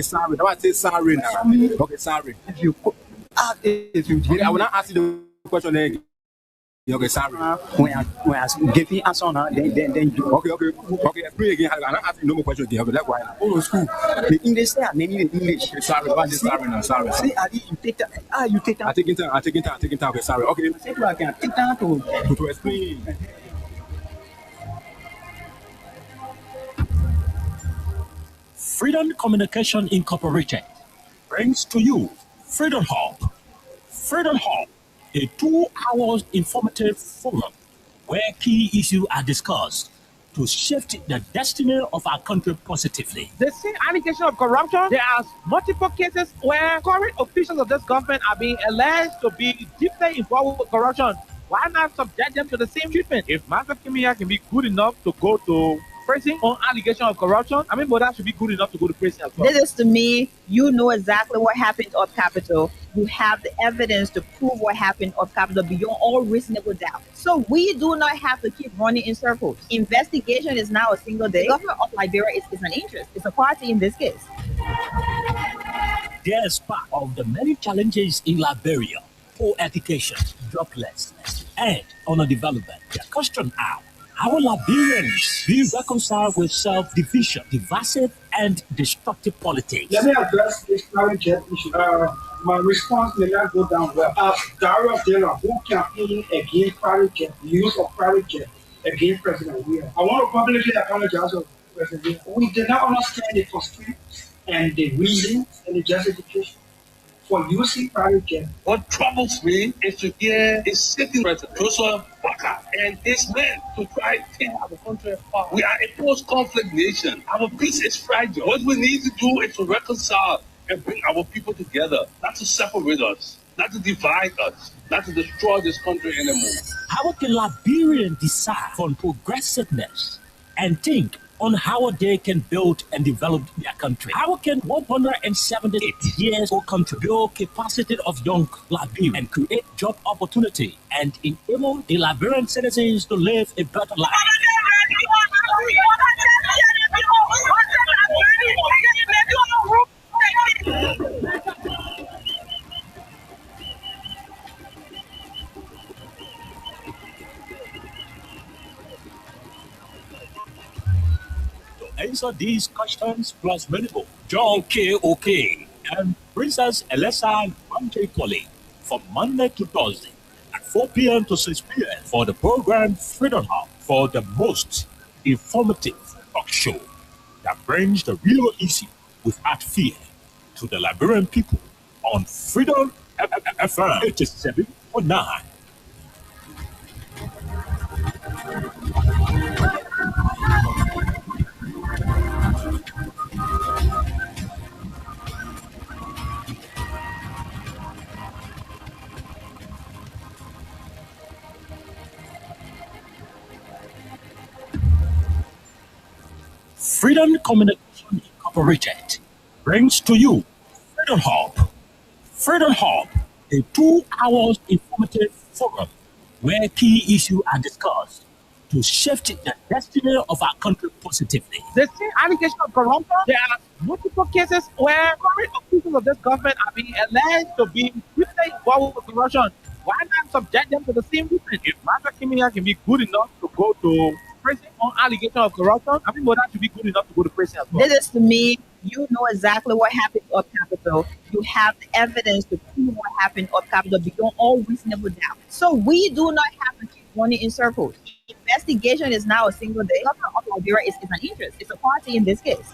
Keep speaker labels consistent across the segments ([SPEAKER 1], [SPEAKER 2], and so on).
[SPEAKER 1] sorry. Now I say sorry now. Okay, sorry.
[SPEAKER 2] If you
[SPEAKER 1] Okay, I will not ask you the question again. Okay, sorry.
[SPEAKER 2] when I give you answer now, then you.
[SPEAKER 1] Okay, explain again. I'm not asking no more question again. Okay, that's why. Oh, school.
[SPEAKER 2] The English there, maybe the English.
[SPEAKER 1] Okay, sorry. Why is sorry now? Sorry.
[SPEAKER 2] See, Ali, you take that. You take that.
[SPEAKER 1] I'm taking time. Okay, sorry. Okay.
[SPEAKER 2] Say what I can take that
[SPEAKER 1] To explain.
[SPEAKER 3] Freedom Communication Incorporated brings to you Freedom Hub. Freedom Hub, a 2-hour informative forum where key issues are discussed to shift the destiny of our country positively.
[SPEAKER 4] The same allegation of corruption, there are multiple cases where current officials of this government are being alleged to be deeply involved with corruption. Why not subject them to the same treatment? If Master Kimia can be good enough to go to prison on allegation of corruption, I mean, but that should be good enough to go to prison as well.
[SPEAKER 5] This is to me, you know exactly what happened off Capitol. You have the evidence to prove what happened off Capitol beyond all reasonable doubt. So we do not have to keep running in circles. Investigation is now a single day. The government of Liberia is an interest. It's a party in this case.
[SPEAKER 3] Despite of the many challenges in Liberia, poor education, joblessness, and underdevelopment, the question are, how will Liberians be reconciled with self-division, divisive, and destructive politics?
[SPEAKER 6] Let me address this private jet issue. My response may not go down well. As Dario Taylor, who campaigned against private jet, the use of private jet against President Weah, I want to publicly apologize to President Weah. We did not understand the constraints and the reasons and the justification for using private jet.
[SPEAKER 7] What troubles me is to hear a sitting president, Joshua Waka, and his men to try to take our country apart. We are a post-conflict nation. Our peace is fragile. What we need to do is to reconcile and bring our people together, not to separate us, not to divide us, not to destroy this country anymore.
[SPEAKER 3] How can Liberians decide on progressiveness and think on how they can build and develop their country? How can 178 years old country build capacity of young Liberians and create job opportunity and enable the Liberian citizens to live a better life? Answer these questions plus many more. John K.O.K. and Princess Elessa Kwame from Monday to Thursday at 4 p.m. to 6 p.m. for the program Freedom Hub, for the most informative talk show that brings the real issue without fear to the Liberian people on Freedom FM 87.9. Freedom Communication Incorporated brings to you Freedom Hub. Freedom Hub, a 2-hour informative forum where key issues are discussed to shift the destiny of our country positively.
[SPEAKER 4] The same allegation of corruption, there are multiple cases where current officials of this government are being alleged to be deeply involved with corruption. Why not subject them to the same treatment? If Master Kimia can be good enough to go to prison on allegation of corruption, I mean, but that should be good enough to go to prison as well.
[SPEAKER 5] This is to me, you know exactly what happened off Capitol. You have the evidence to prove what happened off Capitol beyond all reasonable doubt. So we do not have to keep running in circles. Investigation is now a single day. The government of Liberia is an interest. It's a party in this case.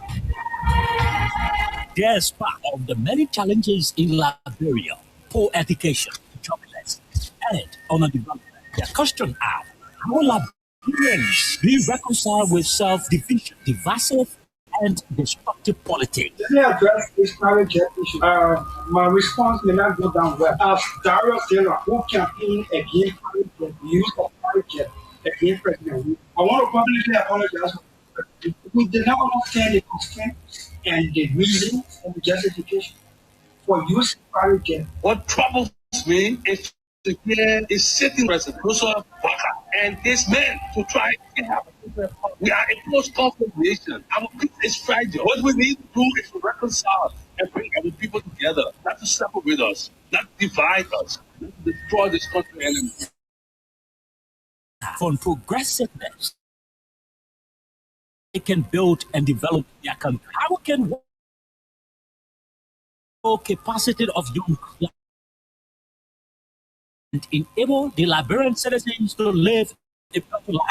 [SPEAKER 3] Despite of the many challenges in Liberia, poor education, joblessness, and underdevelopment, the question are, how will Liberians be reconciled with self-division, divisive, and destructive politics?
[SPEAKER 6] Let me address this private jet issue. My response may not go down well. As Dario Taylor, who campaigned against private jet, the use of private jet against President Weah, I want to publicly apologize. We did not understand the constraints and the reasons and the justification for using private jet.
[SPEAKER 7] What troubles me is to hear a sitting president, Joshua Waka, and his men to try to have We are a post-conflict nation. Our peace is fragile. What we need to do is to reconcile and bring our people together, not to separate us, not to divide us, not to destroy this country anymore.
[SPEAKER 3] For progressiveness, they can build and develop their country. How can capacity of young and enable the Liberian citizens to live a better life?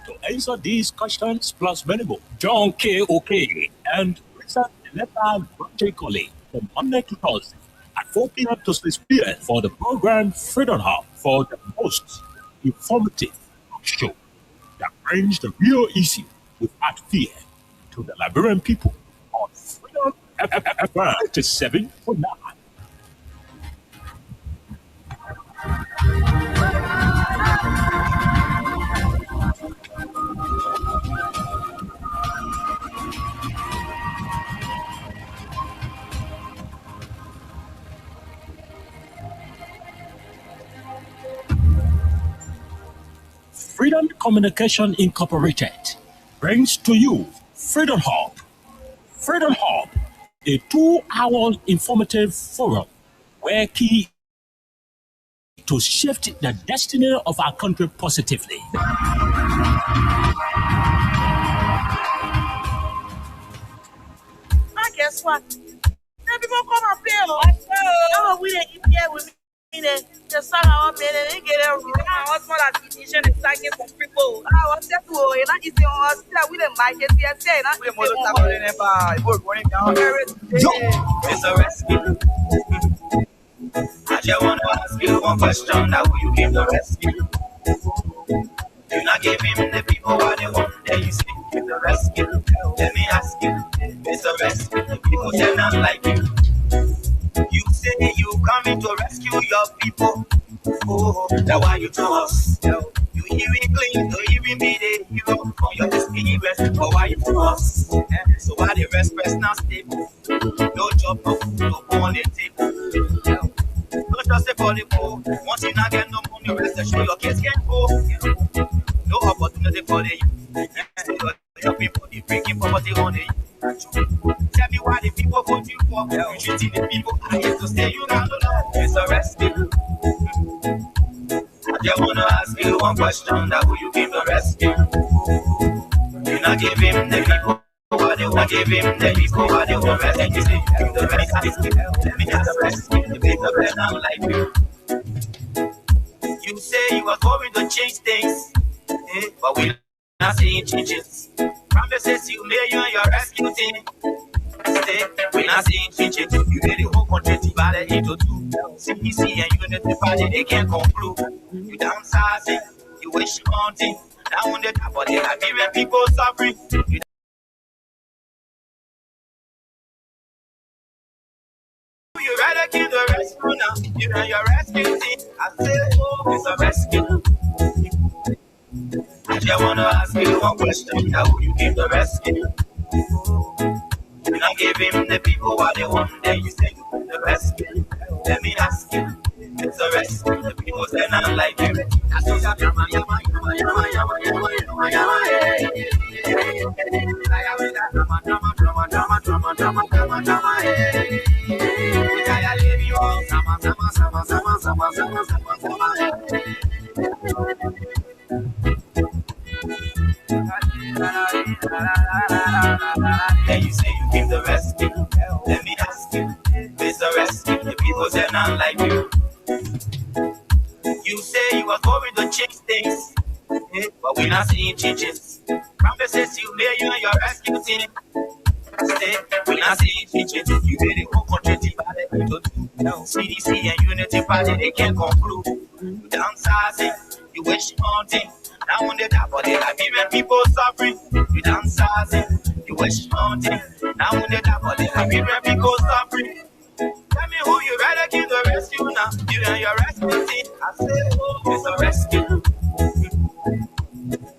[SPEAKER 3] To answer these questions plus many more, John K. O'Kane and Richard Eleta Banchekole from Monday to Thursday at 4 p.m. to 6 p.m. for the program Freedom Hub, for the most informative show that brings the real issue without fear to the Liberian people on Freedom FM 749. Freedom Communication Incorporated brings to you Freedom Hub. Freedom Hub, a 2-hour informative forum where key to shift the destiny of our country positively.
[SPEAKER 8] Guess what? People come and play. Oh, we didn't eat here with me. The song I want to play, they get it wrong. What's more like decision is taking from people. I want to do it. Not easy on us. We didn't like it. We didn't say that.
[SPEAKER 9] It's a rescue. I just want to ask you one question. Now, will you give the rescue? You not give him the people what they want. Then you say, give the rescue. Let me ask you. It's a rescue. The people say not like you. You say you coming to rescue your people. Oh, that's why you to us. You hearing clean, you hearing be the hero on your experience. But why you to us? So why the rest now stable? No job, no food, no food on the table. Not just say for the poor. Once you not get no money, rest assured your kids can go. No opportunity for the youth. So your people, they breaking poverty on the youth. Tell me why the people vote you for. You treating the people I here to stay. You not know it's a rescue. I just wanna ask you one question. That will you give the rescue? You not give him the people what they want. Give him the people what they want. And you say you give the rescue. Let me just rescue the people that not like you. You say you are going to change things, but we not seeing changes. Promises you made you and your rescue team. Stay, we're not seeing changes. You made the whole country divided into two. CPC and Unity Party, they can't conclude. You downsizing, you wish haunting. Now on the top of the Liberian people suffering. You rather kill the rescue now. You and your rescue team. I say, oh, it's a rescue. I just wanna ask you one question. How will you give the rescue? You not give him the people what they want. Then you say you give the rescue. Let me ask you. It's a rescue. The people say not like you. That's what yama yama yama yama yama yama yama Then you say you give the rescue. Let me ask you. It's a rescue. The people say not like you. You say you are going to change things, but we're not seeing changes. Promises you made you and your rescue team. Say we're not seeing changes. You made the whole country divided into two. CDC and Unity Party, they can't conclude. You downsizing, you wish haunting. Now on the top of the Liberian people suffering. You downsizing, you wish haunting. Now on the top of the Liberian people suffering. Tell me who you rather give the rescue now. now. You and your rescue team. I say, oh, it's a rescue.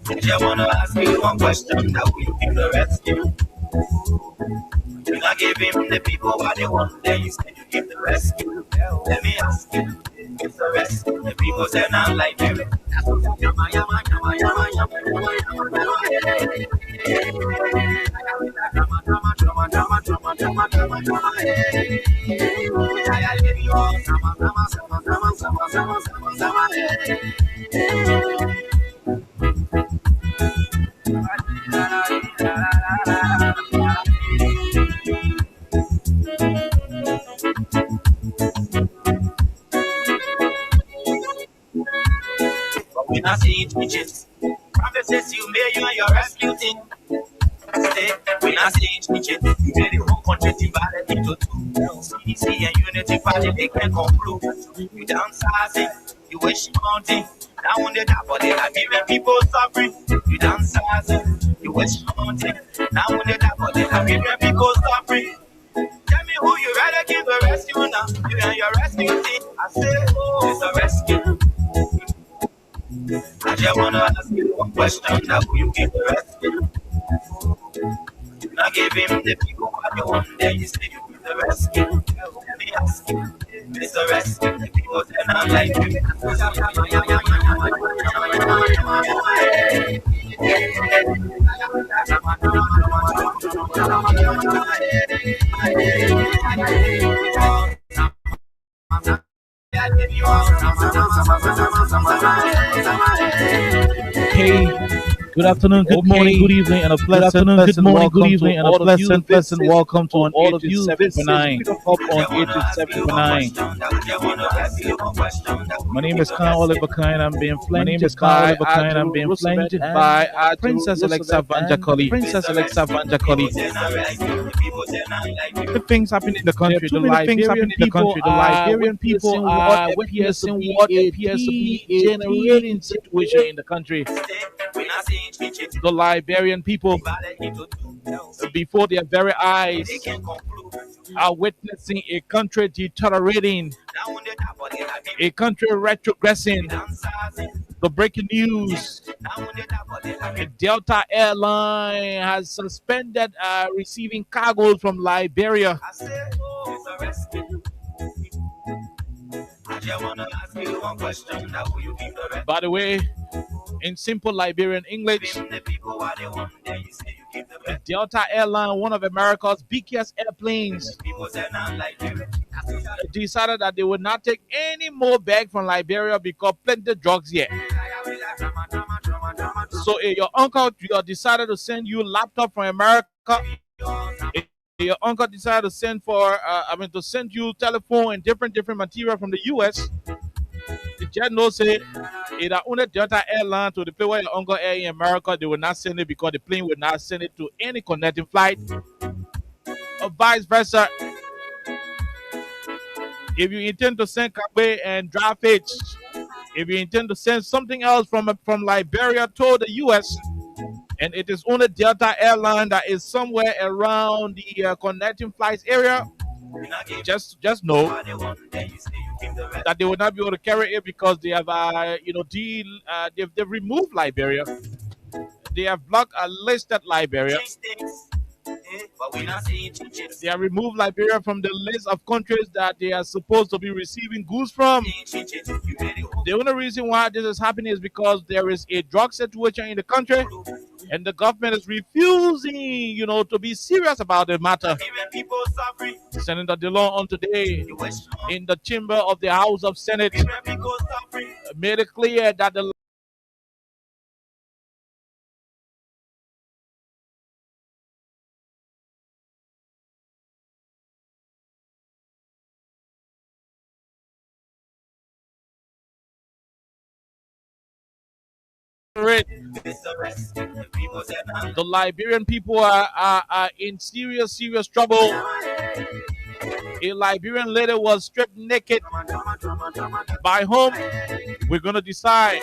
[SPEAKER 9] I just wanna ask you one question. Now will you give the rescue? You not give him the people what they want. Then you say you give the rescue. Let me ask you. It's a rescue. The people say not like you. We not see bitches. Promises you made, you and your rescue team. Stay, we not see bitches. You made the whole country divided into two. CDC and Unity Party, they can't conclude. You downsizing, you wish mounting. Now on the top of the Liberian people suffering. You downsizing, you wish mounting. Now on the top of the Liberian people suffering. Tell me who you rather give a rescue now. You and your rescue team. I say, oh, it's a rescue. I just wanna ask you one question. Now who you give the rescue? You not give him the people what they want. Then you say you give the rescue. Let me ask you. It's a rescue. The people say not like you.
[SPEAKER 4] Hey, good afternoon, good morning, good evening, and a pleasant welcome to all of you. 79 up on 87.9. My name is Khan Oliver Kine. I'm being flanked by Princess Alexa Vanjakoli. The things happening in the country, the Liberian people are witnessing what appears to be a generating situation in the country. The Liberian people, before their very eyes, are witnessing a country deteriorating, a country retrogressing. The breaking news: the Delta Airline has suspended receiving cargoes from Liberia. By the way, in simple Liberian English, Delta Airline, one of America's biggest airplanes, decided that they would not take any more bags from Liberia because plenty of drugs here. So if your uncle decided to send you a laptop from America, if your uncle decided to send to send you telephone and different material from the US, the jet no say it are only Delta Airline to the place where your uncle air in America, they will not send it because the plane will not send it to any connecting flight, or vice versa. If you intend to send Kabwe and Dry Fish, if you intend to send something else from Liberia to the US, and it is only Delta Airline that is somewhere around the connecting flights area, just know that they will not be able to carry it because they have they've removed Liberia. They have blocked a listed Liberia. They have removed Liberia from the list of countries that they are supposed to be receiving goods from. The only reason why this is happening is because there is a drug situation in the country, and the government is refusing, to be serious about the matter. Senator DeLong on today in the chamber of the House of Senate made it clear that the Liberian people are in serious trouble. A Liberian lady was stripped naked. By whom? We're going to decide.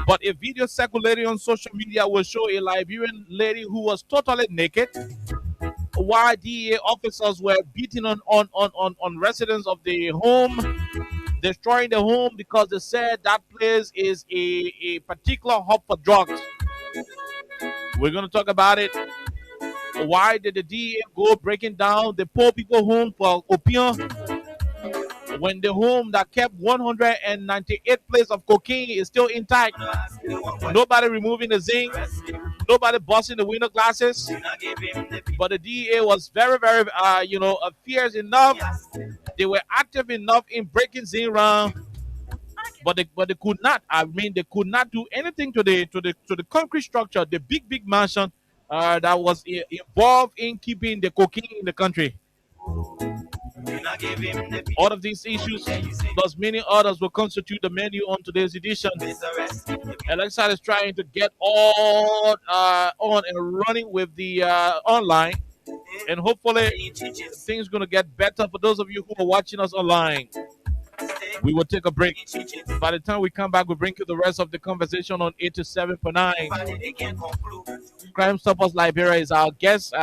[SPEAKER 4] But a video circulating on social media will show a Liberian lady who was totally naked while DEA officers were beating on residents of the home destroying the home because they said that place is a particular hub for drugs. We're going to talk about it. Why did the DEA go breaking down the poor people home for opium when the home that kept 198 plates of cocaine is still intact? Nobody removing the zinc, nobody busting the window glasses. But the DEA was very, very, fierce enough. They were active enough in breaking zinc around, but they could not. I mean, they could not do anything to the concrete structure, the big mansion that was involved in keeping the cocaine in the country. All of these issues, plus many others, will constitute the menu on today's edition. Alexa is trying to get all on and running with the online, and hopefully things going to get better for those of you who are watching us online. We will take a break. By the time we come back, we'll bring you the rest of the conversation on 87.9. Crime Stoppers Liberia is our guest.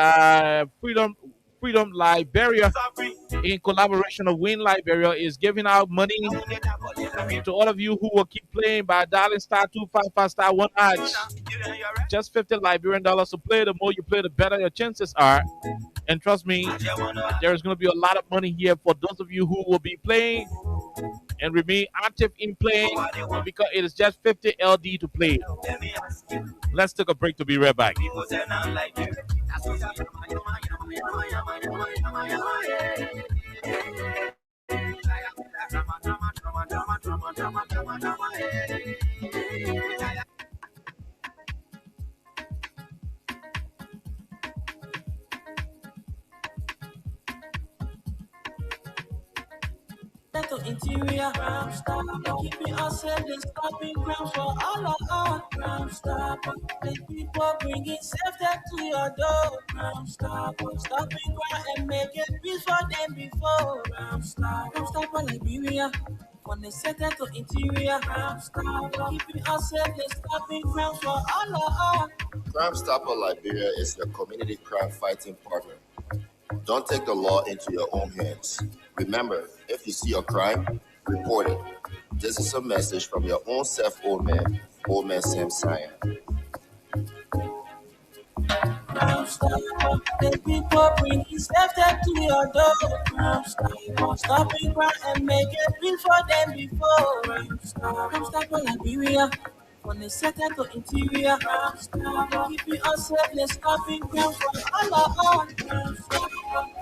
[SPEAKER 4] Freedom Liberia, in collaboration of Win Liberia, is giving out money to all of you who will keep playing by dialing *255 *1 #. Just $50 Liberian to play. The more you play, the better your chances are. And trust me, there is going to be a lot of money here for those of you who will be playing and remain active in playing, because it is just 50 LD to play. Let's take a break to be right back.
[SPEAKER 10] To interior crime stop, keeping us safe and stopping crimes for all of our crime stop. The people bringing safety to your door. Crime stop, stopping crime and making peace for them before. Crime stop Liberia. When they set to interior crime stop, keeping us safe and stopping crimes for all of our.
[SPEAKER 11] Crime Stopper Liberia is your community crime fighting partner. Don't take the law into your own hands. Remember, if you see a crime, report it. This is a message from your own self, Old Man Sam Sion.
[SPEAKER 10] Crime stop, the people bringing safety to your door. Crime stop, stopping crime and making peace for them before. Crime stop Liberia. When they set to interior crime stop, keeping us safe, let's stopping crime for all of our. Crime stop,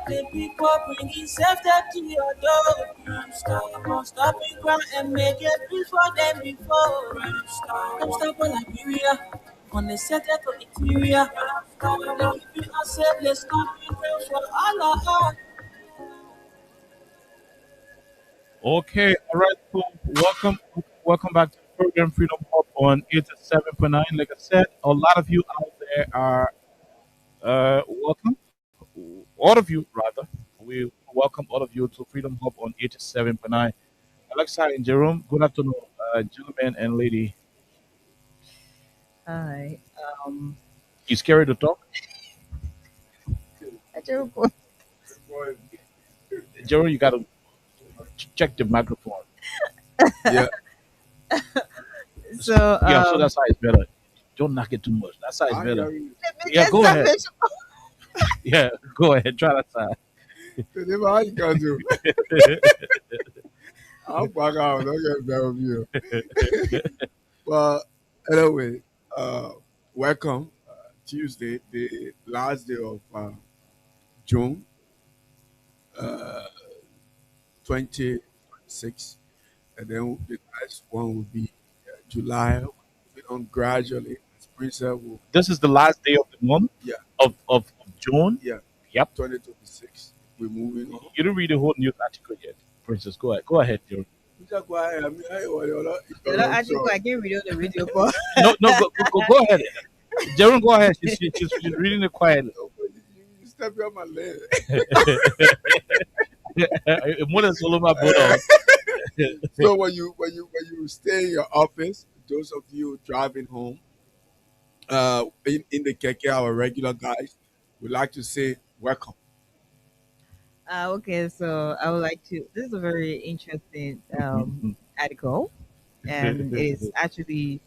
[SPEAKER 10] the people bringing safety to your door. Crime stop, stopping crime and making peace for them before. Crime stop Liberia. When they set to interior crime stop, keeping us safe, let's stopping crime for all of our.
[SPEAKER 4] Okay, all right, cool. Welcome back to the program Freedom Hub on 87.9. Like I said, a lot of you out there are welcome. All of you, rather. We welcome all of you to Freedom Hub on 87.9. Alexa and Jerome, good afternoon, gentlemen and lady.
[SPEAKER 5] Hi.
[SPEAKER 4] You scared to talk?
[SPEAKER 5] Jerome,
[SPEAKER 4] Jerome, you got to check the microphone.
[SPEAKER 1] Yeah.
[SPEAKER 5] so
[SPEAKER 4] So that's how it's better. Don't knock it too much. That's how it's better. Yeah, go ahead. Yeah, go ahead. Try that side.
[SPEAKER 1] How you gonna do? I'll back out. Don't get better with you. Well, anyway, welcome. Tuesday, the last day of June 2026, and then the next one will be July. Moving on gradually. Princess will,
[SPEAKER 4] This is the last day of the month
[SPEAKER 1] yeah,
[SPEAKER 4] of June.
[SPEAKER 1] yeah,
[SPEAKER 4] Yep.
[SPEAKER 1] 2026. We're moving on.
[SPEAKER 4] You didn't read the whole news article yet, Princess. Go ahead. Go ahead, Jerome.
[SPEAKER 1] Just go ahead. I mean,
[SPEAKER 5] actually, I can read on the video, but
[SPEAKER 4] No, go ahead. Jerome, go ahead. She's reading it quietly.
[SPEAKER 1] You step on my leg.
[SPEAKER 4] More than solo my brother.
[SPEAKER 1] So when you stay in your office, those of you driving home, in the keke, our regular guys, we like to say welcome.
[SPEAKER 5] Okay, so I would like to. This is a very interesting article, and it is actually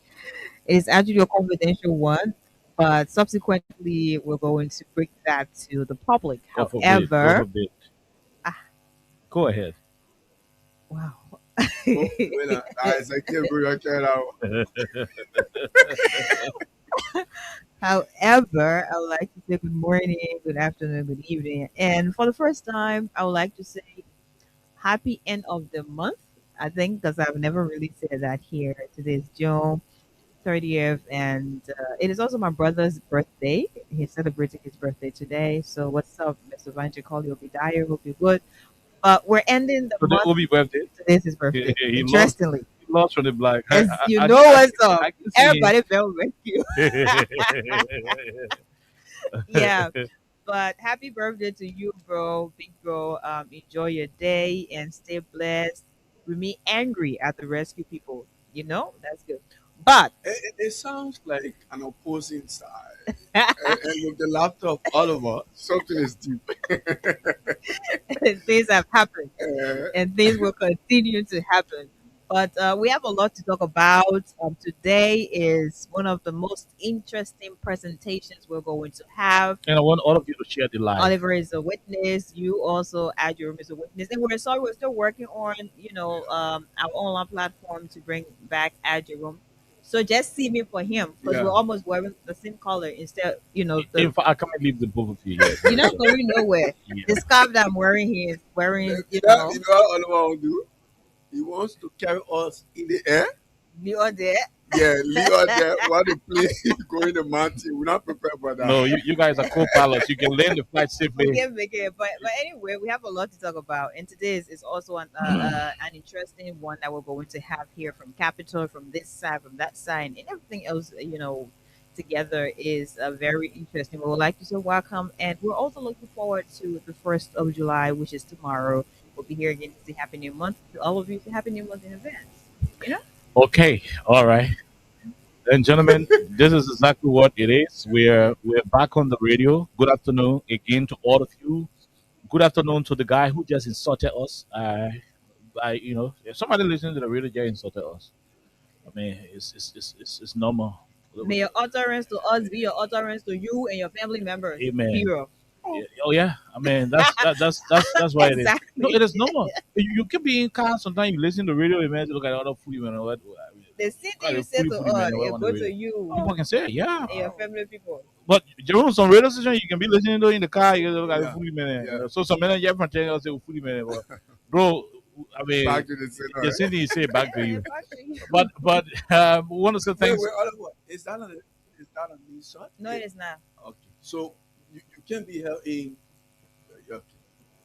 [SPEAKER 5] a confidential one, but subsequently we're going to bring that to the public.
[SPEAKER 3] God forbid. God
[SPEAKER 5] However,
[SPEAKER 3] forbid.
[SPEAKER 5] ah,
[SPEAKER 3] Go ahead.
[SPEAKER 5] wow.
[SPEAKER 1] Oh, well, I say, "Okay, bro, check it out."
[SPEAKER 5] However, I would like to say good morning, good afternoon, good evening, and for the first time, I would like to say happy end of the month. I think because I've never really said that here. Today's June 30th, and it is also my brother's birthday. He's celebrating his birthday today. So, what's up, Mr. Vanji Call? You'll be dire, hope you're good. But we're ending the
[SPEAKER 3] Today
[SPEAKER 5] month.
[SPEAKER 3] will be birthday.
[SPEAKER 5] Today's his birthday.
[SPEAKER 3] He lost.
[SPEAKER 5] Interestingly,
[SPEAKER 3] He lost from the black.
[SPEAKER 5] as you
[SPEAKER 3] I,
[SPEAKER 5] know
[SPEAKER 3] I,
[SPEAKER 5] what's up.
[SPEAKER 3] I can see
[SPEAKER 5] Everybody fell with you. Yeah.
[SPEAKER 3] him.
[SPEAKER 5] But happy birthday to you, bro, big bro. Enjoy your day and stay blessed. Remain angry at the rescue people. That's good. But
[SPEAKER 1] It sounds like an opposing side. And with the laughter of all of us, something is deep.
[SPEAKER 5] things have happened
[SPEAKER 1] Uh,
[SPEAKER 5] and things will continue to happen. But we have a lot to talk about. Today is one of the most interesting presentations we're going to have.
[SPEAKER 3] And I want all of you to share the live.
[SPEAKER 5] Oliver is a witness. You also, Adjurum, is a witness. And we're sorry, we're still working on, our online platform to bring back Adjurum. So just see me for him because
[SPEAKER 1] yeah.
[SPEAKER 5] we're almost wearing the same color instead.
[SPEAKER 3] In fact, I can't leave the both of you here.
[SPEAKER 5] You're not going nowhere.
[SPEAKER 3] Yeah.
[SPEAKER 5] The scarf that I'm wearing here is wearing,
[SPEAKER 1] You know what Oliver will do? He wants to carry us in the air.
[SPEAKER 5] Leo there.
[SPEAKER 1] Yeah, Leo there while the plane going the mountain. We're not prepared for that.
[SPEAKER 3] No, you guys are co-pilots. You can land the flight
[SPEAKER 5] We
[SPEAKER 3] safely.
[SPEAKER 5] can make it, but anyway, we have a lot to talk about, and today is also an interesting one that we're going to have here from Capital, from this side, from that side, and everything else. Together is very interesting. We would like to say welcome, and we're also looking forward to the 1st of July, which is tomorrow. We'll be here again to say Happy New Month to all of you. Say Happy New Month in advance. You know.
[SPEAKER 3] Okay, all right. And gentlemen, this is exactly what it is. We're back on the radio. Good afternoon again to all of you. Good afternoon to the guy who just insulted us. If somebody listening to the radio just insulted us, I mean, it's normal.
[SPEAKER 5] May your utterance to us be your utterance to you and your family members.
[SPEAKER 3] Amen.
[SPEAKER 5] Hero.
[SPEAKER 3] Oh yeah, I mean that's why it is.
[SPEAKER 5] Exactly.
[SPEAKER 3] No, it is normal. You can be in car sometimes. You listen to the radio, man. You look at other food, man. What?
[SPEAKER 5] The same
[SPEAKER 3] Got
[SPEAKER 5] thing
[SPEAKER 3] a
[SPEAKER 5] you say to
[SPEAKER 3] fully man,
[SPEAKER 5] us,
[SPEAKER 3] what
[SPEAKER 5] it
[SPEAKER 3] on
[SPEAKER 5] go
[SPEAKER 3] the
[SPEAKER 5] to
[SPEAKER 3] radio.
[SPEAKER 5] you
[SPEAKER 3] People can say, it, yeah.
[SPEAKER 5] and your family people.
[SPEAKER 3] But Jerome, some radio station you can be listening to in the car. You look at
[SPEAKER 1] Yeah.
[SPEAKER 3] fully man.
[SPEAKER 1] Yeah.
[SPEAKER 3] So some men yeah from China say fully man. But bro, I mean,
[SPEAKER 1] Back to the center.
[SPEAKER 3] the same thing you say back to
[SPEAKER 5] Yeah,
[SPEAKER 3] you.
[SPEAKER 5] back to you.
[SPEAKER 3] But we want to say
[SPEAKER 1] Wait,
[SPEAKER 3] thanks.
[SPEAKER 1] Oliver, is that a new shot?
[SPEAKER 5] No, it is not.
[SPEAKER 1] Okay. So you can be held in. Yeah.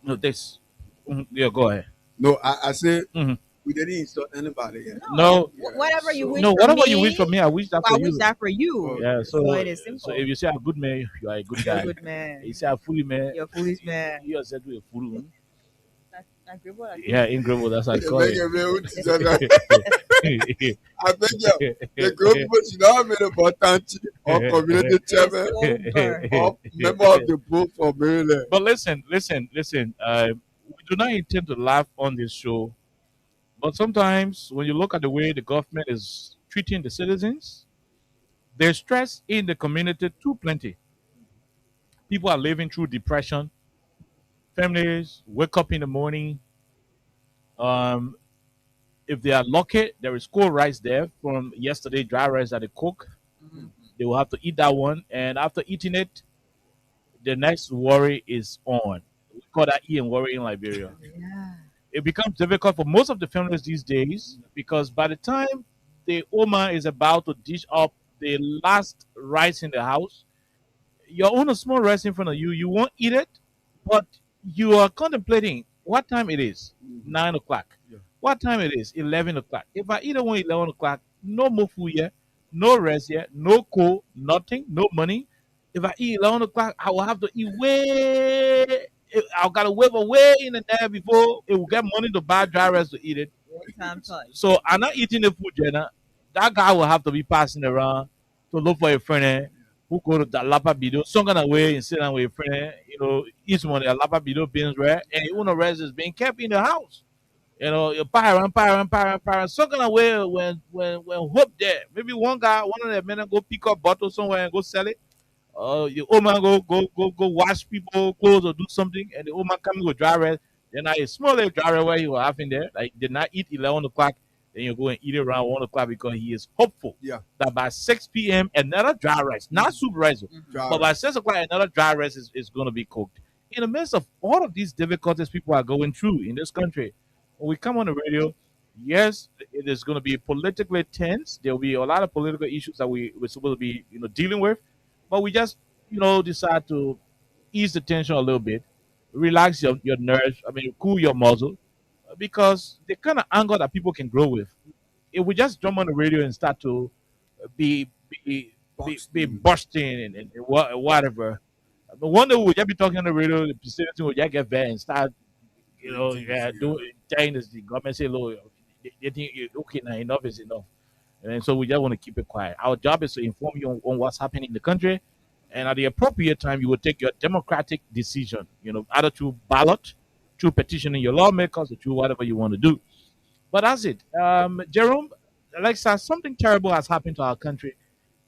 [SPEAKER 3] No, this. Yeah, go ahead.
[SPEAKER 1] No, I say
[SPEAKER 3] Mhm.
[SPEAKER 1] we didn't insult anybody yet.
[SPEAKER 3] No,
[SPEAKER 1] Yeah,
[SPEAKER 5] Whatever you
[SPEAKER 1] so-
[SPEAKER 5] wish
[SPEAKER 3] no,
[SPEAKER 5] for
[SPEAKER 3] whatever
[SPEAKER 5] me,
[SPEAKER 3] you wish from me, I wish that
[SPEAKER 5] I
[SPEAKER 3] for
[SPEAKER 5] wish
[SPEAKER 3] you.
[SPEAKER 5] that for you.
[SPEAKER 3] Yeah,
[SPEAKER 5] So
[SPEAKER 3] so
[SPEAKER 5] it is simple.
[SPEAKER 3] so if you say a good man, you are a good
[SPEAKER 5] You're a
[SPEAKER 3] guy.
[SPEAKER 5] good man.
[SPEAKER 3] You say a fully man,
[SPEAKER 5] You're a foolish man.
[SPEAKER 3] you are said to be a fool.
[SPEAKER 5] I agree with that.
[SPEAKER 3] Yeah, in Grable, that's how I
[SPEAKER 1] You
[SPEAKER 3] call
[SPEAKER 1] make
[SPEAKER 3] it.
[SPEAKER 1] a real decision. I think the group should not have been important or community chairman or member of the board for Maryland.
[SPEAKER 3] But listen. We do not intend to laugh on this show, but sometimes when you look at the way the government is treating the citizens, there's stress in the community too plenty. People are living through depression. Families wake up in the morning. Um, if they are lucky, there is cold rice there from yesterday, dry rice that they cook.
[SPEAKER 5] Mhm.
[SPEAKER 3] They will have to eat that one, and after eating it, the next worry is on. We call that eating worry in Liberia.
[SPEAKER 5] Yeah.
[SPEAKER 3] It becomes difficult for most of the families these days because by the time the Oma is about to dish up the last rice in the house, you own a small rice in front of you. You won't eat it, but you are contemplating what time it is. 9 o'clock.
[SPEAKER 1] Yeah.
[SPEAKER 3] What time it is? 11 o'clock. If I eat it when 11 o'clock, no more food yet, no rest yet, no coal, nothing, no money. If I eat 11 o'clock, I will have to eat way. I gotta wait away in the day before it will get money to buy dry rice to eat it.
[SPEAKER 5] One time touch.
[SPEAKER 3] So I'm not eating the food, Jenna. That guy will have to be passing around to look for a friend who
[SPEAKER 12] who go to the Lapa Bido, some kind of way and sit down with a friend, each one of the Lapa Bido beans rare, and the owner rest is being kept in the house. You pirate. Some kind of way when hope there. Maybe one of the men go pick up bottle somewhere and go sell it. Your old man go wash people clothes or do something, and the old man come go dry rest. Then I small little dry rest where he was having there. Like did not eat 11 o'clock. Then you go and eat it around 1 o'clock because he is hopeful that by 6 p.m. another dry rice, not soup rice, but by 6 o'clock another dry rice is going to be cooked. In the midst of all of these difficulties people are going through in this country, when we come on the radio, yes, it is going to be politically tense. There will be a lot of political issues that we're supposed to be dealing with, but we just decide to ease the tension a little bit, relax your nerves. I mean, cool your muzzle, because the kind of anger that people can grow with, if we just jump on the radio and start to be bursting and whatever, no wonder we'll just be talking on the radio, the facility will just get bad and start, telling us the government say, look, they think okay now, enough is enough. And so we just want to keep it quiet. Our job is to inform you on what's happening in the country, and at the appropriate time, you will take your democratic decision, either through ballot, through petitioning your lawmakers, or through whatever you want to do. But that's it. Jerome, Alexa, something terrible has happened to our country.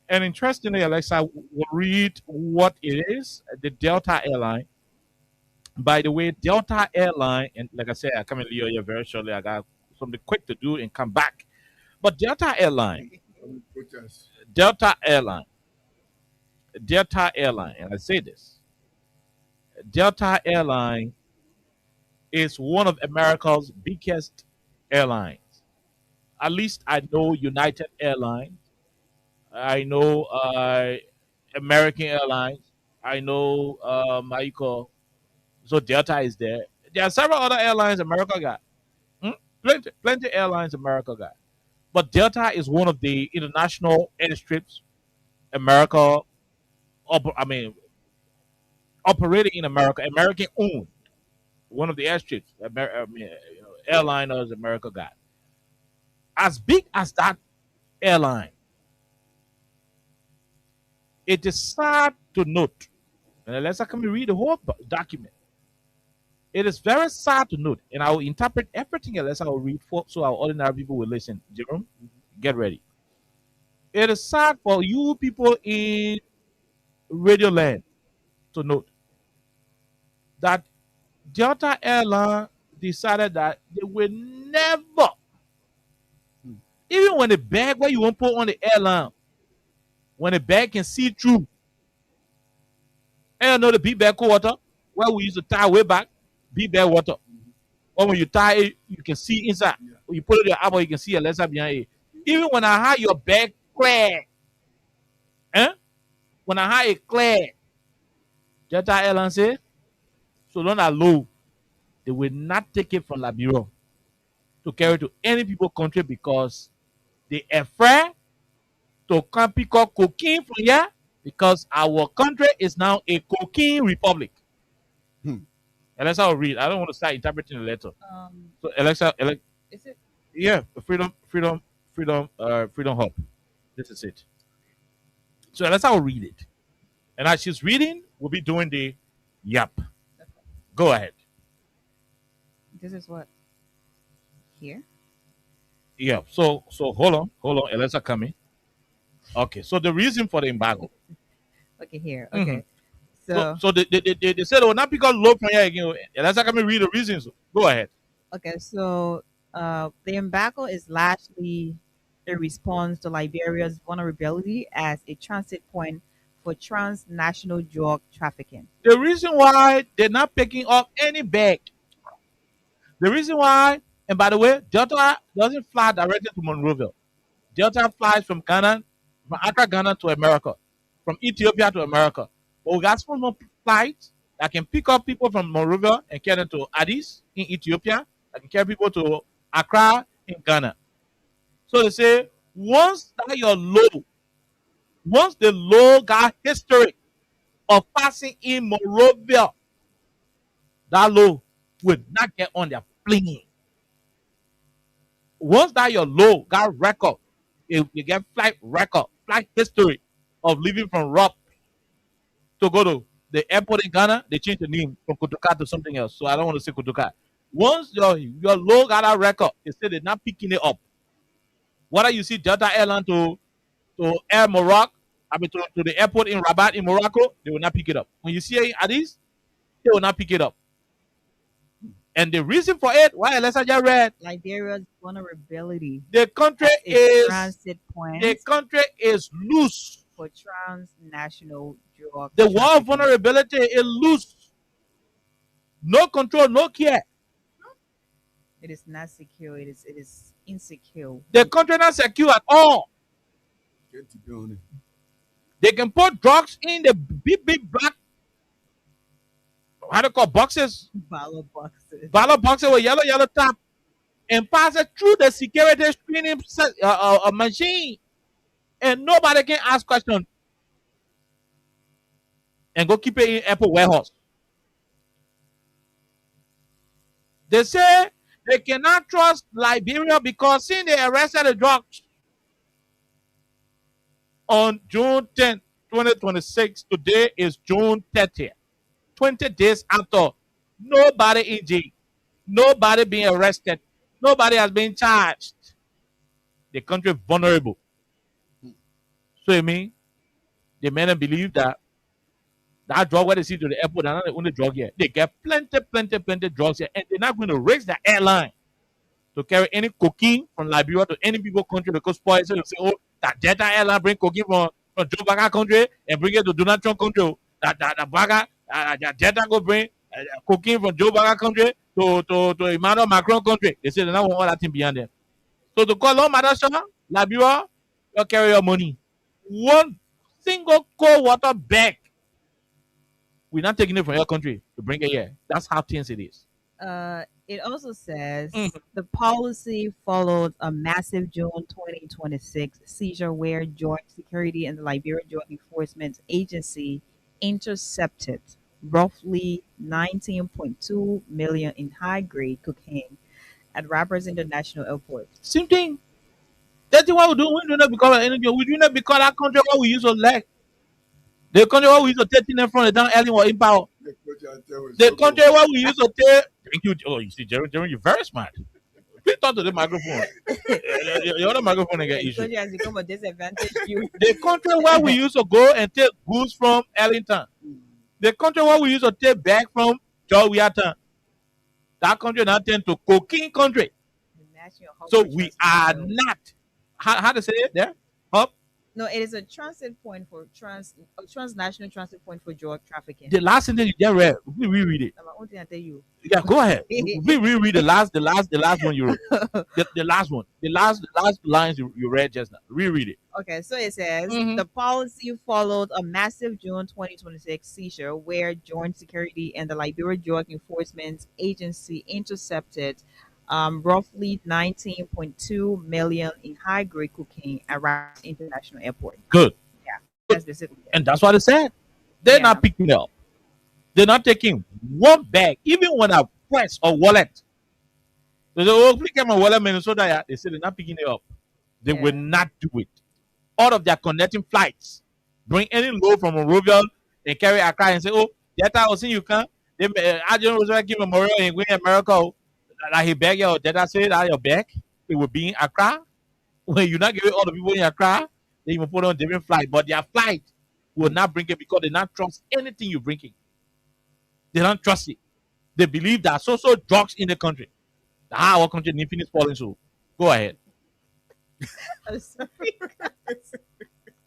[SPEAKER 12] And interestingly, Alexa, will read what it is, the Delta Airline. By the way, Delta Airline, and like I said, I come in Leo here very shortly. I got something quick to do and come back. But Delta Airline, and I say this, Delta Airline is one of America's biggest airlines. At least I know United Airlines. I know American Airlines. I know so Delta is there. There are several other airlines America got. Plenty airlines America got. But Delta is one of the international airstrips America, operating in America, American owned. One of the airstrips, airliners America got. As big as that airline, it is sad to note, and unless I can read the whole document, it is very sad to note, and I will interpret everything unless I will read so our ordinary people will listen. Jerome, get ready. It is sad for you people in Radio Land to note that Delta Airline decided that they will never, even when the bag where you want to put on the airline, when the bag can see through, and you know the big bag water where we used to tie way back, big bag water. Or when you tie it, you can see inside. When you put it in your elbow, you can see a lesser behind it. Even when I had your bag clear, when I had it clear, Delta Airlines say, so long as low, they will not take it from La Bureau to carry to any people country because they are afraid to come pick up cocaine from here because our country is now a cocaine republic. Alexa will read. I don't want to start interpreting the letter. So Alexa,
[SPEAKER 5] is it?
[SPEAKER 12] Yeah, Freedom Hub. This is it. So Alexa will read it. And as she's reading, we'll be doing the yap. Okay. Go ahead.
[SPEAKER 5] This is what? Here?
[SPEAKER 12] Yeah. So hold on. Alexa coming. Okay. So the reason for the embargo.
[SPEAKER 5] Okay, here. Okay.
[SPEAKER 12] Mm-hmm. So they said, "Oh, not because low from here again." Alexa coming read the reasons. Go ahead.
[SPEAKER 5] Okay. So the embargo is largely a response to Liberia's vulnerability as a transit point for transnational drug trafficking.
[SPEAKER 12] The reason why they're not picking up any bag. The reason why, and by the way, Delta doesn't fly directly to Monrovia. Delta flies from Ghana, from Accra, Ghana to America, from Ethiopia to America. But we got small flights that can pick up people from Monrovia and carry them to Addis in Ethiopia. That can carry people to Accra in Ghana. So they say, once that you're low, once the low got history of passing in Monrovia, that low would not get on their plane. Once that your low got record, you get flight record, flight history of leaving from Rob to go to the airport in Ghana, they changed the name from Kotoka to something else. So I don't want to say Kotoka. Once your low got a record, they say they're not picking it up. Whether you see Delta Airline to Air Morocco, I mean to the airport in Rabat in Morocco, they will not pick it up. When you see Addis, they will not pick it up. And the reason for it, why unless I just read,
[SPEAKER 5] Liberia's vulnerability
[SPEAKER 12] the country
[SPEAKER 5] as a
[SPEAKER 12] is
[SPEAKER 5] transit point
[SPEAKER 12] loose.
[SPEAKER 5] for transnational drug
[SPEAKER 12] The wall
[SPEAKER 5] trafficking.
[SPEAKER 12] vulnerability is loose. No control, no care.
[SPEAKER 5] It is not secure. It is insecure.
[SPEAKER 12] The country not secure at all.
[SPEAKER 1] Get to be on it.
[SPEAKER 12] They can put drugs in the big black, how do you call boxes?
[SPEAKER 5] Ballot boxes.
[SPEAKER 12] Ballot boxes with yellow top, and pass it through the security screening machine, and nobody can ask questions. And go keep it in Apple warehouse. They say they cannot trust Liberia because since they arrested the drugs on June 10th, 2026, today is June 30th. 20 days after, nobody in jail, nobody being arrested, nobody has been charged. The country vulnerable. So you mean the men believe that drug where they see to the airport, they're not the only drug here. They get plenty drugs here, and they're not going to raise the airline to carry any cocaine from Liberia to any people country because spoil. So you say, oh, that Delta airline bring cocaine from Joe Biden country and bring it to Donald Trump country. That Delta go bring cocaine from Joe Biden country to Emmanuel Macron country. They say they don't want all that thing behind them. So to call on Madasha, Liberia, you carry your money. One single cold water bag. We're not taking it from your country to bring it here. That's how tense it is.
[SPEAKER 5] It also says the policy followed a massive June 2026 seizure where Joint Security and the Liberia Drug Enforcement Agency intercepted roughly 19.2 million in high-grade cocaine at Rappers International Airport.
[SPEAKER 12] Same thing. That's what we do. We do not because of energy. We do not because that country where we use a leg. The country where we use a 13 in front of down early or in power. The country where we use a tail. Thank you. Oh, you see, Jerry, you're very smart. Please talk to the microphone. The other microphone get
[SPEAKER 5] The
[SPEAKER 12] issue.
[SPEAKER 5] country has become a disadvantage you.
[SPEAKER 12] The country where we used to go and take goods from Ellington. The country where we used to take back from Georgetown. That country now turned to cocaine country. So we are not. How to say it there? Up.
[SPEAKER 5] No, it is a transit point for transnational transit point for drug trafficking.
[SPEAKER 12] The last sentence you just read, we reread it.
[SPEAKER 5] I want to tell you.
[SPEAKER 12] Yeah, go ahead. We reread the last one you wrote. The last one. The last lines you read just now. Reread it.
[SPEAKER 5] Okay, so it says the policy followed a massive June 2026 seizure where Joint Security and the Liberia Drug Enforcement Agency intercepted roughly 19.2 million in high-grade cocaine at Rappers International Airport.
[SPEAKER 12] Good.
[SPEAKER 5] Yeah, that's basically it.
[SPEAKER 12] And that's what I said. They're not picking it up. They're not taking one bag, even when I press a wallet. They say, oh, please get my wallet, Minnesota. They say they're not picking it up. They will not do it. All of their connecting flights, bring any load from Monrovia and carry Accra and say, oh, that I was saying you can. I just was give Memorial and Green America. Like he beg your data say that your bag, it will be in Accra. When you not giving all the people in Accra, they even put on different flight, but their flight will not bring it because they not trust anything you bring in. They don't trust it. They believe that so drugs in the country. Our country need finish falling so. Go ahead.
[SPEAKER 5] I'm sorry.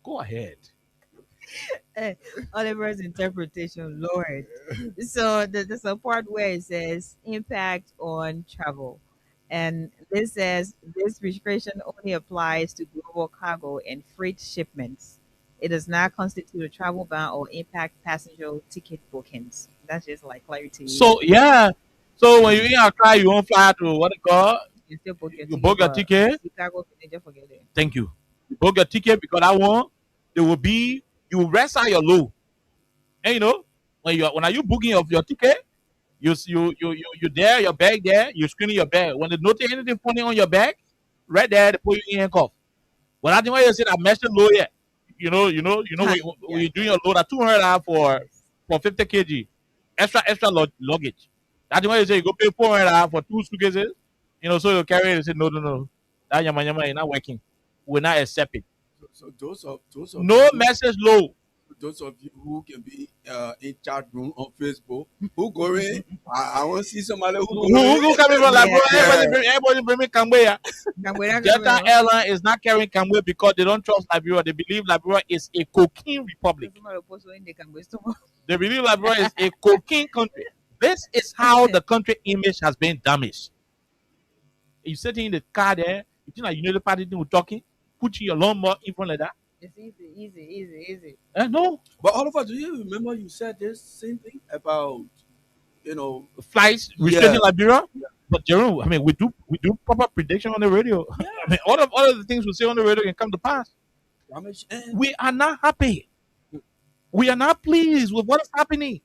[SPEAKER 12] Go ahead.
[SPEAKER 5] Oliver's interpretation, Lord. So there's a part where it says impact on travel. And this says this restriction only applies to global cargo and freight shipments. It does not constitute a travel ban or impact passenger ticket bookings. That's just like clarity.
[SPEAKER 12] So yeah. So when you in Accra, you won't fly to what they call
[SPEAKER 5] You still book your
[SPEAKER 12] you book your ticket.
[SPEAKER 5] Chicago, you just forget it.
[SPEAKER 12] Thank you. You book your ticket because that one there will be you rest out your load. And you know when you booking of your ticket, you there, your bag there, you screening your bag. When they notice anything funny on your bag, right there, they put you in handcuff. But I think when you say that mesh low here, when you're doing a load at 200 for 50 kg, extra luggage. That's why you say you go pay 400 for 2 suitcases. So you carry it and say no. That yama is not working. We're not accept it.
[SPEAKER 1] So those of
[SPEAKER 12] No
[SPEAKER 1] you,
[SPEAKER 12] message low.
[SPEAKER 1] those of you who can be in chat room on Facebook, who going? I want to see somebody who going.
[SPEAKER 12] Who coming from Labrador?
[SPEAKER 1] Yeah.
[SPEAKER 12] Everybody bring me Cambodia. Delta Airline is not carrying Cambodia because they don't trust Liberia. They believe Liberia is a cocaine republic. They believe Liberia is a cocaine country. This is how the country image has been damaged. You sitting in the car there, you think the party thing talking, put your lawnmower in front like that.
[SPEAKER 5] It's easy.
[SPEAKER 12] No.
[SPEAKER 1] But Oliver, do you remember you said this same thing about
[SPEAKER 12] flights restricting Liberia? Yeah. But Jerome, we do proper prediction on the radio. Yeah. All of the things we say on the radio can come to pass. We are not happy. We are not pleased with what is happening.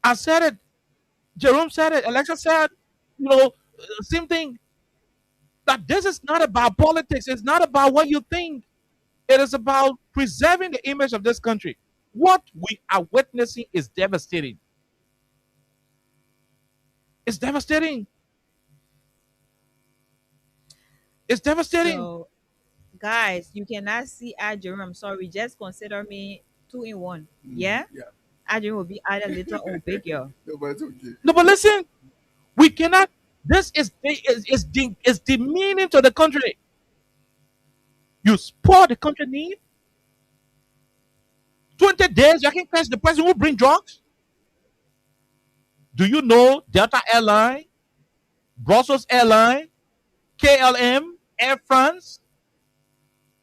[SPEAKER 12] I said it. Jerome said it. Alexa said, same thing. That this is not about politics. It's not about what you think. It is about preserving the image of this country. What we are witnessing is devastating. It's devastating. It's devastating.
[SPEAKER 5] So, guys, you cannot see Jerome. Sorry, just consider me 2 in 1. Yeah? Jerome will be either little or big, yo.
[SPEAKER 1] No, but it's okay.
[SPEAKER 12] No, but listen, we cannot. This is demeaning to the country. You spoil the country need. 20 days, you can catch the person who bring drugs. Do you know Delta Airline, Brussels Airline, KLM, Air France,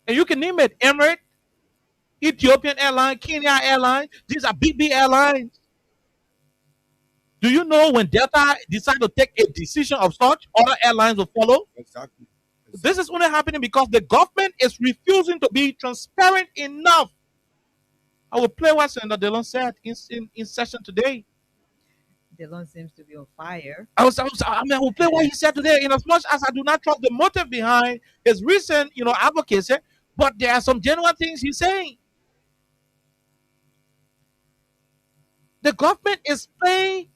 [SPEAKER 12] and you can name it, Emirates, Ethiopian Airline, Kenya Airline. These are big airlines. Do you know when Delta decide to take a decision of such, other airlines will follow?
[SPEAKER 1] Exactly.
[SPEAKER 12] This is only happening because the government is refusing to be transparent enough. I will play what Senator Delon said in session today.
[SPEAKER 5] Delon seems to be on fire.
[SPEAKER 12] I will play what he said today. In as much as I do not trust the motive behind his recent, advocacy, but there are some genuine things he's saying. The government is playing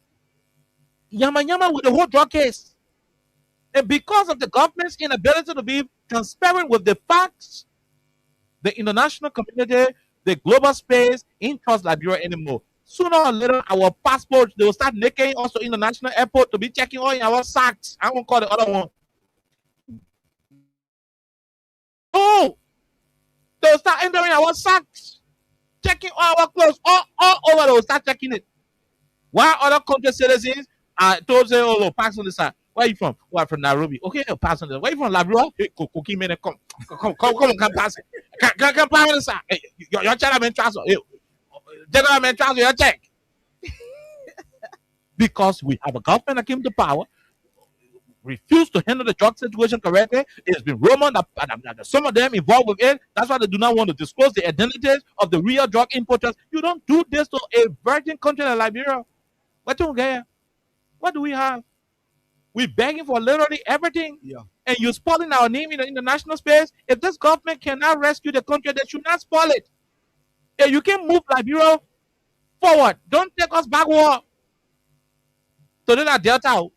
[SPEAKER 12] yama with the whole drug case. And because of the government's inability to be transparent with the facts, the international community, the global space, ain't trust Liberia anymore. Sooner or later, our passports, they will start making us to international airport to be checking all in our sacks. I won't call the other one. Oh, they'll start entering our sacks, checking all our clothes, all over. They will start checking it. While other country citizens are told, say, oh, no, pass on the side. Where are you from? Oh, I'm from Nairobi. Okay, pass on the side. Where are you from? Liberia? Hey, Cookie man, come pass it. Come pass on the side. Hey, your child man transfer. Hey, general man transfer your check. Because we have a government that came to power, refused to handle the drug situation correctly. It's been rumored that some of them involved with it. That's why they do not want to disclose the identities of the real drug importers. You don't do this to a virgin country like Liberia. What do we have? We're begging for literally everything.
[SPEAKER 1] Yeah.
[SPEAKER 12] And you're spoiling our name in the international space. If this government cannot rescue the country, they should not spoil it. If you can move Liberia forward, don't take us backward. So then at Delta,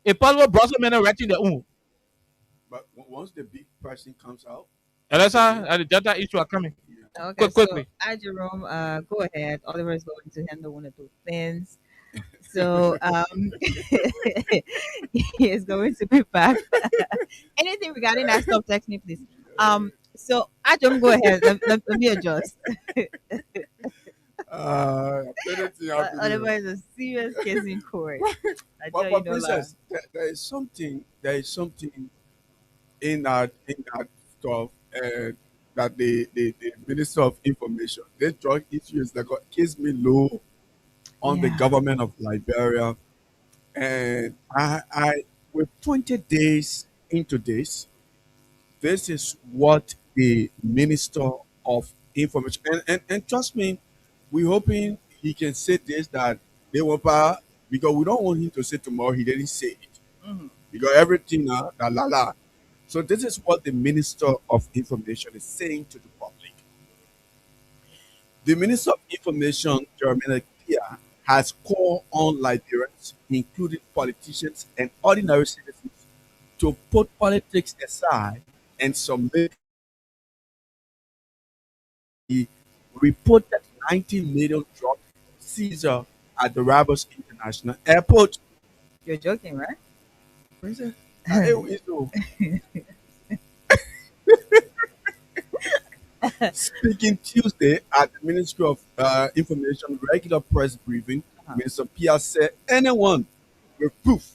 [SPEAKER 12] a possible Brussels men are writing their own.
[SPEAKER 1] But once the big person comes out,
[SPEAKER 12] Alexa, the Delta issue are coming.
[SPEAKER 5] Yeah. Okay,
[SPEAKER 12] quickly.
[SPEAKER 5] So, Jerome, go ahead. Oliver is going to handle one or two things. So he is going to be back. Anything regarding that, stop text me, please. So Jerome, go ahead. Let me adjust. Oliver is a serious case in court.
[SPEAKER 1] But Princess, there is something in that stuff that the Minister of Information, this drug issues that keeps me low on the government of Liberia. And I with 20 days into this is what the Minister of Information and trust me, we're hoping he can say this, that they were power, because we don't want him to say tomorrow he didn't say it. Mm-hmm. Because everything So this is what the Minister of Information is saying to the public. The Minister of Information, Jeremy Kia, has called on Liberians, including politicians and ordinary citizens, to put politics aside and submit the reported 19 million drug seizure at the Rabos International Airport.
[SPEAKER 5] You're joking, right?
[SPEAKER 1] Princess, I always know. Speaking Tuesday at the Ministry of Information regular press briefing, Minister Pia said anyone with proof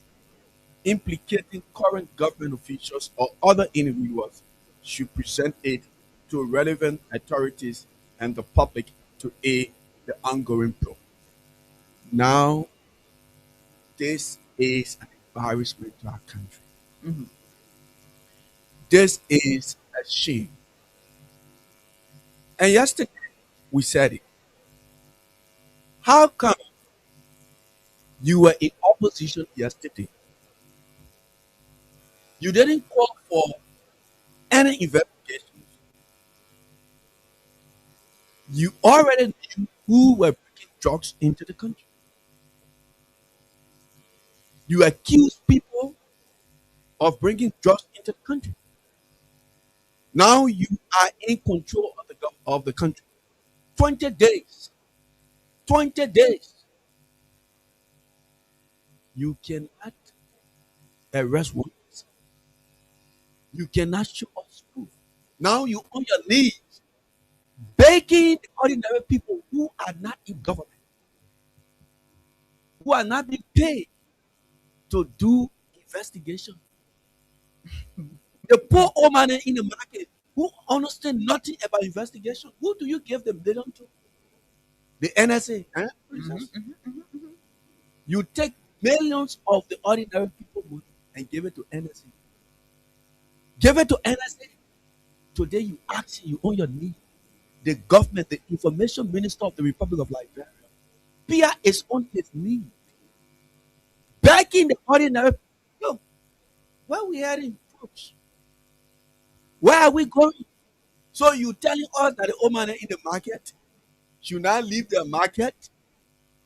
[SPEAKER 1] implicating current government officials or other individuals should present it to relevant authorities and the public to aid the ongoing probe. Now, this is an embarrassment to our country.
[SPEAKER 5] Mhm.
[SPEAKER 1] This is a shame. And yesterday, we said it. How come you were in opposition yesterday? You didn't call for any investigations. You already knew who were bringing drugs into the country. You accused people of bringing drugs into the country. Now you are in control of of the country. 20 days. 20 days. You cannot arrest one person. You cannot show us proof. Now you on your knees begging the ordinary people who are not in government, who are not being paid to do investigation. The poor old man in the market who understand nothing about investigation. Who do you give the million to? The NSA. Huh? Princess? You take millions of the ordinary people money and give it to NSA. Give it to NSA. Today you ask you on your knee. The government, the information minister of the Republic of Liberia, Pia is on his knee, begging the ordinary. Yo, where we heading, folks? Where are we going? So you telling us that the old man in the market should not leave the market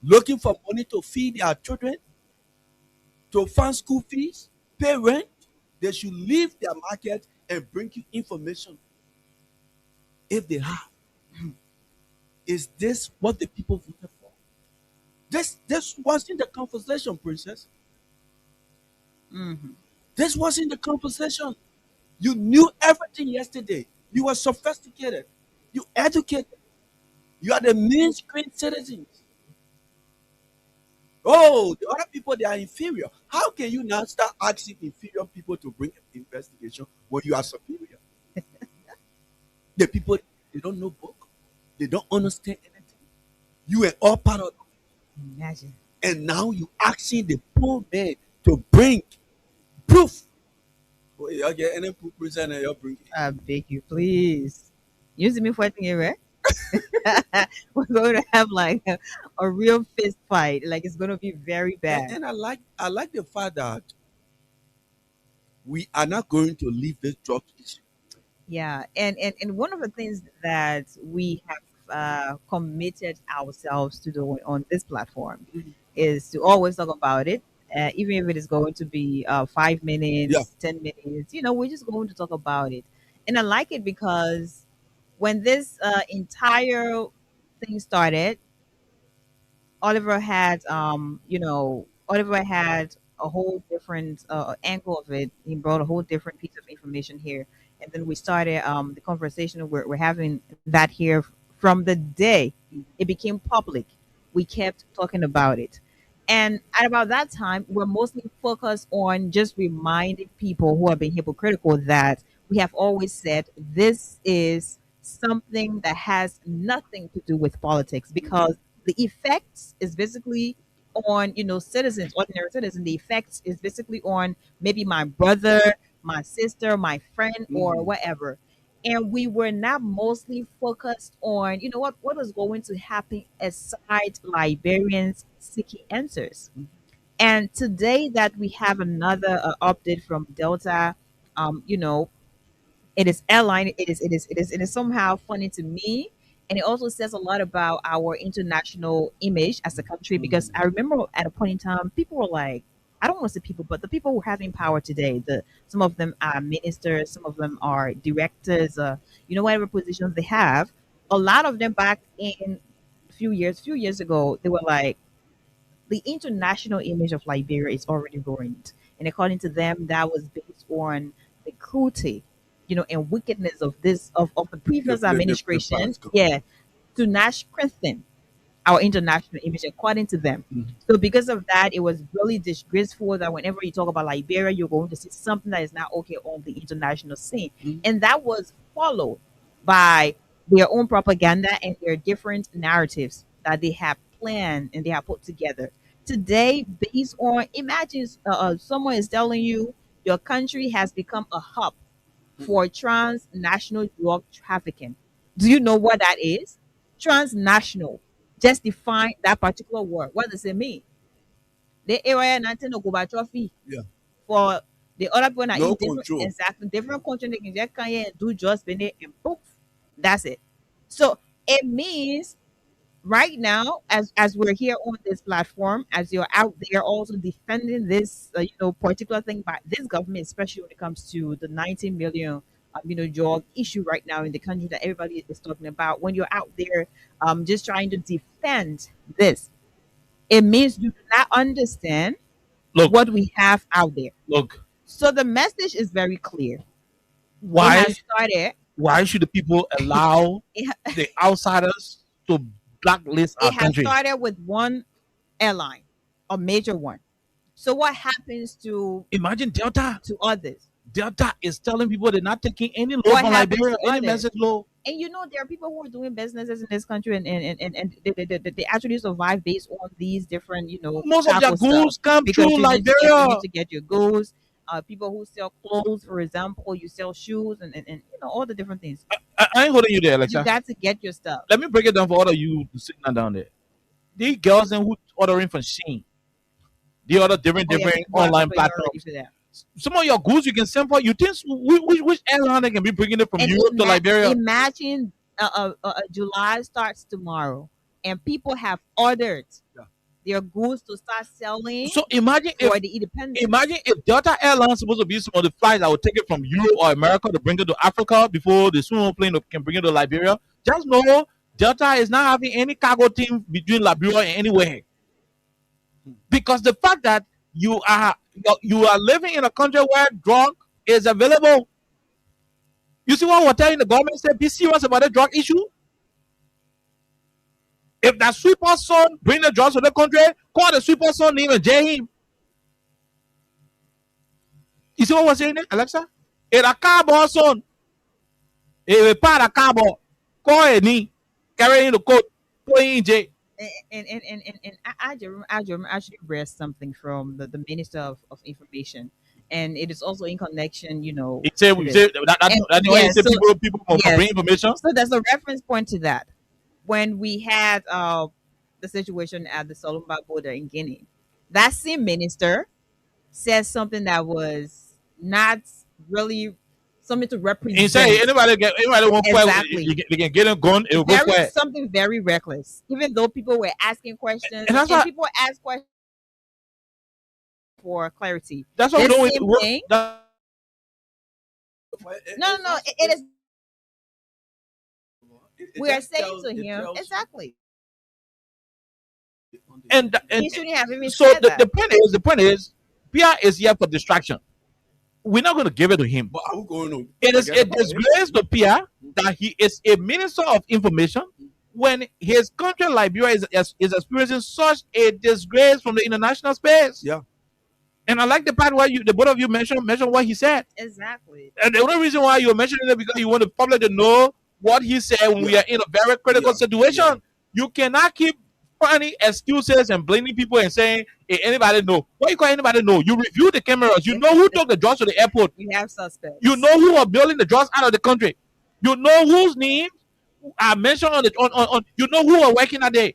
[SPEAKER 1] looking for money to feed their children, to fund school fees, pay rent? They should leave their market and bring you information if they have. Is this what the people voted for? This wasn't the conversation, princess.
[SPEAKER 5] Mhm.
[SPEAKER 1] This wasn't the conversation. You knew everything yesterday. You were sophisticated. You educated. You are the mainstream citizens. Oh, the other people, they are inferior. How can you now start asking inferior people to bring an investigation when you are superior? The people, they don't know book. They don't understand anything. You are all part of it.
[SPEAKER 5] Imagine.
[SPEAKER 1] And now you asking the poor man to bring proof. Oh, you get any proof present and you bring it.
[SPEAKER 5] I beg you, please. Use me for anything, right? We're going to have like a real fist fight. Like it's going to be very bad.
[SPEAKER 1] And I like the fact that we are not going to leave this drug issue.
[SPEAKER 5] Yeah, and one of the things that we have committed ourselves to do on this platform is to always talk about it, even if it is going to be five
[SPEAKER 1] Yeah.
[SPEAKER 5] minutes, 10 minutes. We're just going to talk about it, and I like it because when this entire thing started, Oliver had a whole different angle of it. He brought a whole different piece of information here, and then we started the conversation. We're having that here from the day it became public. We kept talking about it, and at about that time, we're mostly focused on just reminding people who are being hypocritical that we have always said this is something that has nothing to do with politics because the effects is basically on citizens, ordinary citizens. The effects is basically on maybe my brother, my sister, my friend, or
[SPEAKER 1] Mhm.
[SPEAKER 5] whatever. And we were not mostly focused on what was going to happen aside Liberians seeking answers. And today that we have another update from Delta, um, you know, it is airline. It is somehow funny to me, And it also says a lot about our international image as a country, because I remember at a point in time, people were like, I don't want to say people, but the people who are having power today, some of them are ministers, some of them are directors, whatever positions they have. A lot of them back in few years ago, they were like, the international image of Liberia is already ruined. And according to them, that was based on the cruelty, and wickedness of the previous administration.
[SPEAKER 1] past government.
[SPEAKER 5] Yeah, to not strengthen our international image, according to them. So because of that, it was really disgraceful that whenever you talk about Liberia, you're going to see something that is not okay on the international scene. And that was followed by their own propaganda and their different narratives that they have planned and they have put together. Today, based on, imagine someone is telling you your country has become a hub for transnational drug trafficking. Do you know what that is? Transnational. Just define that particular word. What does it mean? The area nothing no go by trophy.
[SPEAKER 1] Yeah.
[SPEAKER 5] For the other people that
[SPEAKER 1] No
[SPEAKER 5] in different
[SPEAKER 1] control.
[SPEAKER 5] exactly different country, they can just come here and do just been it and poof. That's it. So it means right now, as we're here on this platform, as you're out there also defending this particular thing by this government, especially when it comes to the 19 million drug issue right now in the country that everybody is talking about. When you're out there just trying to defend this, it means you do not understand
[SPEAKER 12] Look,
[SPEAKER 5] what we have out there.
[SPEAKER 12] look.
[SPEAKER 5] So the message is very clear. It
[SPEAKER 12] Why
[SPEAKER 5] has started.
[SPEAKER 12] why should the people allow
[SPEAKER 5] It, ha-
[SPEAKER 12] the outsiders to blacklist our
[SPEAKER 5] it has
[SPEAKER 12] country?
[SPEAKER 5] started with one airline, a major one. So what happens
[SPEAKER 12] Imagine Delta.
[SPEAKER 5] to others?
[SPEAKER 12] Delta is telling people they're not taking any loan
[SPEAKER 5] What
[SPEAKER 12] from
[SPEAKER 5] happens
[SPEAKER 12] Liberia,
[SPEAKER 5] to
[SPEAKER 12] any
[SPEAKER 5] others?
[SPEAKER 12] message loan.
[SPEAKER 5] And there are people who are doing businesses in this country, and they actually survive based on these different
[SPEAKER 12] Most of their
[SPEAKER 5] tackle stuff,
[SPEAKER 12] goods come
[SPEAKER 5] because
[SPEAKER 12] through
[SPEAKER 5] you need
[SPEAKER 12] Liberia.
[SPEAKER 5] to get your goods. People who sell clothes, for example, you sell shoes and all the different things.
[SPEAKER 12] I ain't holding you there,
[SPEAKER 5] You
[SPEAKER 12] Alexa.
[SPEAKER 5] got to get your stuff.
[SPEAKER 12] Let me break it down for all of you sitting down there. These girls and who ordering from Shein, they order different
[SPEAKER 5] Oh, yeah, people are
[SPEAKER 12] online
[SPEAKER 5] super ready
[SPEAKER 12] platforms.
[SPEAKER 5] for that.
[SPEAKER 12] Some of your goods you can send for. You think which airline they can be bringing it from
[SPEAKER 5] And
[SPEAKER 12] Europe to Liberia?
[SPEAKER 5] imagine July starts tomorrow, and people have ordered their goods to start selling
[SPEAKER 12] So imagine
[SPEAKER 5] for
[SPEAKER 12] if
[SPEAKER 5] the independence.
[SPEAKER 12] Delta Airlines supposed to be some of the flights that will take it from Europe or America to bring it to Africa before the sumo plane can bring it to Liberia. Just know Delta is not having any cargo team between Liberia and anywhere, because the fact that you are living in a country where drug is available. You see what we're telling the government? Say, be serious about the drug issue. If that sweeper son bring the drugs to the country, call the sweeper son name and jail him. You see what we're saying there, Alexa? If a cardboard son, if a part of cardboard, call a knee, carry in the coat, put him in jail.
[SPEAKER 5] And I actually read something from the Minister of Information, and it is also in connection,
[SPEAKER 12] He said,
[SPEAKER 5] to
[SPEAKER 12] he
[SPEAKER 5] this.
[SPEAKER 12] said that's
[SPEAKER 5] And,
[SPEAKER 12] why he
[SPEAKER 5] yeah,
[SPEAKER 12] said
[SPEAKER 5] so
[SPEAKER 12] people for
[SPEAKER 5] yes,
[SPEAKER 12] bring information.
[SPEAKER 5] so there's a reference point to that. When we had the situation at the Solomba border in Guinea, that same minister said something that was not really something to
[SPEAKER 12] He said
[SPEAKER 5] represent.
[SPEAKER 12] anybody want quiet,
[SPEAKER 5] Exactly.
[SPEAKER 12] they can get a gun, it will go
[SPEAKER 5] Very
[SPEAKER 12] quiet.
[SPEAKER 5] something very reckless. Even though people were asking questions,
[SPEAKER 12] And that's
[SPEAKER 5] and
[SPEAKER 12] why
[SPEAKER 5] people ask questions for clarity.
[SPEAKER 12] that's why we
[SPEAKER 5] This
[SPEAKER 12] don't
[SPEAKER 5] same thing. No. It is. We are saying to him exactly.
[SPEAKER 12] and
[SPEAKER 5] He shouldn't have even
[SPEAKER 12] so
[SPEAKER 5] said
[SPEAKER 12] the,
[SPEAKER 5] that.
[SPEAKER 12] the point is Pierre is here for distraction. We're not going to give it to him.
[SPEAKER 1] But are we going to
[SPEAKER 12] It is
[SPEAKER 1] forget
[SPEAKER 12] a
[SPEAKER 1] about it?
[SPEAKER 12] disgrace to Pierre that he is a minister of information when his country Liberia is experiencing such a disgrace from the international space.
[SPEAKER 1] Yeah.
[SPEAKER 12] And I like the part where the both of you mentioned what he said.
[SPEAKER 5] Exactly.
[SPEAKER 12] And the only reason why you're mentioning it because you want the public to know what he said when we are in a very critical situation.
[SPEAKER 1] Yeah.
[SPEAKER 12] You cannot keep finding excuses and blaming people and saying, hey, anybody know. What you call anybody know? You review the cameras. You know who took the drugs to the airport.
[SPEAKER 5] We have suspects.
[SPEAKER 12] You know who are building the drugs out of the country. You know whose names are mentioned on you know who are working that day.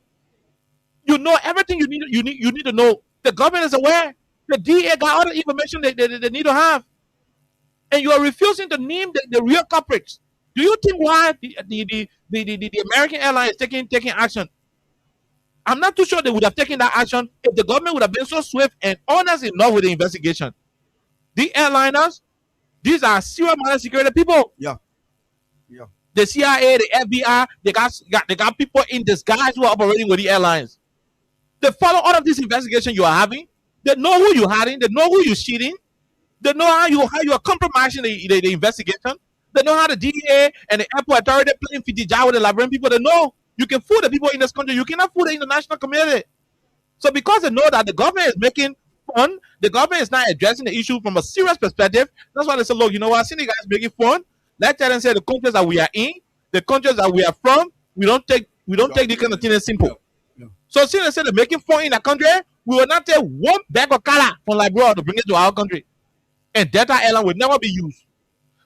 [SPEAKER 12] You know everything you need to know. The government is aware. The DA got all the information they need to have. And you are refusing to name the real culprits. Do you think why the American airline is taking action? I'm not too sure they would have taken that action if the government would have been so swift and honest enough with the investigation. The airliners, these are serious minded security people.
[SPEAKER 1] Yeah.
[SPEAKER 12] The CIA, the FBI, they got people in disguise who are operating with the airlines. They follow all of this investigation you are having. They know who you're hiding. They know who you're cheating. They know how you are compromising the investigation. They know how the DEA and the airport authority playing fitija with the Liberian people. They know you can fool the people in this country. You cannot fool the international community. So because they know that the government is making fun, the government is not addressing the issue from a serious perspective. That's why they say, look, you know what? I see the guys making fun. Let's tell them say the countries that we are in, the countries that we are from, we don't take this kind of thing as simple.
[SPEAKER 1] Yeah.
[SPEAKER 12] So since they say they're making fun in that country, we will not take one bag of color from Liberia to bring it to our country. And Delta Airline will never be used.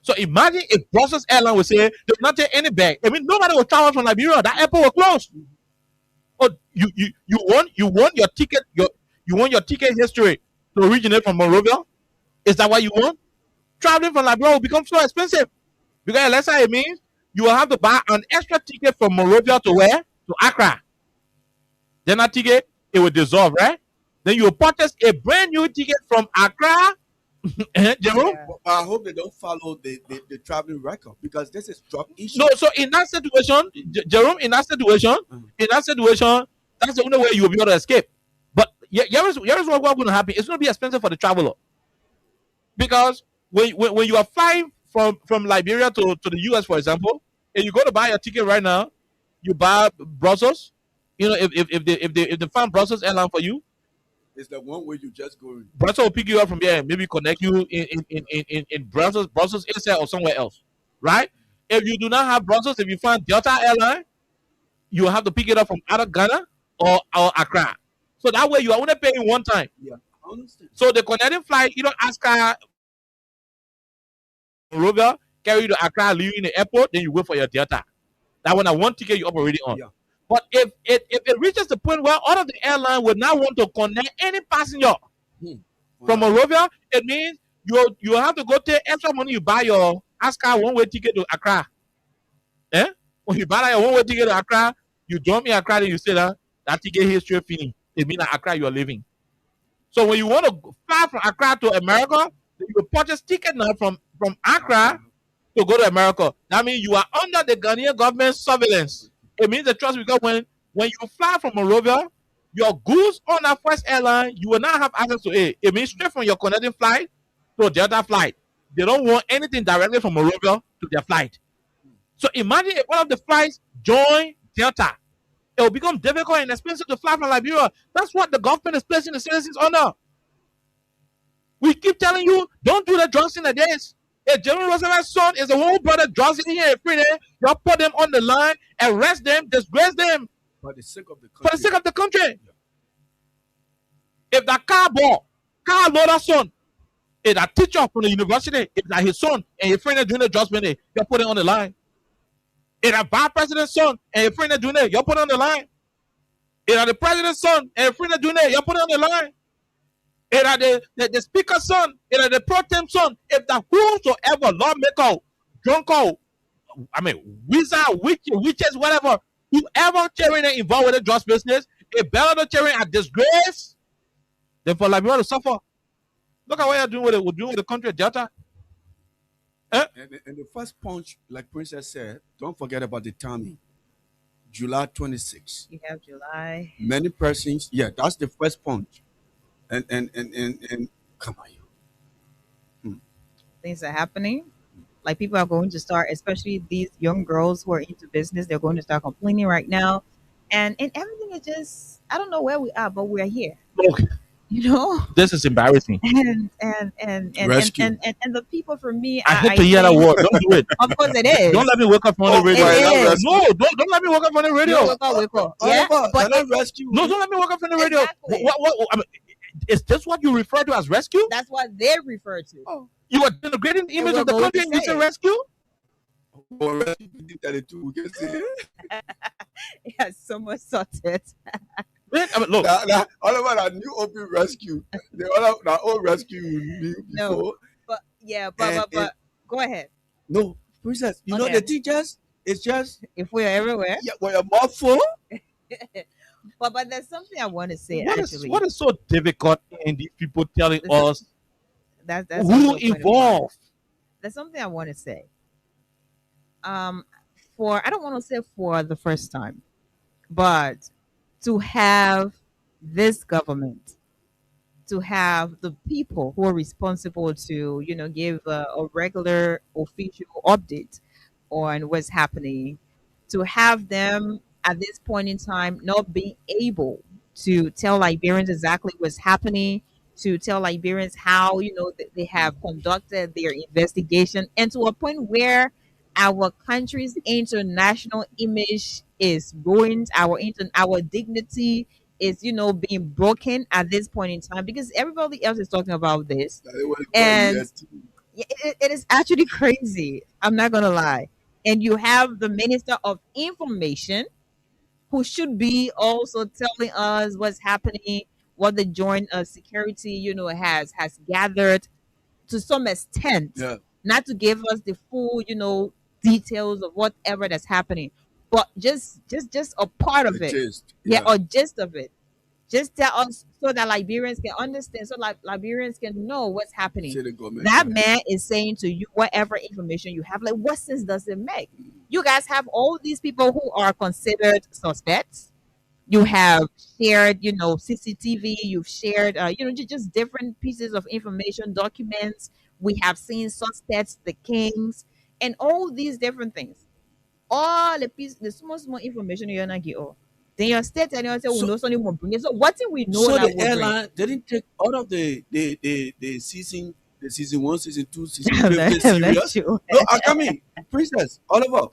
[SPEAKER 12] So imagine if Brussels Airline would say they will not take any bag. I mean, nobody will travel from Liberia. That airport will close. Oh, you want your ticket, you want your ticket history to originate from Monrovia? Is that what you want? Traveling from Liberia will become so expensive. Because let's say it means you will have to buy an extra ticket from Monrovia to where? To Accra. Then that ticket, it will dissolve, right? Then you will purchase a brand new ticket from Accra. Jerome?
[SPEAKER 1] But I hope they don't follow the traveling record because this is drug issue.
[SPEAKER 12] No, so in that situation, Jerome, in that situation, that's the only way you will be able to escape. But here's what's going to happen. It's going to be expensive for the traveler. Because when you are flying from Liberia to the US, for example, and you go to buy a ticket right now, you buy Brussels. You know, if they find Brussels airline for you,
[SPEAKER 1] it's the one where you just go.
[SPEAKER 12] Brussels will pick you up from there and maybe connect you in Brussels Airport or somewhere else, right? If you do not have Brussels, if you find Delta Airline, you will have to pick it up from either Ghana or Accra. So that way you are only paying one time.
[SPEAKER 1] Yeah, I understand.
[SPEAKER 12] So the connecting flight, you don't ask her Monrovia, carry you to Accra, leave you in the airport, then you wait for your Delta. That one ticket you already on.
[SPEAKER 1] Yeah.
[SPEAKER 12] But if it reaches the point where all of the airline would not want to connect any passenger from Monrovia, it means you have to go take extra money. You buy your ASCA one-way ticket to Accra. When you buy your one-way ticket to Accra, you jump in Accra, then you say that ticket history feeling. It means that Accra you are living. So when you want to fly from Accra to America, then you purchase ticket now from Accra to go to America. That means you are under the Ghanaian government surveillance. It means the trust because when you fly from Monrovia, your goods on that first airline, you will not have access to it. It means straight from your connecting flight to a Delta flight. They don't want anything directly from Monrovia to their flight. So imagine if one of the flights join Delta. It will become difficult and expensive to fly from Liberia. That's what the government is placing the citizens under. We keep telling you, don't do the drugs in the days. If General Roosevelt's son is the one who brought the drugs in here in Freedom, you put them on the line, arrest them, disgrace them.
[SPEAKER 1] For the sake of the country.
[SPEAKER 12] For the sake of the country. Yeah. If that car loader son, if that teacher from the university, if that his son and his friend doing the drugs minute, you put it on the line. If that vice president's son and your friend doing it, you put it on the line. If that the president's son and your friend doing it, you put it on the line. If that the speaker's son, if that the pro tem son, if that whosoever lawmaker, drunko, wizard, witches, whatever, whoever cheering involved with the drugs business, if Bellado cheering a disgrace, then for Liberia to suffer. Look at what you're doing with the country, Delta.
[SPEAKER 1] And the first punch, like Princess said, don't forget about the timing. July 26.
[SPEAKER 5] You have July.
[SPEAKER 1] Many persons, that's the first punch. And come on, you.
[SPEAKER 5] Things are happening. Like people are going to start, especially these young girls who are into business, they're going to start complaining right now. And everything is just, I don't know where we are, but we are here.
[SPEAKER 12] Okay.
[SPEAKER 5] You know,
[SPEAKER 12] this is embarrassing.
[SPEAKER 5] And the people for me,
[SPEAKER 12] I hate to hear that word. Don't do it.
[SPEAKER 5] Of course it is.
[SPEAKER 12] Don't let me wake up on the radio. No, don't let me wake up on the radio.
[SPEAKER 5] Wake up. Yeah,
[SPEAKER 1] but rescue.
[SPEAKER 12] No, don't let me wake up on the radio.
[SPEAKER 5] Exactly.
[SPEAKER 12] What is this what you refer to as rescue?
[SPEAKER 5] That's what they refer to.
[SPEAKER 12] Oh. You are denigrating the image of the country and you say rescue?
[SPEAKER 1] Or rescue 32, we can see.
[SPEAKER 5] It has so much sorted.
[SPEAKER 12] Man, look,
[SPEAKER 1] all of that new open rescue, the old rescue you knew before.
[SPEAKER 5] No, but go ahead.
[SPEAKER 1] No, Princess, you know
[SPEAKER 5] Okay.
[SPEAKER 1] the teachers, it's just
[SPEAKER 5] If we are everywhere.
[SPEAKER 1] yeah, when your mouth full.
[SPEAKER 5] But there's something I want to say
[SPEAKER 12] What is
[SPEAKER 5] actually.
[SPEAKER 12] what is so difficult in these people telling
[SPEAKER 5] This is
[SPEAKER 12] us
[SPEAKER 5] that's
[SPEAKER 12] who
[SPEAKER 5] also a point of mine.
[SPEAKER 12] evolved?
[SPEAKER 5] There's something I want to say. Um, for I don't want to say for the first time, but to have this government, to have the people who are responsible to give a regular official update on what's happening, to have them at this point in time not being able to tell Liberians exactly what's happening, to tell Liberians how they have conducted their investigation, and to a point where our country's international image is ruined, our dignity is being broken at this point in time, because everybody else is talking about this.
[SPEAKER 1] That they want to call
[SPEAKER 5] And
[SPEAKER 1] EST.
[SPEAKER 5] it is actually crazy. I'm not gonna lie. And you have the Minister of Information, who should be also telling us what's happening, what the joint security, has gathered to some extent,
[SPEAKER 1] Yeah,
[SPEAKER 5] not to give us the full, details of whatever that's happening, but just a part
[SPEAKER 1] the
[SPEAKER 5] of it,
[SPEAKER 1] gist.
[SPEAKER 5] yeah,
[SPEAKER 1] Yeah,
[SPEAKER 5] or gist of it. Just tell us so that Liberians can understand, so like Liberians can know what's happening.
[SPEAKER 1] say the government.
[SPEAKER 5] That
[SPEAKER 1] Yeah.
[SPEAKER 5] man is saying to you whatever information you have. Like, what sense does it make? You guys have all these people who are considered suspects. You have shared, CCTV. You've shared, just different pieces of information, documents. We have seen suspects, the kings, and all these different things. All the small information you're not get all. Then your state and you say, we
[SPEAKER 1] So,
[SPEAKER 5] know something more bring it. So what thing we know
[SPEAKER 1] so
[SPEAKER 5] that
[SPEAKER 1] the
[SPEAKER 5] will bring?
[SPEAKER 1] airline didn't take out of the season 1, season 2, season
[SPEAKER 5] I'm
[SPEAKER 1] 3
[SPEAKER 5] not,
[SPEAKER 1] the
[SPEAKER 5] I'm not
[SPEAKER 1] serious.
[SPEAKER 5] sure.
[SPEAKER 1] No, I come in, Princess, Oliver.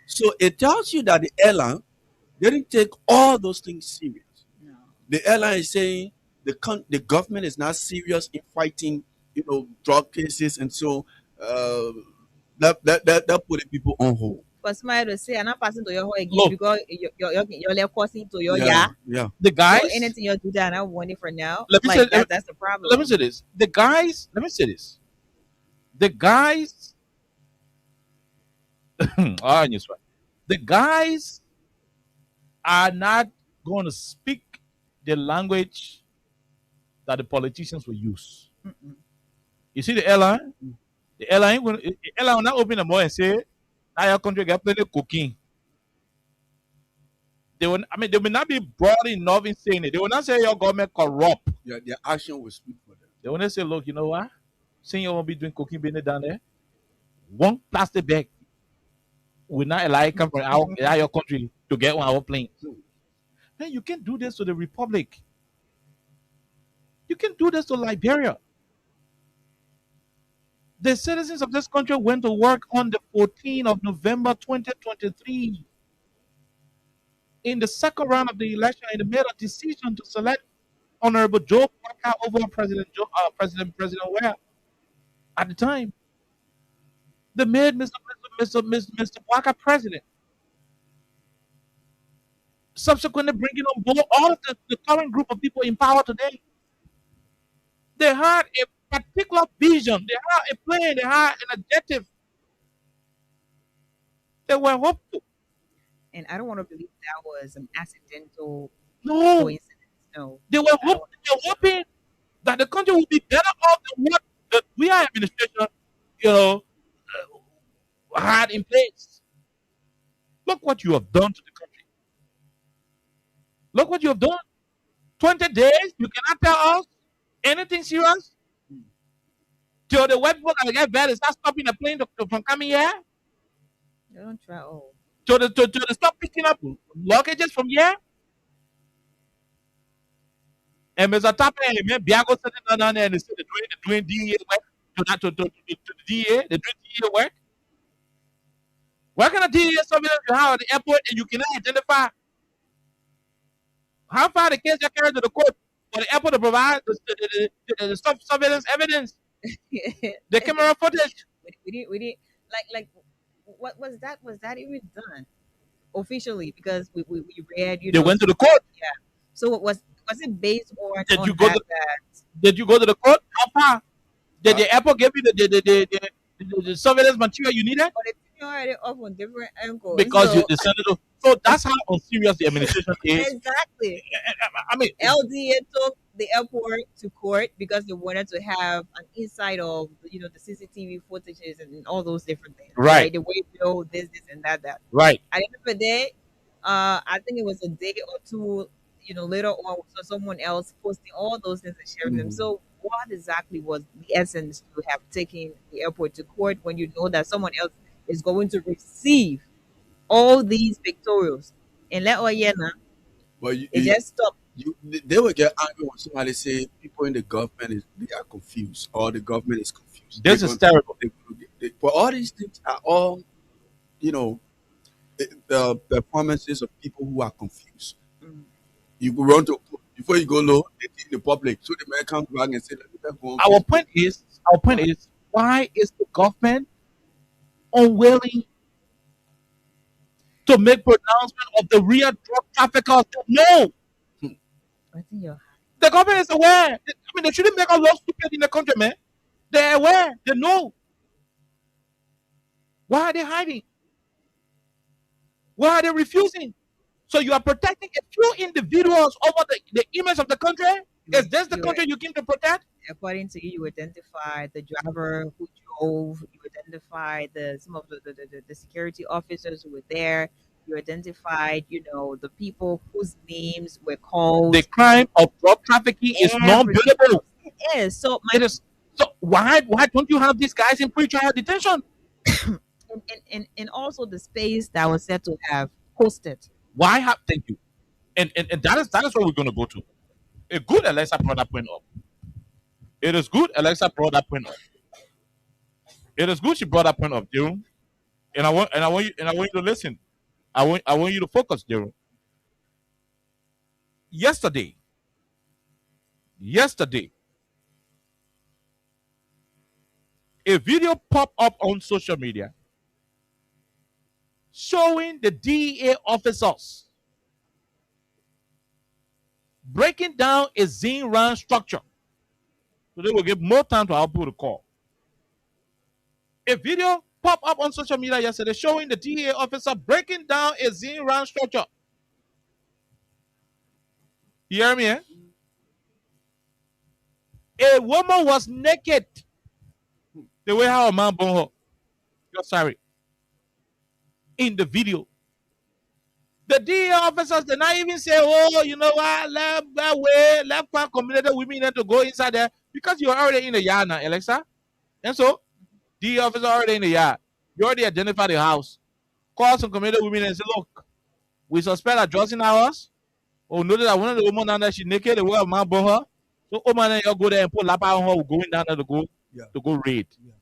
[SPEAKER 1] So it tells you that the airline didn't take all those things serious.
[SPEAKER 5] No.
[SPEAKER 1] The airline is saying the government is not serious in fighting, drug cases, and so uh, that putting people on hold.
[SPEAKER 5] But somebody to say, I'm not passing to your home again
[SPEAKER 12] Look,
[SPEAKER 5] because you're left causing to your
[SPEAKER 1] Yeah, yeah.
[SPEAKER 12] the
[SPEAKER 5] So
[SPEAKER 12] guys.
[SPEAKER 5] anything you do that, I want it for now.
[SPEAKER 12] Let me say.
[SPEAKER 5] Like that's the problem.
[SPEAKER 12] Let me say this. The guys. Let me say this. The guys. Ah, yes, right. The guys are not going to speak the language that the politicians will use.
[SPEAKER 5] Mm-mm.
[SPEAKER 12] You see the airline? The airline will not open the mouth and say, now your country got plenty of cocaine. They will not be broad enough in saying it. They will not say your government corrupt.
[SPEAKER 1] Yeah, their action will speak for them.
[SPEAKER 12] They will not say, look, you know what? Saying you won't be doing cocaine business down there, one plastic bag will not allow it come from your country to get on our plane. Man, you can't do this to the Republic. You can do this to Liberia. The citizens of this country went to work on the 14th of November 2023 in the second round of the election, and they made a decision to select Honorable Joe Parker over President Ware at the time. They made Mr. Parker president, subsequently bringing on board all of the current group of people in power today. They had a particular vision, they had a plan, they had an objective. They were hopeful.
[SPEAKER 5] And I don't want to believe that was an accidental
[SPEAKER 12] No,
[SPEAKER 5] coincidence. No.
[SPEAKER 12] they were hoping that the country would be better off than what the we are administration, had in place. Look what you have done to the country. Look what you have done. 20 days, you cannot tell us anything serious. Till the white people can get bad and start stopping the plane from coming here.
[SPEAKER 5] They don't try all.
[SPEAKER 12] To stop picking up luggages from here. And Mr. Tapper and Biago sitting down there and they're doing DEA work. To the DEA, they're doing DEA work. What kind of DEA surveillance you have at the airport and you cannot identify how far the case got carried to the court for the airport to provide the surveillance evidence, the camera footage?
[SPEAKER 5] We did like what was that? Was that even done officially? Because we read,
[SPEAKER 12] They went to the court.
[SPEAKER 5] Yeah. So was it based on
[SPEAKER 12] Did
[SPEAKER 5] on
[SPEAKER 12] you go
[SPEAKER 5] that,
[SPEAKER 12] to
[SPEAKER 5] that
[SPEAKER 12] Did you go to the court? How far? Did the airport give you the surveillance material you needed?
[SPEAKER 5] but You already off on different angles.
[SPEAKER 12] because
[SPEAKER 5] So
[SPEAKER 12] the senator. So that's how unserious the administration is.
[SPEAKER 5] exactly.
[SPEAKER 12] I mean,
[SPEAKER 5] LDA took the airport to court because they wanted to have an insight of the CCTV footages and all those different things.
[SPEAKER 12] right,
[SPEAKER 5] The way bill this and that.
[SPEAKER 12] right.
[SPEAKER 5] At the end of the day, I think it was a day or two, later on, so someone else posting all those things and sharing them. So what exactly was the essence to have taken the airport to court when you know that someone else is going to receive all these pictorials? And let Oyena,
[SPEAKER 1] But
[SPEAKER 5] it just stopped.
[SPEAKER 1] they will get angry when somebody say people in the government they are confused or the government is confused.
[SPEAKER 12] This is terrible.
[SPEAKER 1] But all these things are all, the performances of people who are confused. You go run to before you go low, they in the public, so the man come back and say, "Let go on
[SPEAKER 12] Our
[SPEAKER 1] Facebook."
[SPEAKER 12] point is, why is the government unwilling to make pronouncement of the real drug traffickers? No,
[SPEAKER 5] I think you're
[SPEAKER 12] the government is aware. I mean, they shouldn't make a law stupid in the country, man. They're aware. They know. Why are they hiding? Why are they refusing? So you are protecting a few individuals over the image of the country? Is this the
[SPEAKER 5] you
[SPEAKER 12] country you came to protect?
[SPEAKER 5] according to you, you identified the driver who drove, you identified some of the security officers who were there, you identified, the people whose names were called.
[SPEAKER 12] The crime of drug trafficking is non-biddable.
[SPEAKER 5] It is. So
[SPEAKER 12] It is. So why don't you have these guys in pre-trial detention?
[SPEAKER 5] and also the space that was said to have hosted.
[SPEAKER 12] Why have? Thank you. And that is what we're going to go to. A good Alexa brought that point up. It is good Alexa brought that point up. It is good she brought that point up, Jerome. And I want you to listen. I want you to focus, Jerome. Yesterday, a video popped up on social media showing the DEA officers breaking down a Zine run structure. So they will give more time to our people to call. A video popped up on social media yesterday showing the DEA officer breaking down a Zine run structure. You hear me? A woman was naked. The way how a man born her. You're sorry. In the video. The DEA officers did not even say, "Oh, you know what? Let find community women to go inside there," because you're already in the yard now, Alexa. And so, DEA officer already in the yard. You already identified the house. Call some community women and say, "Look, we suspect a drug in our house. Oh, notice that one of the women down there, she naked, the way a man born her. So, oh man, you go there and put lap on her, going down there to go raid." Yeah.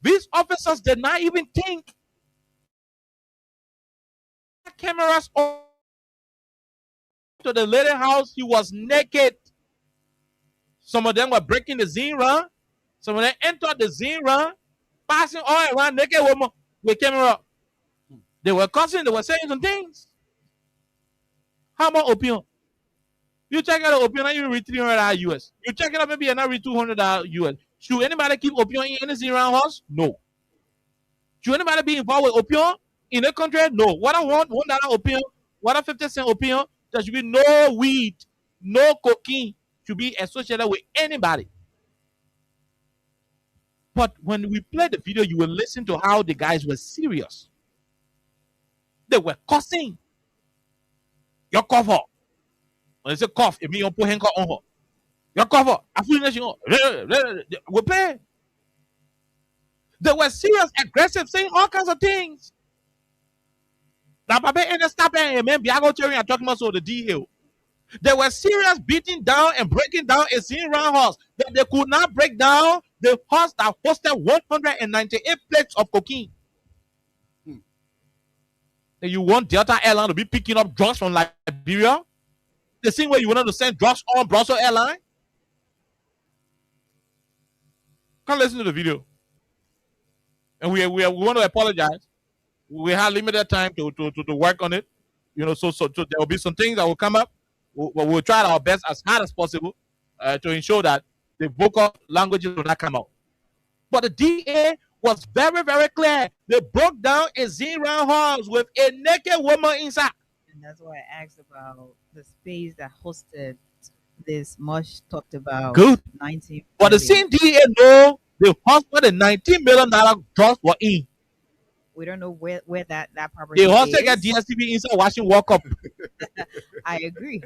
[SPEAKER 12] These officers did not even think cameras on to the lady house. He was naked. Some of them were breaking the Zine run. Some of them entered the Zine run, passing all around naked woman with camera. They were cussing. They were saying some things. How about opium? You check out the opium, you read $300 US. You check it out, maybe you're not read $200 US. Should anybody keep opium in any Zine run house? No. Should anybody be involved with opium in the country? No. What I want, $1 opium, what a 50-cent opium, there should be no weed, no cocaine should be associated with anybody. But when we play the video, you will listen to how the guys were serious. They were cussing. Your cover. When they say cough, it means you put handcuff on her. Your cover. We play. They were serious, aggressive, saying all kinds of things. Now, Papa ain't stopping and man, Biago Cherry and talking about so the DEO. They were serious beating down and breaking down a Zine run horse that they could not break down the horse that hosted 198 plates of cocaine. And you want Delta Airline to be picking up drugs from Liberia? The same way you wanted to send drugs on Brussels Airline? Come listen to the video. And we want to apologize. We have limited time to work on it. So there will be some things that will come up. We'll try our best as hard as possible to ensure that the vocal languages will not come out. But the DA was very, very clear. They broke down a Zinran house with a naked woman inside.
[SPEAKER 5] And that's why I asked about the space that hosted this much talked about
[SPEAKER 12] Good.
[SPEAKER 5] 19.
[SPEAKER 12] But the same DA know the house where the $19 million drugs were in.
[SPEAKER 5] We don't know where that property
[SPEAKER 12] They also
[SPEAKER 5] is.
[SPEAKER 12] got DSTV inside watching World Cup.
[SPEAKER 5] I agree.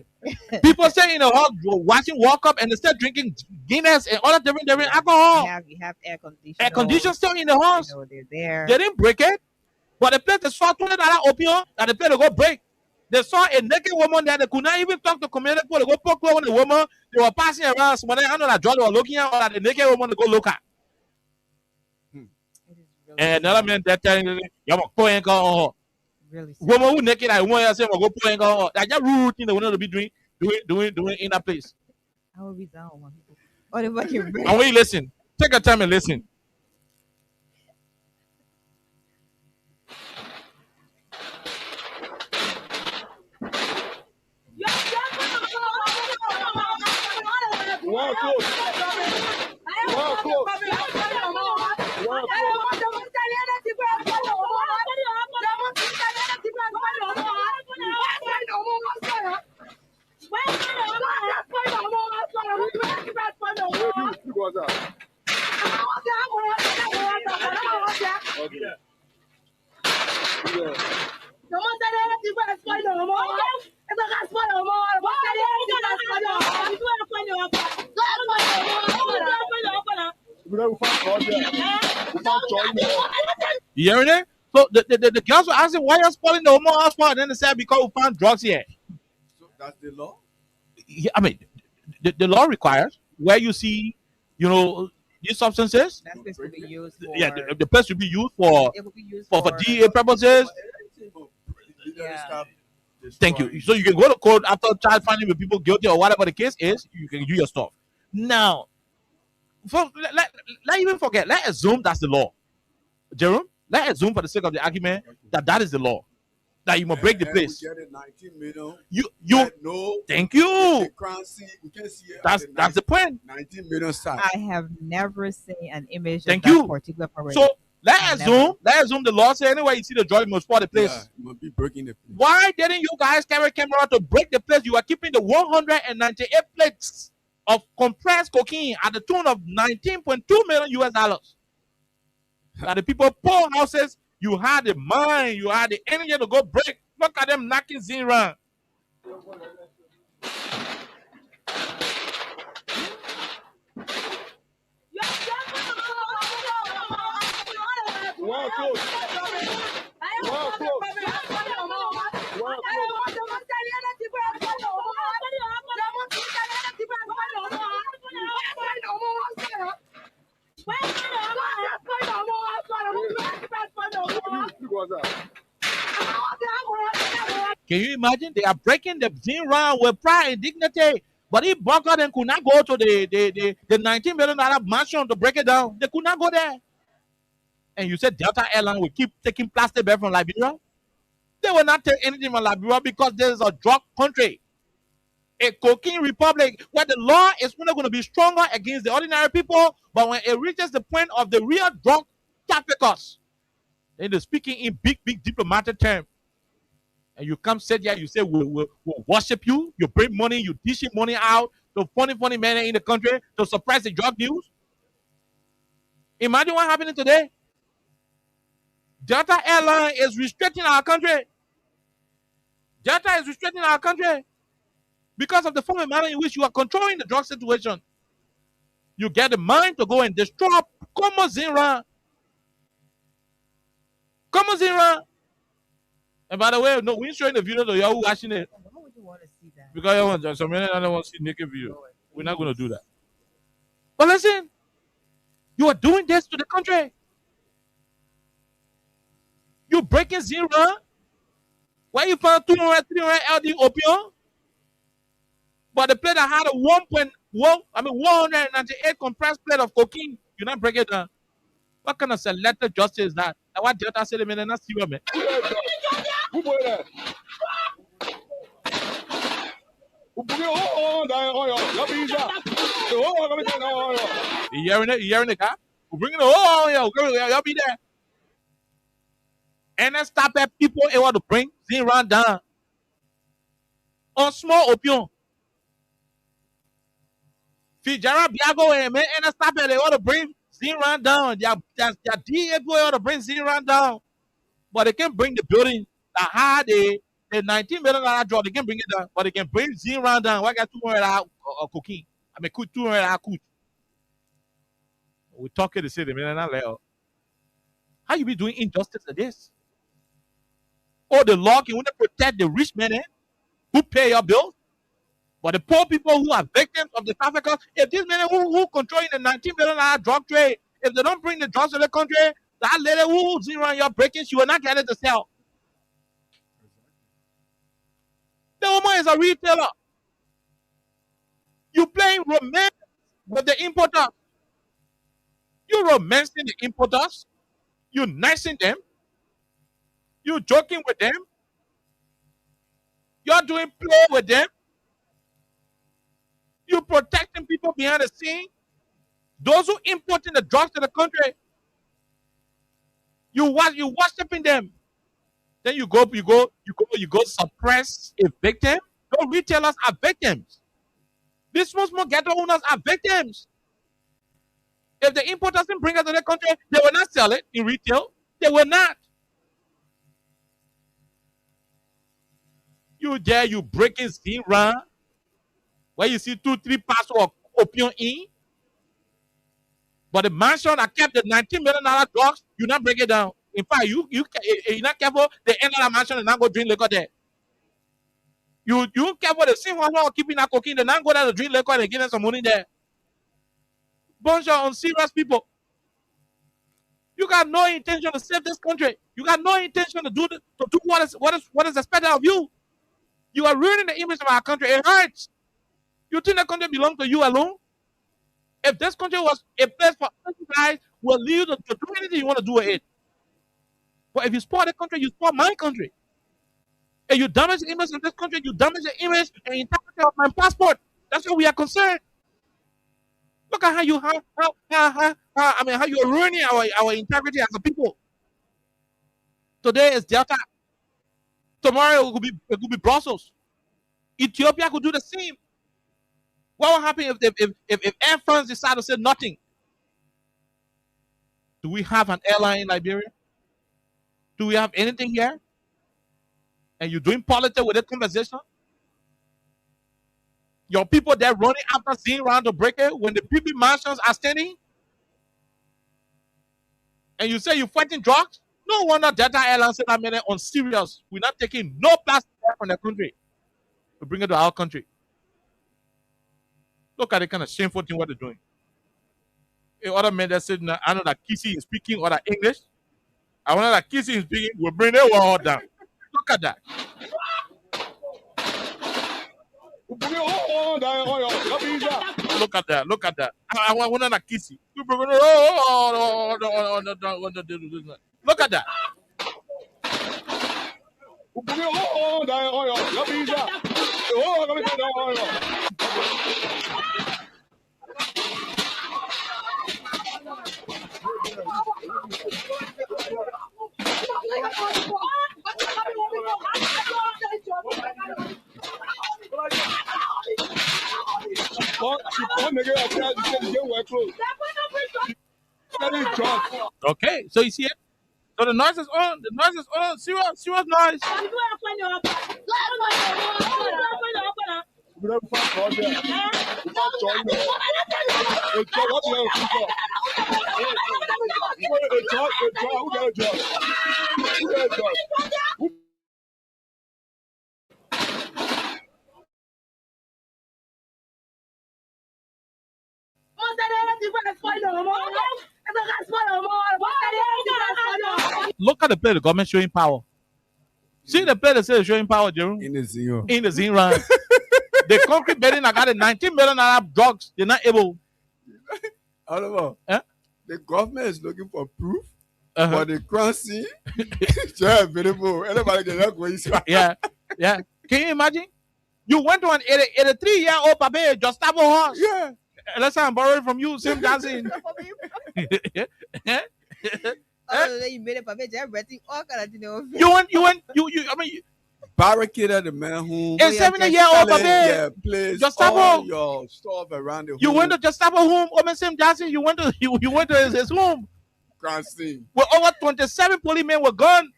[SPEAKER 12] People say in the house watching World Cup and they start drinking Guinness and other different alcohol.
[SPEAKER 5] You have air conditioning.
[SPEAKER 12] Air condition still in the house.
[SPEAKER 5] You know, they're there.
[SPEAKER 12] They didn't break it. But the place they saw $20 opium that the place they go break. They saw a naked woman there. They could not even talk to community people. They go poke on the woman. They were passing around. When I know that drug they were looking at, or that the naked woman they go look at. And another man that telling you, "You're going to go."
[SPEAKER 5] Really
[SPEAKER 12] Woman who naked, I want to say, "Go put and go." That's just rude thing they want to be doing in that place.
[SPEAKER 5] I will be down on people. What about your break?
[SPEAKER 12] And when you listen, take your time and listen. You hearing it? So the girls were asking why you're spoiling the homo house part, and then they said because we found drugs here.
[SPEAKER 1] So that's the law.
[SPEAKER 12] Yeah, I mean, the law requires where you see, these substances.
[SPEAKER 5] That place will be used for.
[SPEAKER 12] Yeah, the place should be used for
[SPEAKER 5] It will be used
[SPEAKER 12] for DEA purposes.
[SPEAKER 5] Yeah.
[SPEAKER 12] Thank you. So you can go to court after child finding with people guilty or whatever the case is. You can do your stuff. Now, let even forget. Let's assume that's the law, Jerome. Let's assume for the sake of the argument that is the law. That you must break the place.
[SPEAKER 1] We get it 19 million.
[SPEAKER 12] You
[SPEAKER 1] no.
[SPEAKER 12] Thank you.
[SPEAKER 1] We can see it
[SPEAKER 12] That's the point.
[SPEAKER 1] 19 million side.
[SPEAKER 5] I have never seen an image
[SPEAKER 12] Thank
[SPEAKER 5] of that
[SPEAKER 12] you.
[SPEAKER 5] particular property.
[SPEAKER 12] So let's assume the law say anyway you see the joy you must spoil the place.
[SPEAKER 1] Yeah, you must be breaking the place.
[SPEAKER 12] Why didn't you guys carry camera to break the place? You are keeping the 198 plates of compressed cocaine at the tune of $19.2 million US. Now the people poor houses, you had the mind, you had the energy to go break. Look at them knocking Zinran. Can you imagine? They are breaking the Zinran with pride and dignity. But if Bunker then could not go to the $19 million mansion to break it down, they could not go there. And you said Delta Airlines will keep taking plastic bag from Liberia? They will not take anything from Liberia because there is a drug country, a cocaine republic, where the law is not going to be stronger against the ordinary people. But when it reaches the point of the real drug traffickers, then they're speaking in big diplomatic terms. And you come sit here, you say, we'll worship you. You bring money, you dish money out to funny men in the country to suppress the drug news. Imagine what happening today. Delta Airlines is restricting our country. Delta is restricting our country because of the form and manner in which you are controlling the drug situation. You get the mind to go and destroy Como Zinran. And by the way, no, we're showing the video to y'all who watching it.
[SPEAKER 5] Why would you want to see that?
[SPEAKER 12] Because some men don't want to see naked video. We're not going to do that. But listen, you are doing this to the country. You breaking Zinran? Where you found 200, 300 LD opium? But the plate that had a 198 compressed plate of cocaine, you not break it down. What kind of selective justice is that? And what Delta said, man, and that's you, man.
[SPEAKER 13] Who boy that?
[SPEAKER 12] You hearing it? You hearing it, huh? We're bringing the whole y'all be there. And then stop at people able to bring Zinran down on small opium. Fijara Biago and then stop at they want to bring Zinran down. Their DA people want to bring Zinran down. But they can bring the building that had the $19 million drop. They can bring it down, but they can bring Zinran down. Why got $200 cocaine? I mean, $200 coot. We talking to city, man. How you be doing injustice to this? Or the law can only protect the rich men who pay your bills, but the poor people who are victims of the traffickers, if these men who controlling the $19 million drug trade, if they don't bring the drugs to the country, that lady who's around your breaking, she will not get it to sell. The woman is a retailer. You playing romance with the importers. You romancing the importers. You nicing them. You joking with them. You're doing play with them. You protecting people behind the scene. Those who importing the drugs to the country. You worshiping them. Then you go suppress a victim. Those retailers are victims. These small ghetto owners are victims. If the importers didn't bring it to the country, they will not sell it in retail. They will not. You breaking Zinran, where you see 2-3 parts of opium in. But the mansion that kept the $19 million drugs, you not break it down. In fact, you're not careful, they enter that mansion and not go drink liquor there. You careful, the same one who keeping that cocaine, they not go there to drink liquor and give them some money there. Bunch of unserious people. You got no intention to save this country. You got no intention to do what is expected of you. You are ruining the image of our country. It hurts. You think the country belongs to you alone? If this country was a place for us guys, will leave you to do anything you want to do with it. But if you spoil the country, you spoil my country. If you damage the image of this country, you damage the image and integrity of my passport. That's what we are concerned. Look at how you are ruining our integrity as a people. Today is Delta. Tomorrow it could be Brussels. Ethiopia could do the same. What will happen if Air France decide to say nothing? Do we have an airline in Liberia? Do we have anything here? And you're doing politics with that conversation? Your people there running after Zinran to break it when the PP mansions are standing? And you say you're fighting drugs? No wonder Delta Airlines said that minute on serious. We're not taking no plastic from the country to bring it to our country. Look at the kind of shameful thing what they're doing. A other men that said, I know that Kissy is speaking other English. I know that Kissy is speaking, we'll bring the world down. Look at that. Look at that. Look at that. I want to Kissy. Look at that. Okay, so you see it? So the noise is on. The noise is on. Serious noise. Look at the play the government showing power. See the play that says showing power, Jerome?
[SPEAKER 1] In the zero.
[SPEAKER 12] In the Zinran. The concrete building that got the $19 million drugs, they're not able.
[SPEAKER 1] Oliver, the government is looking for proof,
[SPEAKER 12] Uh-huh.
[SPEAKER 1] but the crime scene is available. Anybody can help with it.
[SPEAKER 12] Yeah. Can you imagine? You went to an 83-year-old Papa Gustavo horse.
[SPEAKER 1] Yeah.
[SPEAKER 12] Unless I'm borrowing from you, Sam Johnson.
[SPEAKER 5] Oh, you made it perfect. Everything, all kind of thing.
[SPEAKER 12] I mean,
[SPEAKER 1] barricaded the man who
[SPEAKER 12] a 70-year-old
[SPEAKER 1] yeah, place
[SPEAKER 12] Gestapo.
[SPEAKER 1] all your stuff around the
[SPEAKER 12] You
[SPEAKER 1] home.
[SPEAKER 12] went to Gestapo home, Sam Johnson. You went to his home.
[SPEAKER 1] Crime scene.
[SPEAKER 12] Where over 27 policemen were gone.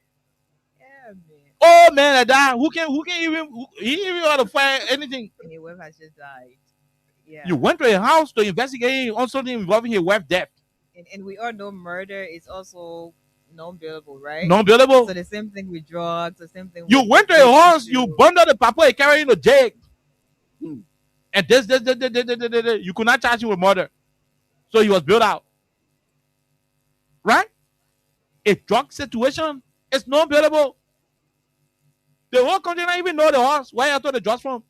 [SPEAKER 5] Yeah, man.
[SPEAKER 12] Oh man, like that. Who can even he didn't even want to fire anything.
[SPEAKER 5] His wife has just died. Yeah.
[SPEAKER 12] You went to a house to investigate on something involving his wife's death.
[SPEAKER 5] And we all know murder is also non-bailable, right?
[SPEAKER 12] Non-bailable.
[SPEAKER 5] So the same thing with drugs, the same thing.
[SPEAKER 12] You
[SPEAKER 5] with
[SPEAKER 12] went to a house, you bundled the papa and carried him to jail. And this, you could not charge him with murder. So he was bailed out. Right? A drug situation is non-bailable. The whole country don't even know the house where you took the drugs from.